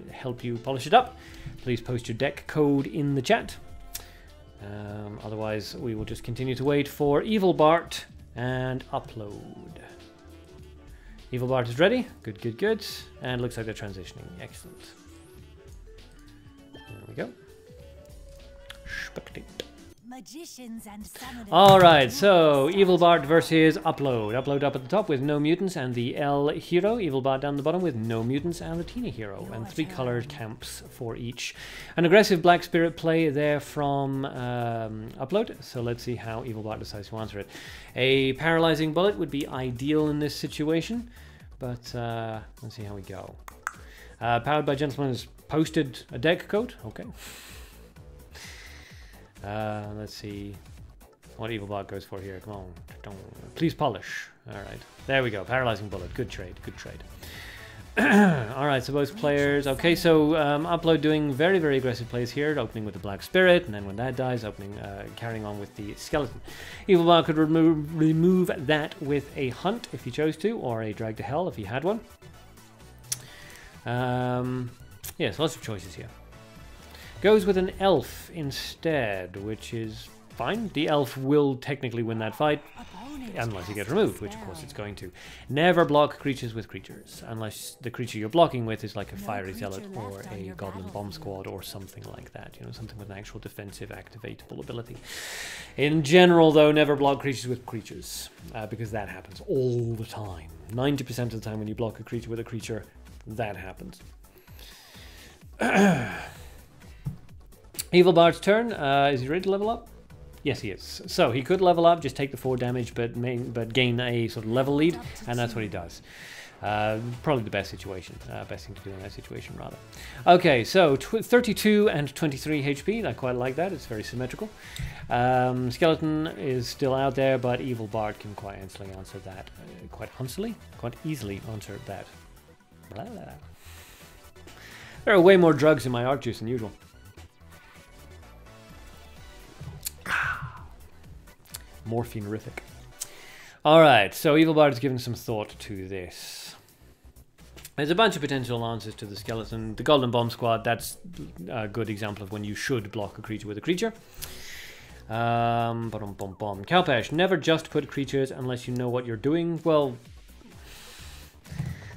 help you polish it up, please post your deck code in the chat. Otherwise, we will just continue to wait for Evil Bart and Upload. Evil Bart is ready. Good, good, good. And looks like they're transitioning. Excellent. There we go. Spectate. Magicians and Alright, so Evil Bart versus Upload. Upload up at the top with no mutants and the L hero. Evil Bart down the bottom with no mutants and the Tina hero. And 3 colored camps for each. An aggressive Black Spirit play there from Upload. So let's see how Evil Bart decides to answer it. A Paralyzing Bullet would be ideal in this situation. But let's see how we go. Powered by Gentleman has posted a deck code. Okay. Let's see what Evil Bart goes for here. Come on. Please polish. Alright. There we go. Paralyzing Bullet. Good trade. Good trade. Alright, so both players. Okay, so Upload doing very, very aggressive plays here. Opening with the Black Spirit, and then when that dies, carrying on with the Skeleton. Evil Bart could remove that with a Hunt if he chose to, or a Drag to Hell if he had one. Yes, lots of choices here. Goes with an Elf instead, which is fine. The elf will technically win that fight, unless he gets removed, which of course it's going to. Never block creatures with creatures, unless the creature you're blocking with is like a fiery zealot or a goblin bomb squad or something like that. You know, something with an actual defensive activatable ability. In general, though, never block creatures with creatures, because that happens all the time. 90% of the time when you block a creature with a creature, that happens. Evil Bard's turn. Is he ready to level up? Yes, he is. So he could level up, just take the 4 damage, but gain a sort of level lead, and that's what he does. Probably the best situation. Best thing to do in that situation, rather. Okay, so 32 and 23 HP. I quite like that. It's very symmetrical. Skeleton is still out there, but Evil Bard can quite easily answer that. Quite easily answer that. Blah, blah, blah. There are way more drugs in my art juice than usual. Morphine-rific. Alright, so Evil Bard has given some thought to this. There's a bunch of potential answers to the skeleton. The Golden Bomb Squad, that's a good example of when you should block a creature with a creature. Kalpesh, never just put creatures unless you know what you're doing. Well,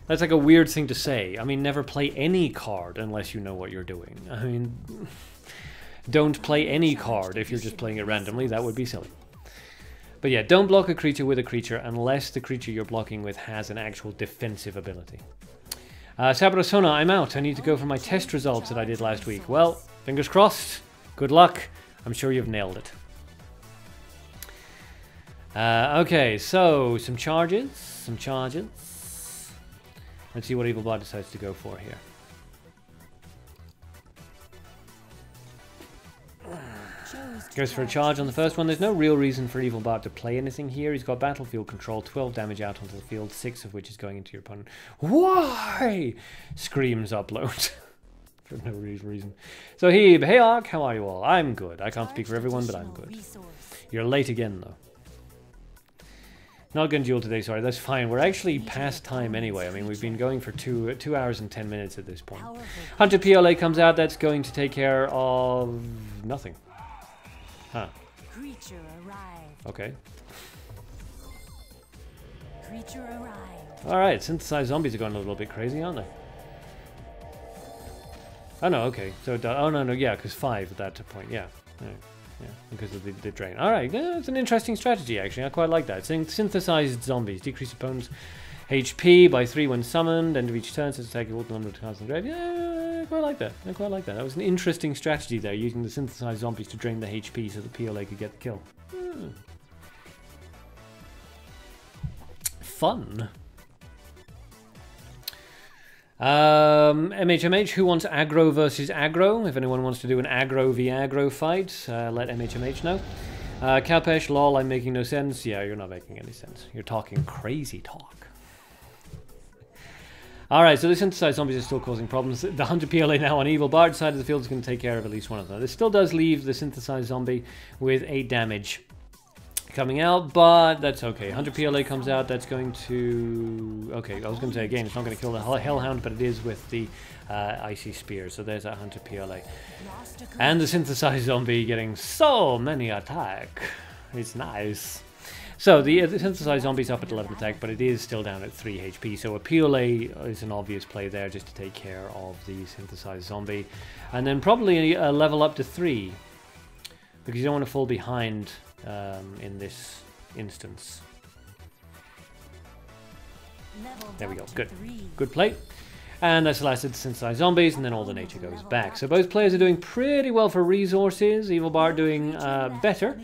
that's like a weird thing to say. I mean, never play any card unless you know what you're doing. I mean, don't play any card if you're just playing it randomly. That would be silly. But yeah, don't block a creature with a creature unless the creature you're blocking with has an actual defensive ability. Sabrosona, I'm out. I need to go for my test results that I did last week. Well, fingers crossed. Good luck. I'm sure you've nailed it. Okay, so some charges. Let's see what Evil Bard decides to go for here. Goes for a charge on the first one. There's no real reason for Evil Bard to play anything here. He's got battlefield control, 12 damage out onto the field, 6 of which is going into your opponent. Why? Screams upload. For no reason. So Hebe, hey Ark, how are you all? I'm good. I can't speak for everyone, but I'm good. You're late again, though. Not going to duel today, sorry. That's fine. We're actually past time anyway. I mean, we've been going for 2 hours and 10 minutes at this point. Hunter PLA comes out. That's going to take care of nothing. Huh. Creature arrived. Okay. Creature arrived. Alright, synthesized zombies are going a little bit crazy, aren't they? Oh no, okay. So, oh no, yeah, because 5 at that point, yeah. Yeah, because of the drain. Alright, yeah, it's an interesting strategy, actually. I quite like that. Synthesized zombies. Decrease opponent's HP by 3 when summoned. End of each turn, since attack equal to the number of cards in the grave. Yeah, I quite like that. I quite like that. That was an interesting strategy there, using the synthesized zombies to drain the HP so the PLA could get the kill. Fun. MHMH, who wants aggro versus aggro? If anyone wants to do an aggro v aggro fight, let MHMH know. Kalpesh, lol, I'm making no sense. Yeah, you're not making any sense. You're talking crazy talk. Alright, so the synthesized zombies are still causing problems. The Hunter PLA now on Evil Bard's side of the field is going to take care of at least one of them. This still does leave the synthesized zombie with 8 damage coming out, but that's okay. Hunter PLA comes out, that's going to... Okay, I was going to say again, it's not going to kill the Hellhound, but it is with the Icy Spear, so there's that Hunter PLA. And the synthesized zombie getting so many attack. It's nice. So the synthesized zombie's up at 11 attack, but it is still down at 3 HP, so a PLA is an obvious play there just to take care of the synthesized zombie. And then probably a level up to 3, because you don't want to fall behind in this instance. There we go, good. Good play. And that's the last of the synthesized zombies, and then all the nature goes back. So both players are doing pretty well for resources. Evil Bard doing better,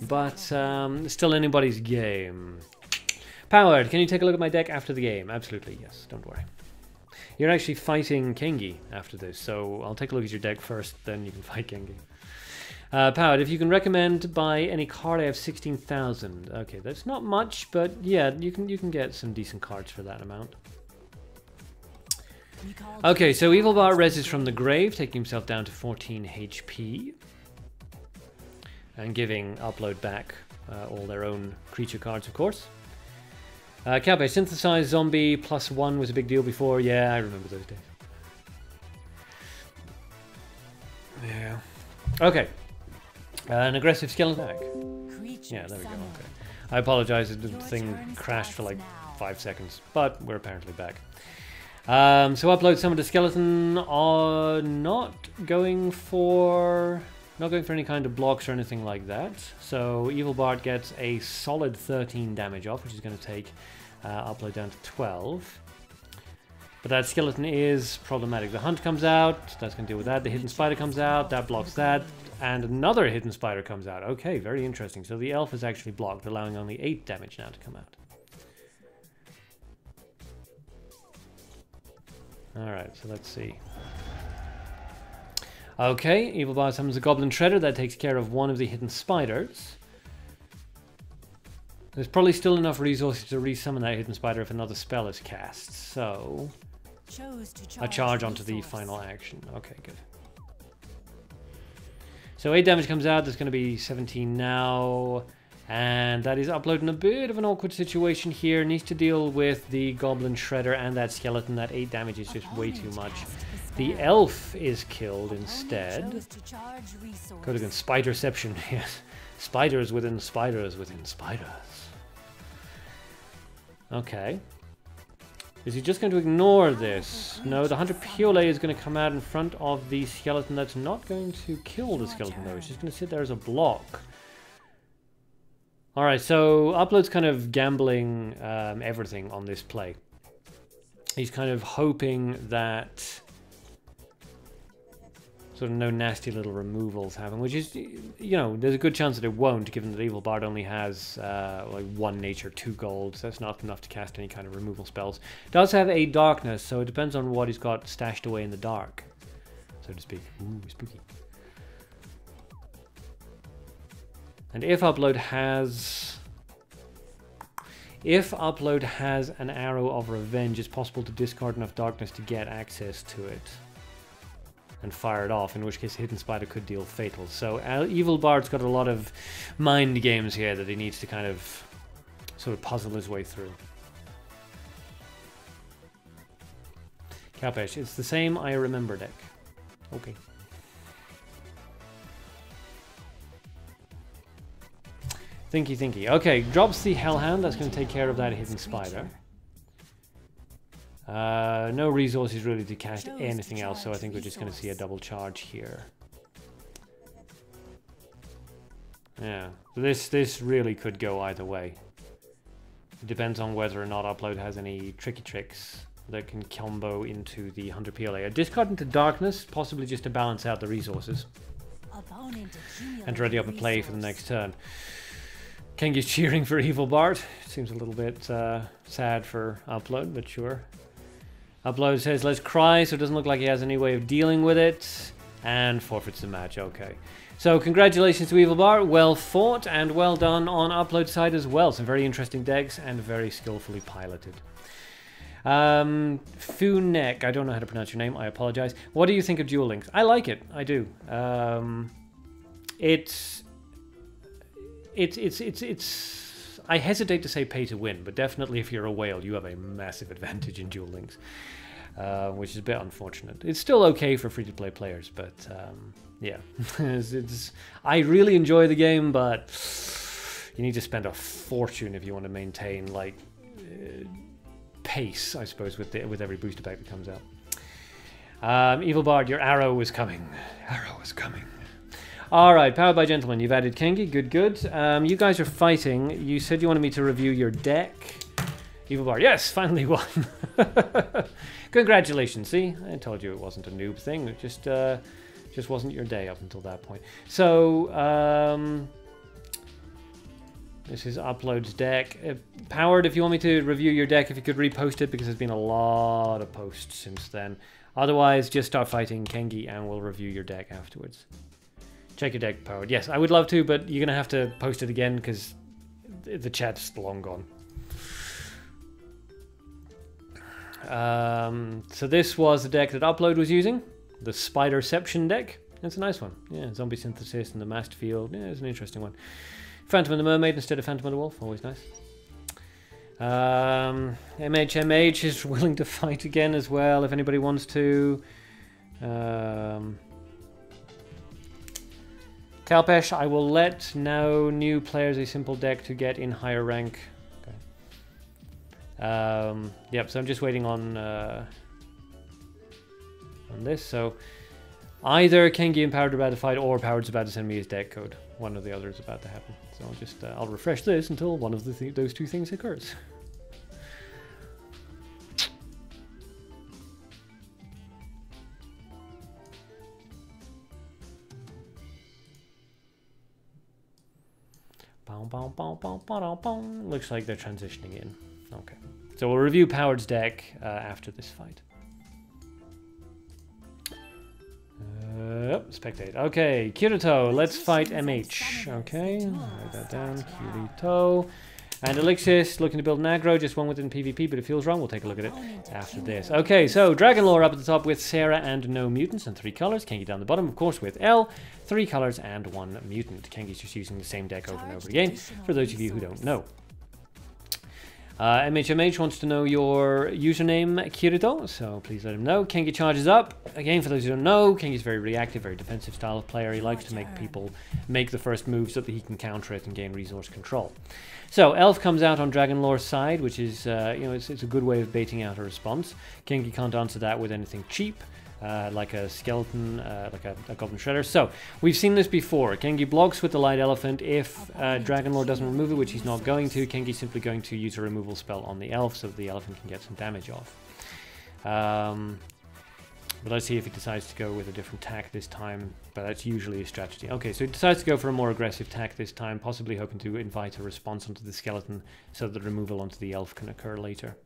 but still anybody's game. Powered, can you take a look at my deck after the game? Absolutely, yes, don't worry. You're actually fighting Kengi after this, so I'll take a look at your deck first, then you can fight Kengi. Powered, if you can recommend buy any card, I have 16,000. Okay, that's not much, but yeah, you can get some decent cards for that amount. Okay, so Evil Bard reses from the grave, taking himself down to 14 HP. And giving Upload back all their own creature cards, of course. Kalpe, synthesized zombie +1 was a big deal before. Yeah, I remember those days. Yeah. Okay. An aggressive skeleton attack. Creature Yeah, there we go. summoned. Okay. I apologize, the Your thing turn crashed for like starts now. 5 seconds, but we're apparently back. So upload summoned a skeleton. Not going for any kind of blocks or anything like that. So Evil Bard gets a solid 13 damage off, which is going to take upload down to 12. But that skeleton is problematic. The hunt comes out, that's going to deal with that. The hidden spider comes out, that blocks that. And another hidden spider comes out. Okay, very interesting. So the elf is actually blocked, allowing only 8 damage now to come out. Alright, so let's see. Okay, Evil Bard summons a Goblin Shredder. That takes care of one of the hidden spiders. There's probably still enough resources to resummon that hidden spider if another spell is cast. So, a charge onto the final action. Okay, good. So 8 damage comes out. There's going to be 17 now. And that is uploading a bit of an awkward situation here. Needs to deal with the Goblin Shredder and that skeleton. That 8 damage is just way too much. The elf is killed instead. Go against Spiderception. Yes. Spiders within spiders within spiders. Okay. Is he just going to ignore this? No, the Hunter Piole is going to come out in front of the skeleton. That's not going to kill the skeleton though. It's just going to sit there as a block. Alright, so Upload's kind of gambling everything on this play. He's kind of hoping that sort of no nasty little removals happen, which is, you know, there's a good chance that it won't, given that Evil Bard only has like 1 nature, 2 gold, so that's not enough to cast any kind of removal spells. Does have a darkness, so it depends on what he's got stashed away in the dark, so to speak. Ooh, spooky. And if Upload has an Arrow of Revenge, it's possible to discard enough darkness to get access to it and fire it off, in which case Hidden Spider could deal fatal. So Evil Bard's got a lot of mind games here that he needs to kind of sort of puzzle his way through. Kalpesh, it's the same I Remember deck. Okay. Thinky thinky. Okay, drops the Hellhound. That's going to take care of that hidden spider. No resources really to cast anything else, so I think we're just going to see a double charge here. Yeah, this really could go either way. It depends on whether or not Upload has any tricky tricks that can combo into the Hunter PLA. A discard into Darkness, possibly just to balance out the resources. And ready up a play for the next turn. Kengi's cheering for Evil Bard. Seems a little bit sad for Upload, but sure. Upload says, let's cry, so it doesn't look like he has any way of dealing with it. And forfeits the match, okay. So congratulations to Evil Bard. Well fought and well done on Upload side as well. Some very interesting decks and very skillfully piloted. Funek, I don't know how to pronounce your name, I apologize. What do you think of Duel Links? I like it, I do. It's I hesitate to say pay to win, but definitely if you're a whale, you have a massive advantage in Duel Links, which is a bit unfortunate. It's still okay for free-to-play players, but yeah, I really enjoy the game, but you need to spend a fortune if you want to maintain like pace, I suppose, with every booster pack that comes out. Evil Bard, your arrow is coming. Arrow is coming. Alright, Powered by Gentlemen, you've added Kengi, good. You guys are fighting. You said you wanted me to review your deck. Evil Bard, yes, finally won. Congratulations, see? I told you it wasn't a noob thing, it just wasn't your day up until that point. So, this is Upload's deck. Powered, if you want me to review your deck, if you could repost it, because there's been a lot of posts since then. Otherwise, just start fighting Kengi and we'll review your deck afterwards. Check your deck, Powered. Yes, I would love to, but you're going to have to post it again because the chat's long gone. So this was the deck that Upload was using, the Spiderception deck. It's a nice one. Yeah, Zombie Synthesis and the Masked Field. Yeah, it's an interesting one. Phantom and the Mermaid instead of Phantom and the Wolf, always nice. MH is willing to fight again as well if anybody wants to. Kalpesh, I will let now new players a simple deck to get in higher rank. Okay. Yep, so I'm just waiting on this. So either Kengi and Powered are about to fight, or Powered's about to send me his deck code. One or the other is about to happen. So I'll just I'll refresh this until one of those two things occurs. Looks like they're transitioning in. Okay. So we'll review Powered's deck after this fight. Spectate. Okay, Kirito, let's fight MH. Okay, write that down. Kirito. And Elixis, looking to build an aggro, just one within PvP, but it feels wrong. We'll take a look at it after this. Okay, so Dragon Lore up at the top with Sarah and no mutants and 3 colors. Kengi down the bottom, of course, with L, 3 colors and 1 mutant. Kengi's just using the same deck over and over again, for those of you who don't know. MHMH wants to know your username, Kirito, so please let him know. Kengi charges up. Again, for those who don't know, Kengi's very reactive, very defensive style of player. He likes to make people make the first move so that he can counter it and gain resource control. So, Elf comes out on Dragon Lore's side, which is, you know, it's a good way of baiting out a response. Kengi can't answer that with anything cheap. Like a skeleton, like a goblin shredder. So, we've seen this before. Kengi blocks with the light elephant. If Dragon Lore doesn't remove it, which he's not going to, Kengi's simply going to use a removal spell on the elf so that the elephant can get some damage off. But let's see if he decides to go with a different tack this time. But that's usually a strategy. Okay, so he decides to go for a more aggressive tack this time, possibly hoping to invite a response onto the skeleton so that the removal onto the elf can occur later.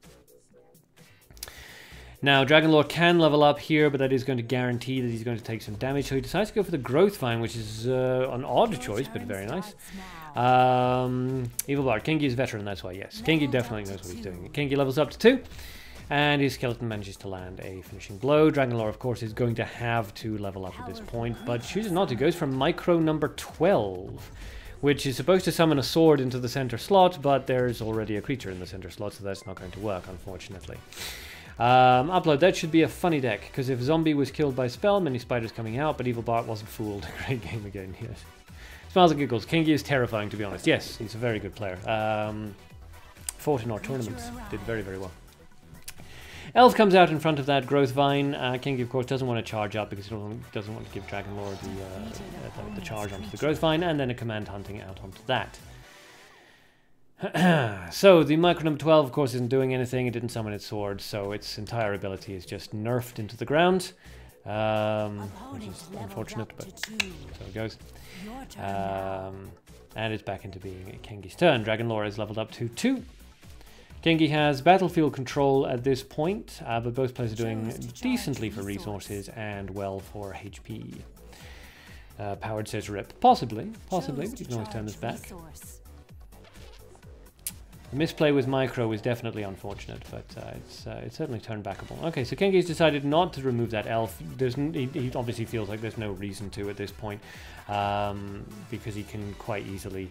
Now, Dragon Lore can level up here, but that is going to guarantee that he's going to take some damage. So he decides to go for the Growth Vine, which is an odd choice, but very nice. Evil Bard. Kengi is veteran, that's why, yes. Kengi definitely knows what he's doing. Kengi levels up to 2, and his skeleton manages to land a finishing blow. Dragon Lore, of course, is going to have to level up at this point, but chooses not to. Goes for micro number 12, which is supposed to summon a sword into the center slot, but there's already a creature in the center slot, so that's not going to work, unfortunately. Upload, that should be a funny deck, because if Zombie was killed by spell, many spiders coming out, but Evil Bart wasn't fooled. Great game again, yes. Smiles and giggles. Kengi is terrifying, to be honest. Yes, he's a very good player. Fought in our tournaments. Did very, very well. Elf comes out in front of that Growth Vine. Kengi, of course, doesn't want to charge up, because he doesn't want to give Dragon Lore the charge onto the Growth Vine, and then a command hunting out onto that. So the micro number 12, of course, isn't doing anything. It didn't summon its sword, so its entire ability is just nerfed into the ground, which is unfortunate, but so it goes. And it's back into being Kengi's turn. Dragon Lore is leveled up to 2. Kengi has battlefield control at this point, but both players are doing decently for resources and well for HP. Powered says rip. Possibly, but you can always turn this back. The misplay with micro is definitely unfortunate, but it's certainly turned backable. Okay, so Kengi's decided not to remove that elf. He obviously feels like there's no reason to at this point, because he can quite easily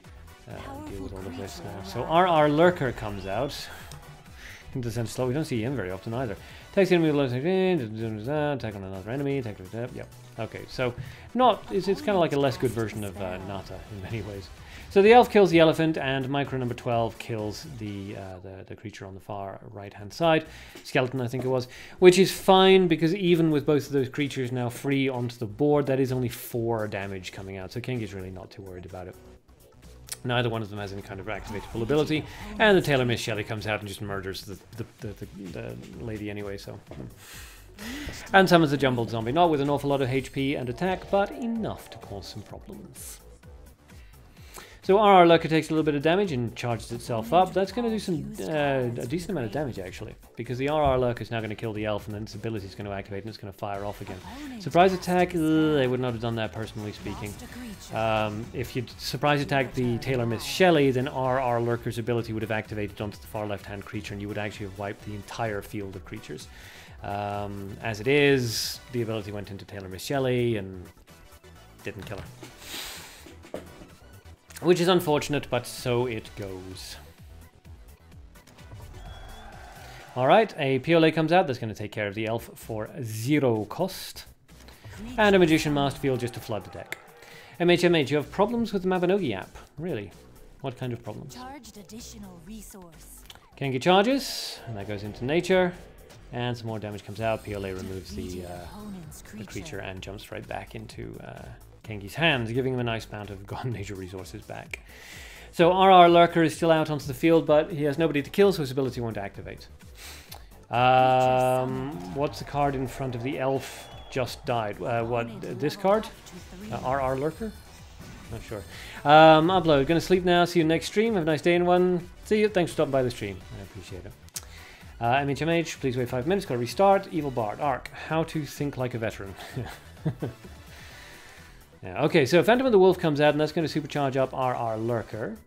deal with all of this now. So our Lurker comes out into the center slot. We don't see him very often either. Takes the enemy with attack on another enemy. Yep. Okay, so it's kind of like a less good version of Nata in many ways. So the elf kills the elephant, and micro number 12 kills the creature on the far right-hand side. Skeleton, I think it was. Which is fine, because even with both of those creatures now free onto the board, that is only 4 damage coming out. So Kengi's really not too worried about it. Neither one of them has any kind of activatable ability. And the Tailor Miss Shelley comes out and just murders the lady anyway, so... And summons the Jumbled Zombie. Not with an awful lot of HP and attack, but enough to cause some problems. So RR Lurker takes a little bit of damage and charges itself up. That's going to do some a decent amount of damage, actually, because the RR Lurker is now going to kill the elf, and then its ability is going to activate, and it's going to fire off again. Surprise attack, they would not have done that, personally speaking. If you'd surprise attack the Tailor Miss Shelley, then RR Lurker's ability would have activated onto the far left-hand creature, and you would actually have wiped the entire field of creatures. As it is, the ability went into Tailor Miss Shelley and didn't kill her. Which is unfortunate, but so it goes. Alright, a PLA comes out that's going to take care of the elf for 0 cost. And a Magician Master Field just to flood the deck. MHMH, you have problems with the Mabinogi app. Really? What kind of problems? Charged additional resource. Kengi charges, and that goes into nature. And some more damage comes out. PLA removes the creature and jumps right back into Kengi's hands, giving him a nice amount of gone nature resources back. So RR Lurker is still out onto the field, but he has nobody to kill, so his ability won't activate. What's the card in front of the elf? Just died. This card? RR Lurker? Not sure. Upload. Gonna sleep now. See you next stream. Have a nice day, everyone. See you. Thanks for stopping by the stream. I appreciate it. MHMH, please wait 5 minutes. Gotta restart. Evil Bard. Arc. How to think like a veteran. Yeah, okay, so Phantom of the Wolf comes out, and that's going to supercharge up RR Lurker.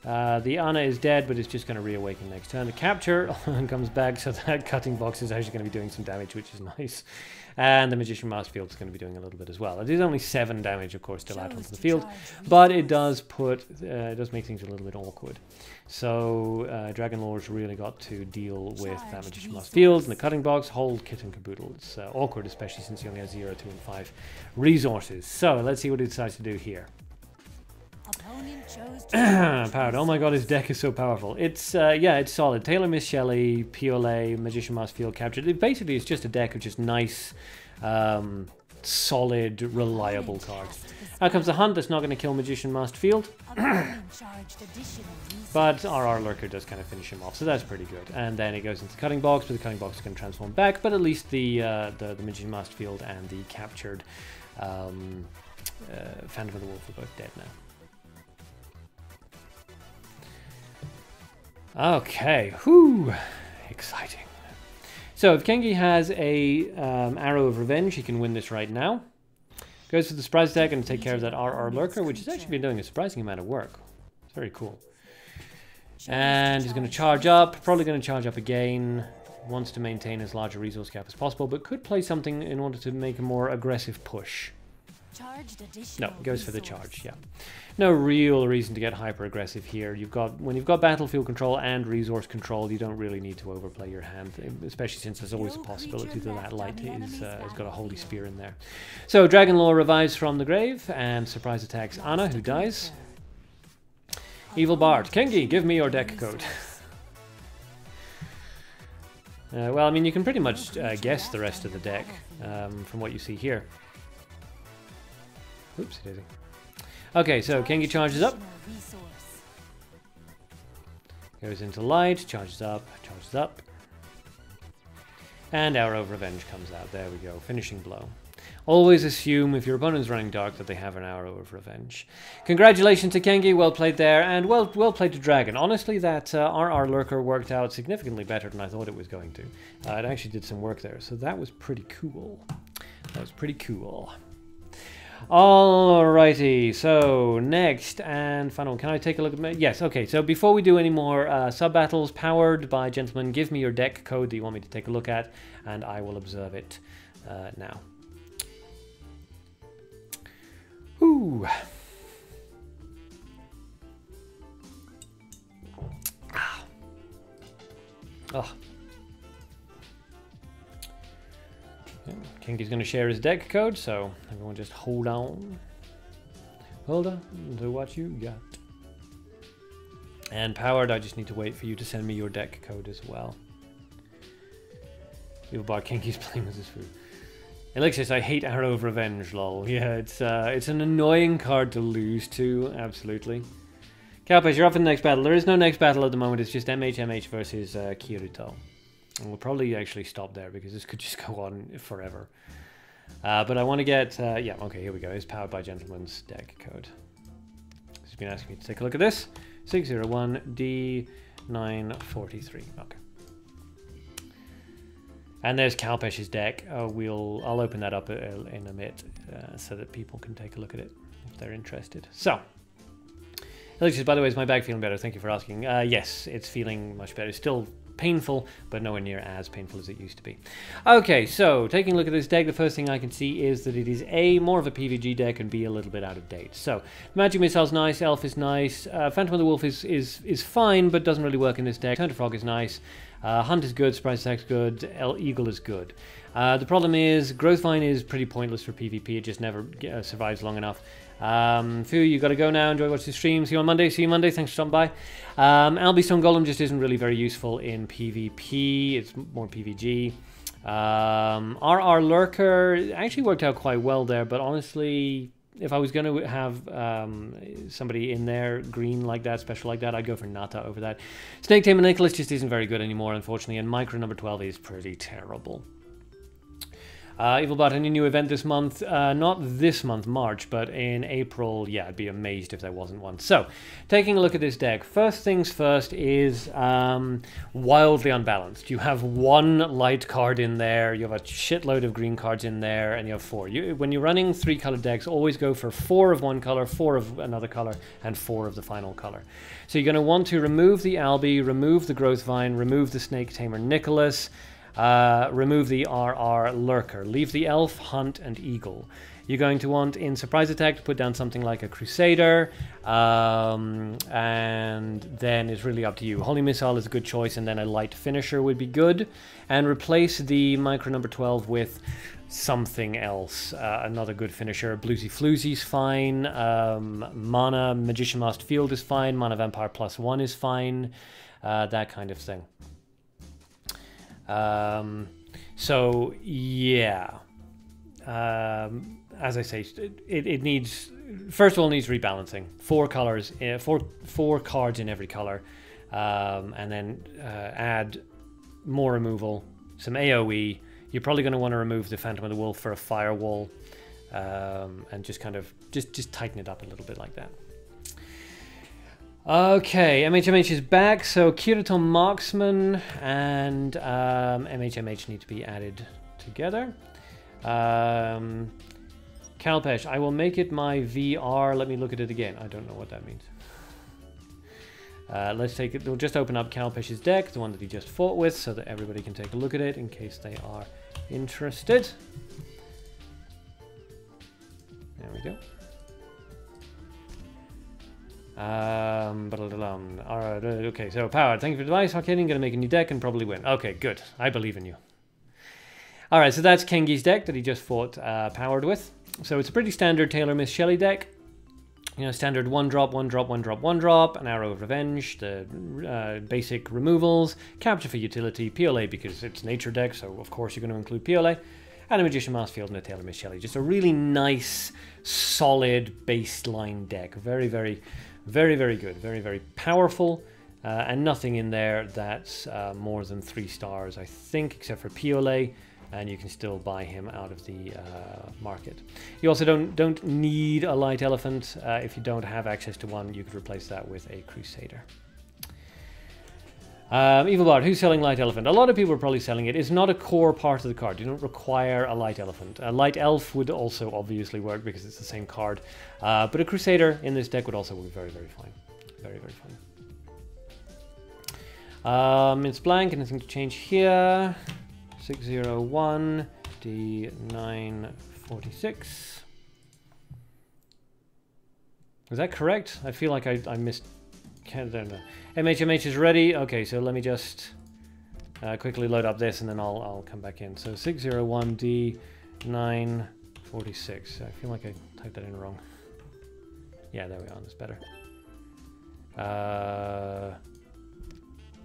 The Ana is dead, but it's just going to reawaken next turn. The Capture comes back, so that cutting box is actually going to be doing some damage, which is nice. And the Magician Mask Field is going to be doing a little bit as well. It is only 7 damage, of course, still out onto the field, but it does put, it does make things a little bit awkward. So Dragon Lord's really got to deal with that Magician Mask Field and the cutting box, whole kit and caboodle. It's awkward, especially since he only has 0, 2, and 5 resources. So let's see what he decides to do here. Powered. Oh my god, his deck is so powerful. It's yeah, it's solid. Taylor Miss Shelley, PLA, Magician Mask Field Captured. Basically, it's just a deck of just nice, solid, reliable cards. Out comes the Hunt. That's not going to kill Magician Mask Field, but RR Lurker does kind of finish him off, so that's pretty good. And then it goes into the cutting box, but the cutting box is going to transform back. But at least the Magician Mask Field and the captured Phantom of the Wolf are both dead now. Okay, whew, exciting. So if Kengi has a Arrow of Revenge, he can win this right now. Goes for the surprise attack and take care of that RR Lurker, which has actually been doing a surprising amount of work. It's very cool. And he's going to charge up, probably going to charge up again. Wants to maintain as large a resource cap as possible, but could play something in order to make a more aggressive push. No, goes for the charge, yeah. No real reason to get hyper aggressive here. When you've got battlefield control and resource control, you don't really need to overplay your hand, especially since there's always a possibility that light has got a holy spear in there. So Dragon Lore revives from the grave and surprise attacks Ana, who dies. Evil Bard. Kengi, give me your deck code. Well, I mean, you can pretty much guess the rest of the deck from what you see here. Oopsie daisy. Okay, so Kengi charges up. Goes into light, charges up, charges up. And Arrow of Revenge comes out. There we go. Finishing blow. Always assume if your opponent's running dark that they have an Arrow of Revenge. Congratulations to Kengi. Well played there. And well played to Dragon. Honestly, that RR Lurker worked out significantly better than I thought it was going to. It actually did some work there. So that was pretty cool. That was pretty cool. Alrighty, so next and final one. Can I take a look at my... Yes, okay, so before we do any more sub-battles powered by gentlemen, give me your deck code that you want me to take a look at, and I will observe it now. Ooh. Oh. Kengi's going to share his deck code, so everyone just hold on. Hold on to what you got. And Powered, I just need to wait for you to send me your deck code as well. Evil Bard Kengi's playing with his food. Alexis, I hate Arrow of Revenge, lol. Yeah, it's an annoying card to lose to, absolutely. Cowpace, you're up in the next battle. There is no next battle at the moment, it's just MHMH versus Kirito. And we'll probably actually stop there because this could just go on forever. But I want to get... yeah, okay, here we go. It's Powered by Gentleman's deck code. He's been asking me to take a look at this. 601D943. Okay. And there's Kalpesh's deck. I'll open that up in a bit so that people can take a look at it if they're interested. So, Alexis, by the way, is my bag feeling better? Thank you for asking. Yes, it's feeling much better. It's still painful, but nowhere near as painful as it used to be. Okay, so taking a look at this deck, the first thing I can see is that it is A, more of a PvG deck, and B, a little bit out of date. So Magic Missile's nice, Elf is nice, Phantom of the Wolf is fine, but doesn't really work in this deck. Turn to Frog is nice, Hunt is good, Surprise Attack's good, Eagle is good. The problem is Growth Vine is pretty pointless for PvP, it just never survives long enough. Fu, you got to go now. Enjoy watching the stream. See you on Monday. See you Monday. Thanks for stopping by. Albi Stone Golem just isn't really very useful in PvP. It's more PvG. RR Lurker actually worked out quite well there, but honestly, if I was going to have somebody in there, green like that, special like that, I'd go for Nata over that. Snake Tamer Nicholas just isn't very good anymore, unfortunately, and Micro number 12 is pretty terrible. Evilbot, any new event this month? Not this month, March, but in April, yeah, I'd be amazed if there wasn't one. So, taking a look at this deck, first things first is wildly unbalanced. You have one light card in there, you have a shitload of green cards in there, and you have 4. When you're running 3-colored decks, always go for 4 of one color, 4 of another color, and 4 of the final color. So you're going to want to remove the Albi, remove the Growth Vine, remove the Snake Tamer Nicholas, remove the RR Lurker, leave the Elf, Hunt, and Eagle. You're going to want in Surprise Attack to put down something like a Crusader, and then it's really up to you. Holy Missile is a good choice, and then a Light Finisher would be good. And replace the Micro number 12 with something else. Another good finisher. Bluesy Floozy's fine. Mana Magician Master Field is fine. Mana Vampire +1 is fine. That kind of thing. So yeah, as I say, it needs, first of all, it needs rebalancing. 4 colors, 4 cards in every color, and then add more removal, some AoE. You're probably going to want to remove the Phantom of the Wolf for a firewall, and just kind of just tighten it up a little bit like that. Okay, MHMH is back, so Kirito Marksman and MHMH need to be added together. Kalpesh, I will make it my VR. Let me look at it again. I don't know what that means. Let's take it. We'll just open up Kalpesh's deck, the one that he just fought with, so that everybody can take a look at it in case they are interested. There we go. Okay, so Powered, thank you for the advice. Arcadean, gonna make a new deck and probably win. Okay, good. I believe in you. Alright, so that's Kengi's deck that he just fought Powered with. So it's a pretty standard Taylor Miss Shelley deck. You know, standard 1-drop, 1-drop, 1-drop, 1-drop, an Arrow of Revenge, the basic removals, Capture for utility, PLA because it's nature deck, so of course you're going to include PLA, and a Magician Master Field and a Taylor Miss Shelley. Just a really nice, solid baseline deck. Very, very, very, very good. Very, very powerful, and nothing in there that's more than 3 stars, I think, except for PLA. And you can still buy him out of the market. You also don't need a light elephant. If you don't have access to one, you could replace that with a Crusader. Evil Bard, who's selling light elephant? A lot of people are probably selling it. It's not a core part of the card. You don't require a light elephant. A light elf would also obviously work because it's the same card. But a Crusader in this deck would also be very, very fine. Very, very fine. It's blank. Anything to change here? 601 D946. Is that correct? I feel like I missed. MHMH is ready. Okay, so let me just quickly load up this and then I'll come back in. So 601 D946. I feel like I typed that in wrong. Yeah, there we are. That's better.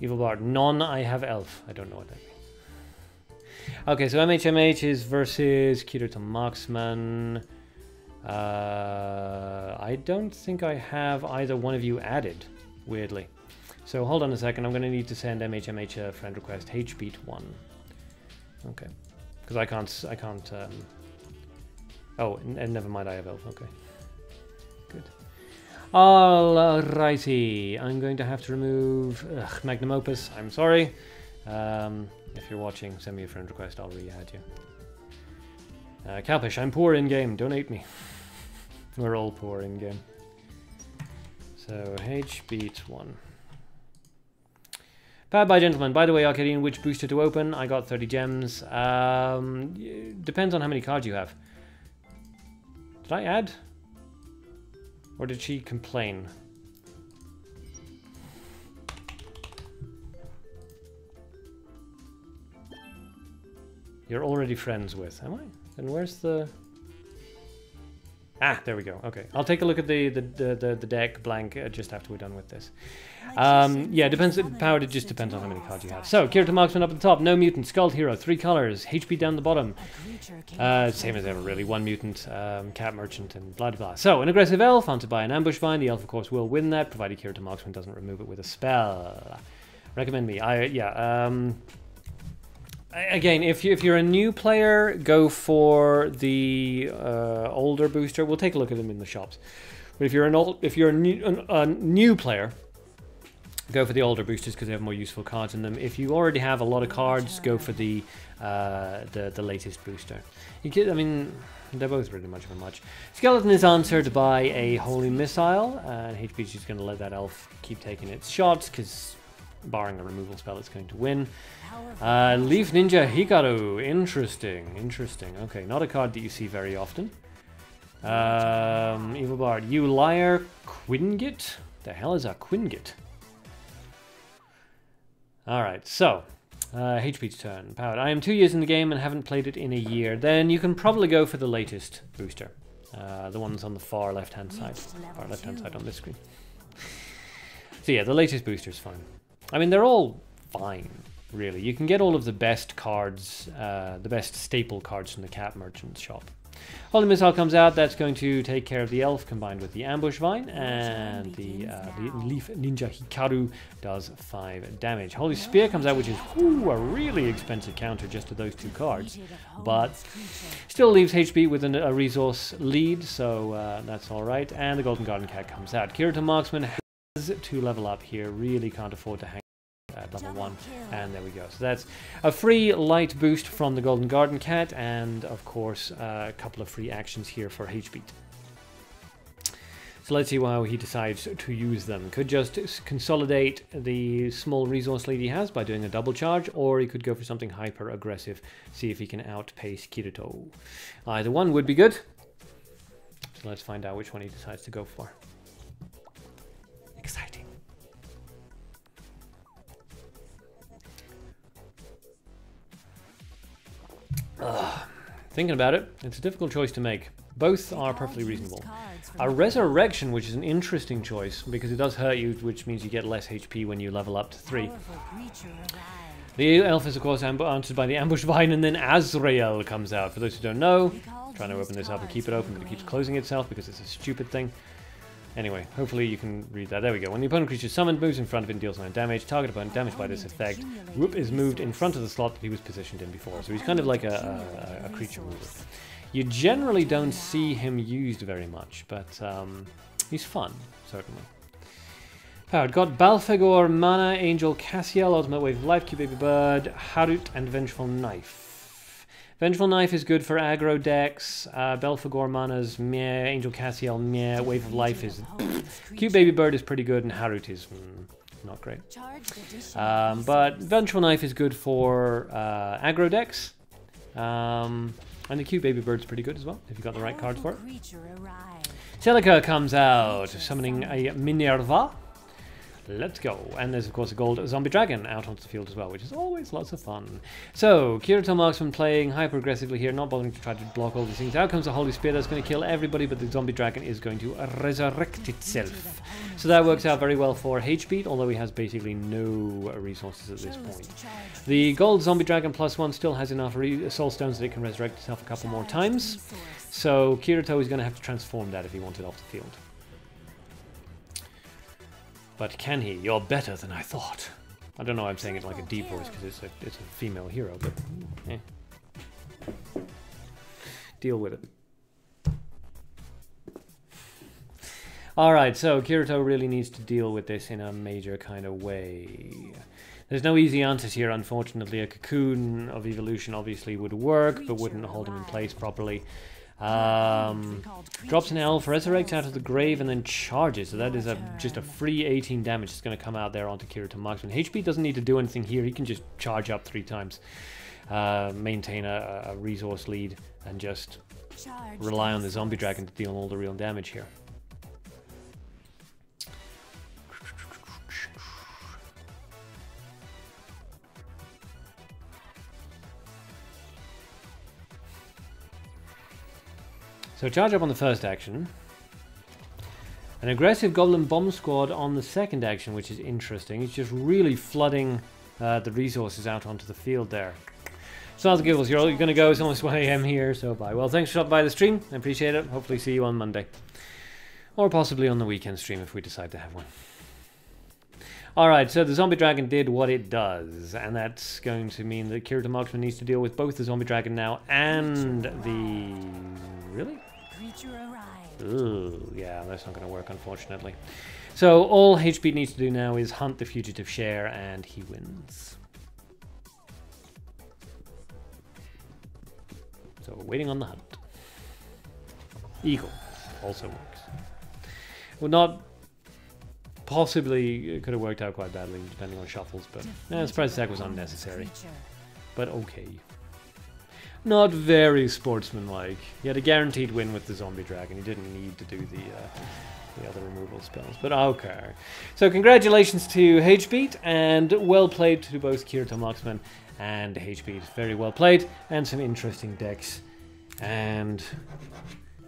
Evil Bard. None. I have elf. I don't know what that means. Okay, so MHMH is versus Kirito Marksman. I don't think I have either one of you added, weirdly. So hold on a second, I'm going to need to send MHMH a friend request, HBeat1. Okay, because I can't, oh, and never mind, I have elf, okay. Good. Alrighty, I'm going to have to remove Magnum Opus, I'm sorry. If you're watching, send me a friend request, I'll re-add you. Kalpish, I'm poor in-game, donate me. We're all poor in-game. So, HBeat1. Powered by gentlemen. By the way, Arcadean, which booster to open? I got 30 gems. Depends on how many cards you have. Did I add? Or did she complain? You're already friends with, am I? Then where's the... Ah, there we go. Okay, I'll take a look at the deck blank just after we're done with this. Yeah, depends. Powered, it just depends on how many cards you have. So, Kirito Marksman up at the top. No mutant. Skull Hero. 3 colors. HP down the bottom. Same as ever, really. 1 mutant, Cat Merchant, and blah blah blah. So, an aggressive elf, haunted by an ambush vine. The elf, of course, will win that, provided Kirito Marksman doesn't remove it with a spell. Recommend me. Again, if you're a new player, go for the older booster. We'll take a look at them in the shops. But if you're a new player, go for the older boosters because they have more useful cards in them. If you already have a lot of cards, go for the latest booster. I mean, they're both pretty much of a much. Skeleton is answered by a Holy Missile, and HP's just going to let that elf keep taking its shots because, barring a removal spell, it's going to win. Leaf Ninja Hikaru. Interesting. Okay, not a card that you see very often. Evil Bard. You liar. Quingit? The hell is a Quingit? Alright, so. HP's turn. Powered. I am 2 years in the game and haven't played it in a year. Then you can probably go for the latest booster. The one that's on the far left-hand side. Far left-hand side on this screen. So yeah, the latest booster's fine. I mean, they're all fine, really. You can get all of the best cards, the best staple cards from the Cat Merchant shop. Holy Missile comes out. That's going to take care of the elf combined with the ambush vine, and the Leaf Ninja Hikaru does 5 damage. Holy Spear comes out, which is a really expensive counter just to those 2 cards, but still leaves HP with a resource lead, so that's all right. And the Golden Garden Cat comes out. Kirito Marksman has to level up here. Really can't afford to hang at level 1, and there we go. So that's a free light boost from the Golden Garden Cat, and of course a couple of free actions here for HB. So let's see how he decides to use them. Could just consolidate the small resource lead he has by doing a double charge, or he could go for something hyper aggressive, see if he can outpace Kirito. Either one would be good, so let's find out which one he decides to go for. Exciting. Thinking about it, it's a difficult choice to make. Both are perfectly reasonable. A Resurrection, which is an interesting choice because it does hurt you, which means you get less HP when you level up to 3. The elf is of course answered by the ambush vine, and then Azrael comes out. For those who don't know, I'm trying to open this up and keep it open, but it keeps closing itself because it's a stupid thing. Anyway, hopefully you can read that. There we go. When the opponent creature is summoned, moves in front of it and deals 9 damage. Target opponent damaged by this effect. Whoop is moved in front of the slot that he was positioned in before. So he's kind of like a creature mover. You generally don't see him used very much, but he's fun, certainly. Powered. Got Balfagor, Mana, Angel, Cassiel, Ultimate Wave of Life, Cute Baby Bird, Harut, and Vengeful Knife. Vengeful Knife is good for aggro decks. Belphegor Mana's meh. Angel Cassiel meh. Wave of Life is Cute Baby Bird is pretty good, and Harut is not great. But Vengeful Knife is good for aggro decks. And the Cute Baby Bird's pretty good as well, if you've got the right cards for it. Celica comes out, summoning a Minerva. Let's go. And there's, of course, a gold zombie dragon out onto the field as well, which is always lots of fun. So, Kirito Marksman playing hyper-aggressively here, not bothering to try to block all these things. Out comes the Holy Spear that's going to kill everybody, but the zombie dragon is going to resurrect itself. So that works out very well for HB, although he has basically no resources at this point. The gold zombie dragon +1 still has enough soul stones that it can resurrect itself a couple more times. So, Kirito is going to have to transform that if he wants it off the field. But can he? You're better than I thought. I don't know, I'm saying it like a deep voice because it's a female hero, but deal with it. Alright, so Kirito really needs to deal with this in a major kind of way. There's no easy answers here, unfortunately. A Cocoon of Evolution obviously would work, but wouldn't hold him in place properly. Drops an elf, resurrects out of the grave, and then charges. So that is just a free 18 damage that's going to come out there onto Kirito Marksman. HP doesn't need to do anything here. He can just charge up 3 times, maintain a resource lead, and just rely on the zombie dragon to deal all the real damage here. So charge up on the first action. An aggressive goblin bomb squad on the second action, which is interesting. It's just really flooding the resources out onto the field there. Sounds good. You're going to go. It's almost 1 AM here, so bye. Well, thanks for stopping by the stream. I appreciate it. Hopefully see you on Monday. Or possibly on the weekend stream if we decide to have one. Alright, so the zombie dragon did what it does. And that's going to mean that Kirito Marksman needs to deal with both the zombie dragon now and the... Really? Creature arrived. Ooh, yeah, that's not going to work, unfortunately. So all HP needs to do now is hunt the fugitive share, and he wins. So we're waiting on the hunt. Eagle also works. Well, not possibly, it could have worked out quite badly depending on shuffles, but surprise attack was unnecessary. But okay. Not very sportsmanlike. He had a guaranteed win with the zombie dragon. He didn't need to do the other removal spells, but okay. So congratulations to HBeat, and well played to both Kirito Marksman and HBeat. Very well played, and some interesting decks. And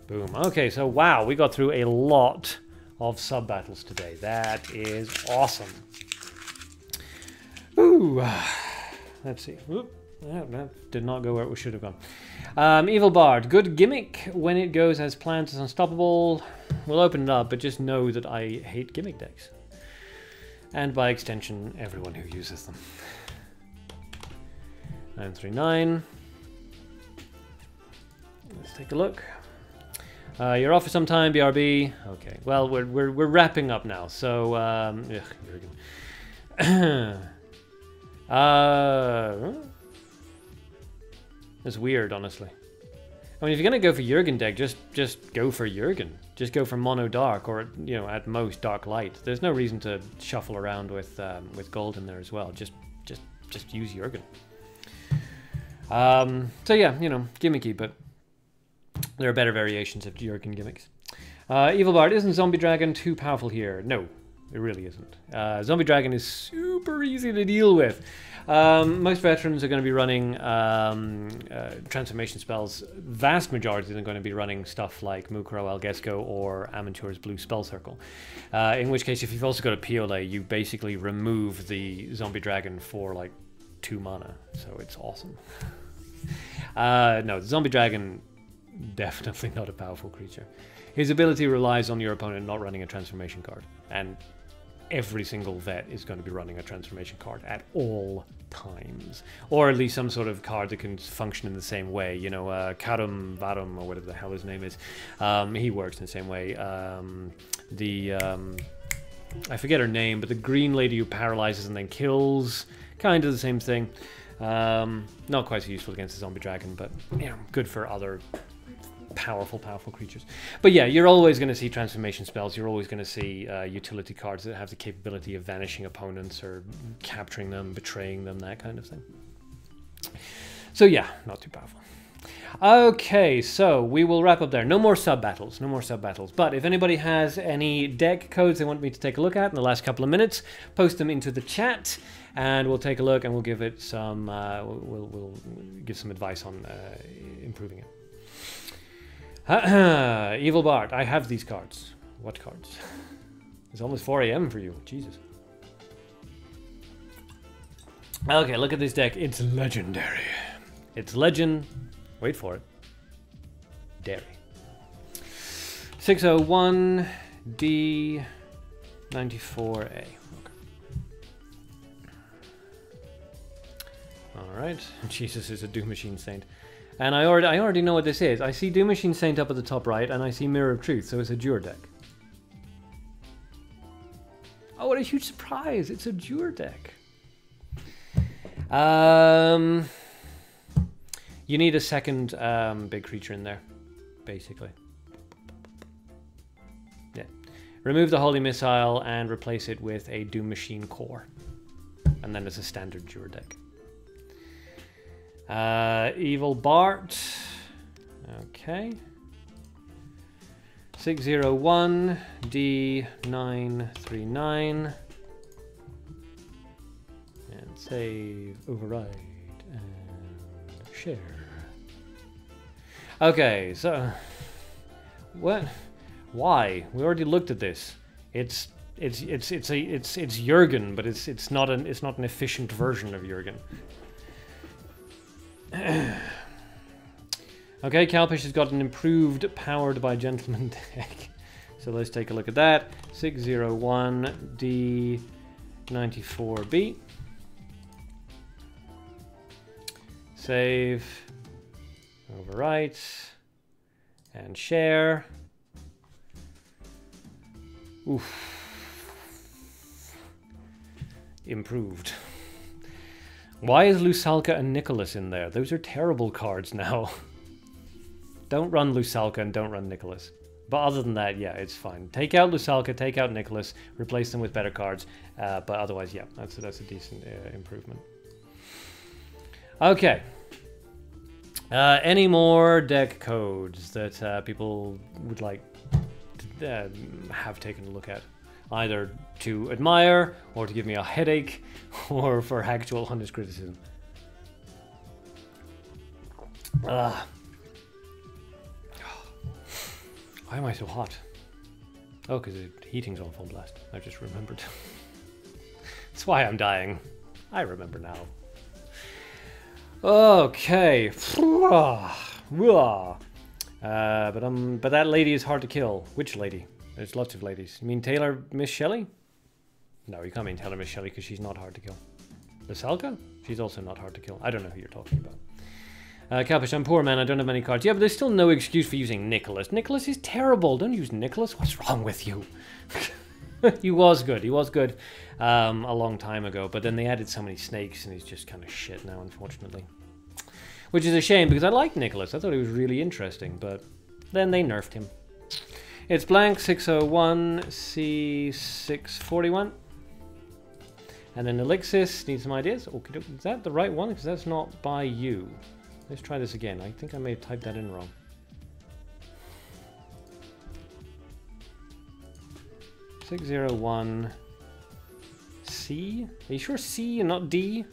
boom. Okay, so wow, we got through a lot of sub-battles today. That is awesome. Ooh. Let's see. Oop. That did not go where it should have gone. Evil Bard. Good gimmick when it goes as planned. It's unstoppable. We'll open it up, but just know that I hate gimmick decks. And by extension, everyone who uses them. 939. Let's take a look. You're off for some time, BRB. Okay. Well, we're wrapping up now. So, it's weird, honestly. I mean, if you're gonna go for Jurgen deck, just go for Jurgen. Just go for mono dark, or at most dark light. There's no reason to shuffle around with gold in there as well. Just use Jurgen. So yeah, gimmicky, but there are better variations of Jurgen gimmicks. Evil Bard, isn't Zombie Dragon too powerful here? No, it really isn't. Zombie Dragon is super easy to deal with. Most veterans are going to be running transformation spells. Vast majority are going to be running stuff like Mukuro Algesco or Amantur's Blue Spell Circle. In which case, if you've also got a POLA, you basically remove the Zombie Dragon for like 2 mana. So it's awesome. No, the Zombie Dragon, definitely not a powerful creature. His ability relies on your opponent not running a transformation card. And every single vet is going to be running a transformation card at all times, or at least some sort of card that can function in the same way. Karum Varum, or whatever the hell his name is, he works in the same way. I forget her name, but the green lady who paralyzes and then kills, kind of the same thing. Not quite so useful against the zombie dragon, but good for other powerful creatures. But yeah, you're always going to see transformation spells. You're always going to see utility cards that have the capability of vanishing opponents or capturing them, betraying them, that kind of thing. So yeah, not too powerful. Okay, so we will wrap up there. No more sub-battles, But if anybody has any deck codes they want me to take a look at in the last couple of minutes, post them into the chat, and we'll take a look and we'll give it some, we'll give some advice on improving it. Evil Bard, I have these cards. What cards? It's almost 4 AM for you. Jesus. Okay, look at this deck. It's legendary. It's legend. Wait for it. Dairy. 601 D 94A. Okay. Alright. Jesus is a Doom Machine Saint. And I already know what this is. I see Doom Machine Saint up at the top right, and I see Mirror of Truth, so it's a Jur deck. Oh, what a huge surprise! It's a Jur deck. You need a second big creature in there, basically. Yeah. Remove the Holy Missile and replace it with a Doom Machine Core. And then it's a standard Jur deck. Evil Bart. Okay. 601 D939. And save, override, and share. Okay, so What? Why? We already looked at this. It's Jurgen, but it's not an efficient version of Jurgen. Okay, Calpish has got an improved powered by gentleman deck. So let's take a look at that. 601D94B. Save. Overwrite. And share. Oof. Improved. Why is Lusalka and Nicholas in there? Those are terrible cards now. Don't run Lusalka and don't run Nicholas. But other than that, yeah, it's fine. Take out Lusalka, take out Nicholas, replace them with better cards. But otherwise, yeah, that's a decent improvement. Okay. Any more deck codes that people would like to have taken a look at? Either to admire, or to give me a headache, or for actual honest criticism. Why am I so hot? Oh, because the heating's on full blast. I just remembered. That's why I'm dying. I remember now. Okay. But that lady is hard to kill. Which lady? There's lots of ladies. You mean Taylor Miss Shelley? No, you can't mean Taylor Miss Shelley because she's not hard to kill. Lusalka? She's also not hard to kill. I don't know who you're talking about. Calpish, I'm poor man, I don't have many cards. Yeah, but there's still no excuse for using Nicholas. Nicholas is terrible. Don't use Nicholas. What's wrong with you? He was good. He was good a long time ago, but then they added so many snakes and he's just kind of shit now, unfortunately. Which is a shame because I liked Nicholas. I thought he was really interesting, but then they nerfed him. It's blank 601 C641. And then Elixis needs some ideas. Okay, is that the right one? Because that's not by you. Let's try this again. I think I may have typed that in wrong. (601) C? Are you sure C and not D?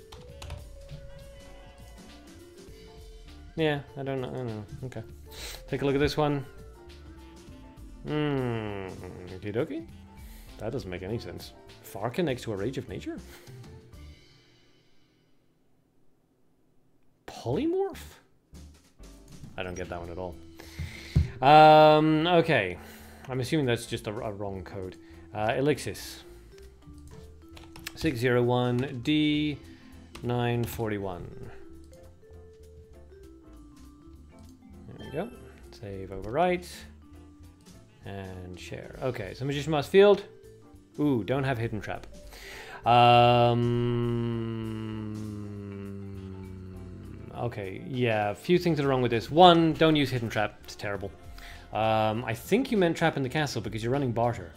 Yeah, I don't know. Okay. Take a look at this one. Okie dokie. That doesn't make any sense. Farca next to a Rage of Nature? Polymorph? I don't get that one at all. Okay. I'm assuming that's just a wrong code. Elixis. 601 D941. There we go. Save, overwrite. And share. Okay, so Magician Mask Field. Ooh, don't have Hidden Trap. Okay, yeah, a few things that are wrong with this. One, don't use Hidden Trap. It's terrible. I think you meant Trap in the Castle because you're running Barter.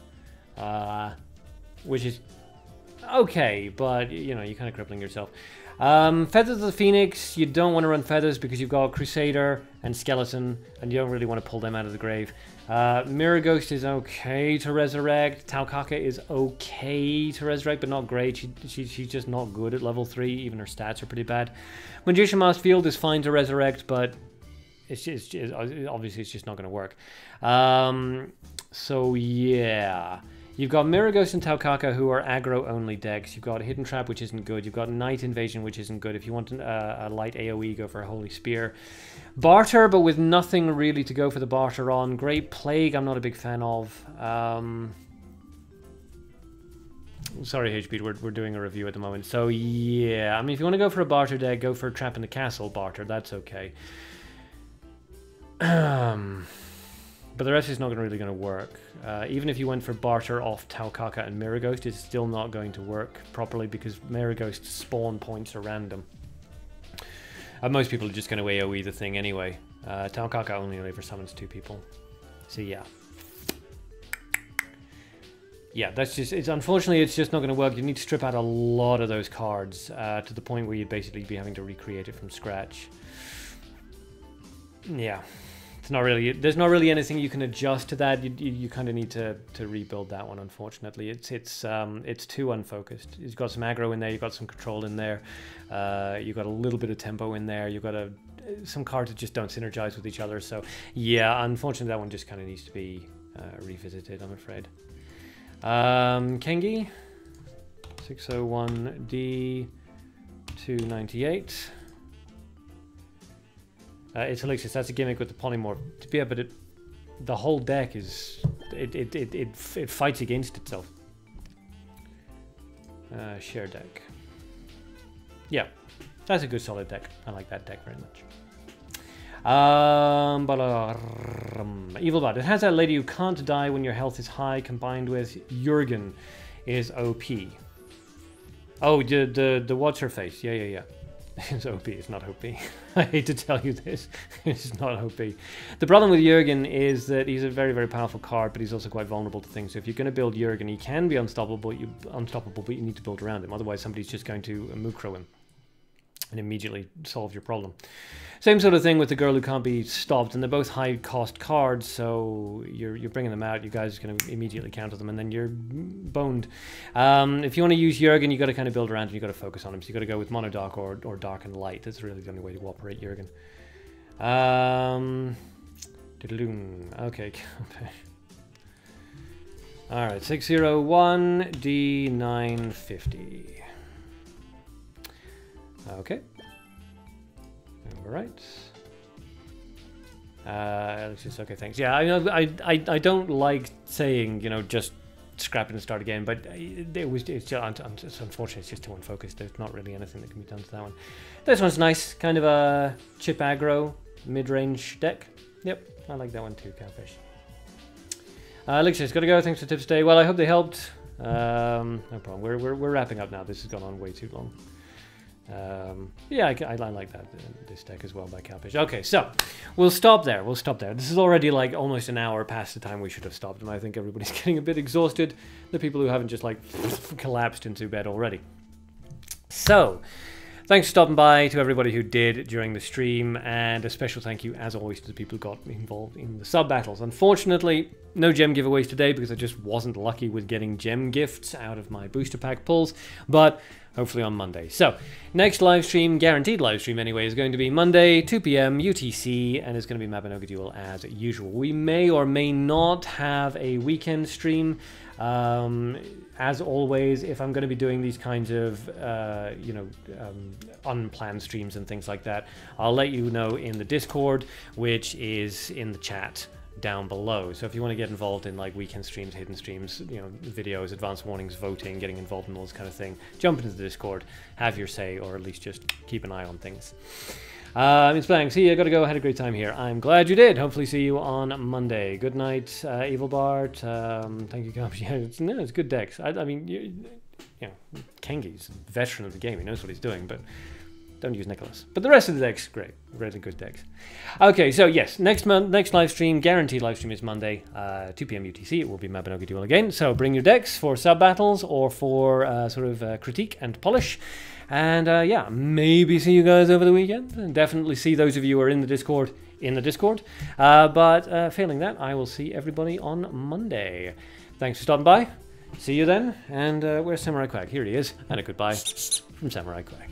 Which is okay, but, you know, you're kind of crippling yourself. Feathers of the Phoenix, you don't want to run Feathers because you've got Crusader and Skeleton, and you don't really want to pull them out of the grave. Mirror Ghost is okay to resurrect. Taukaka is okay to resurrect, but not great. She's just not good at level 3. Even her stats are pretty bad. Magician Mask Field is fine to resurrect, but it's obviously it's just not going to work. So yeah. You've got Mirror Ghost and Taukaka, who are aggro-only decks. You've got Hidden Trap, which isn't good. You've got Night Invasion, which isn't good. If you want a light AoE, go for a Holy Spear. Barter, but with nothing really to go for the Barter on. Great Plague, I'm not a big fan of. Sorry, HB, we're doing a review at the moment. So, yeah. I mean, if you want to go for a Barter deck, go for Trap in the Castle Barter. That's okay. But the rest is not really going to work. Even if you went for Barter off Taukaka and Mirror Ghost, it's still not going to work properly because Mirror Ghost spawn points are random. Most people are just going to AoE the thing anyway. Taukaka only ever summons 2 people. So yeah. Yeah, that's just, unfortunately it's just not going to work. You need to strip out a lot of those cards to the point where you'd basically be having to recreate it from scratch. Yeah. Not really. There's not really anything you can adjust to that. You kind of need to rebuild that one. Unfortunately, it's too unfocused. You've got some aggro in there. You've got some control in there. You've got a little bit of tempo in there. You've got a some cards that just don't synergize with each other. So yeah, unfortunately that one just kind of needs to be revisited, I'm afraid. Kengi, 601D 298. It's Elixir. That's a gimmick with the polymorph. Yeah, but the whole deck is it fights against itself. Share deck. Yeah, that's a good solid deck. I like that deck very much. Evil Bot. It has that lady who can't die when your health is high, combined with Jurgen is OP. Oh, the what's her face? Yeah. It's OP. It's not OP. I hate to tell you this. It's not OP. The problem with Jurgen is that he's a very, very powerful card, but he's also quite vulnerable to things. So if you're going to build Jurgen, he can be unstoppable, but you need to build around him. Otherwise, somebody's just going to Mukro him and immediately solve your problem. Same sort of thing with the girl who can't be stopped, and they're both high-cost cards, so you're bringing them out, you guys are going to immediately counter them, and then you're boned. If you want to use Jurgen, you've got to kind of build around him, you've got to focus on him, so you've got to go with Mono Dark or Dark and Light. That's really the only way to operate Jurgen. Okay. Alright, 601 D950. Okay. Alright. Let's just, okay, thanks. Yeah, I don't like saying, you know, just scrap it and start again, but it's unfortunate, it's just too unfocused. There's not really anything that can be done to that one. This one's nice, kind of a chip aggro, mid-range deck. Yep, I like that one too, Cowfish. Elixir's gotta go, thanks for the tips today. Well, I hope they helped. No problem, we're wrapping up now. This has gone on way too long. Yeah, I like that, this deck as well by Cowfish. Okay, so we'll stop there. This is already like almost an hour past the time we should have stopped, and I think everybody's getting a bit exhausted. The people who haven't just like collapsed into bed already. So, thanks for stopping by to everybody who did during the stream, and a special thank you, as always, to the people who got involved in the sub-battles. Unfortunately, no gem giveaways today because I just wasn't lucky with getting gem gifts out of my booster pack pulls, but hopefully on Monday. So, next live stream, guaranteed live stream anyway, is going to be Monday, 2 PM UTC, and it's going to be Mabinogi Duel as usual. We may or may not have a weekend stream. As always, if I'm going to be doing these kinds of, unplanned streams and things like that, I'll let you know in the Discord, which is in the chat down below. So if you want to get involved in like weekend streams, hidden streams, you know, videos, advance warnings, voting, getting involved in all this kind of thing, jump into the Discord, have your say, or at least just keep an eye on things. It's Blank. See you. Gotta go. Had a great time here. I'm glad you did. Hopefully see you on Monday. Good night, Evil Bart. Thank you, guys. Yeah, it's good decks. I mean, you know, Kengi's a veteran of the game. He knows what he's doing, but don't use Nicholas. But the rest of the decks, great. Really good decks. Okay, so yes, next live stream, guaranteed live stream is Monday, 2 PM UTC. It will be Mabinogi Duel again. So bring your decks for sub battles or for critique and polish. And yeah, maybe see you guys over the weekend. And definitely see those of you who are in the Discord but failing that, I will see everybody on Monday. Thanks for stopping by. See you then. And where's Samurai Quack? Here he is. And a goodbye from Samurai Quack.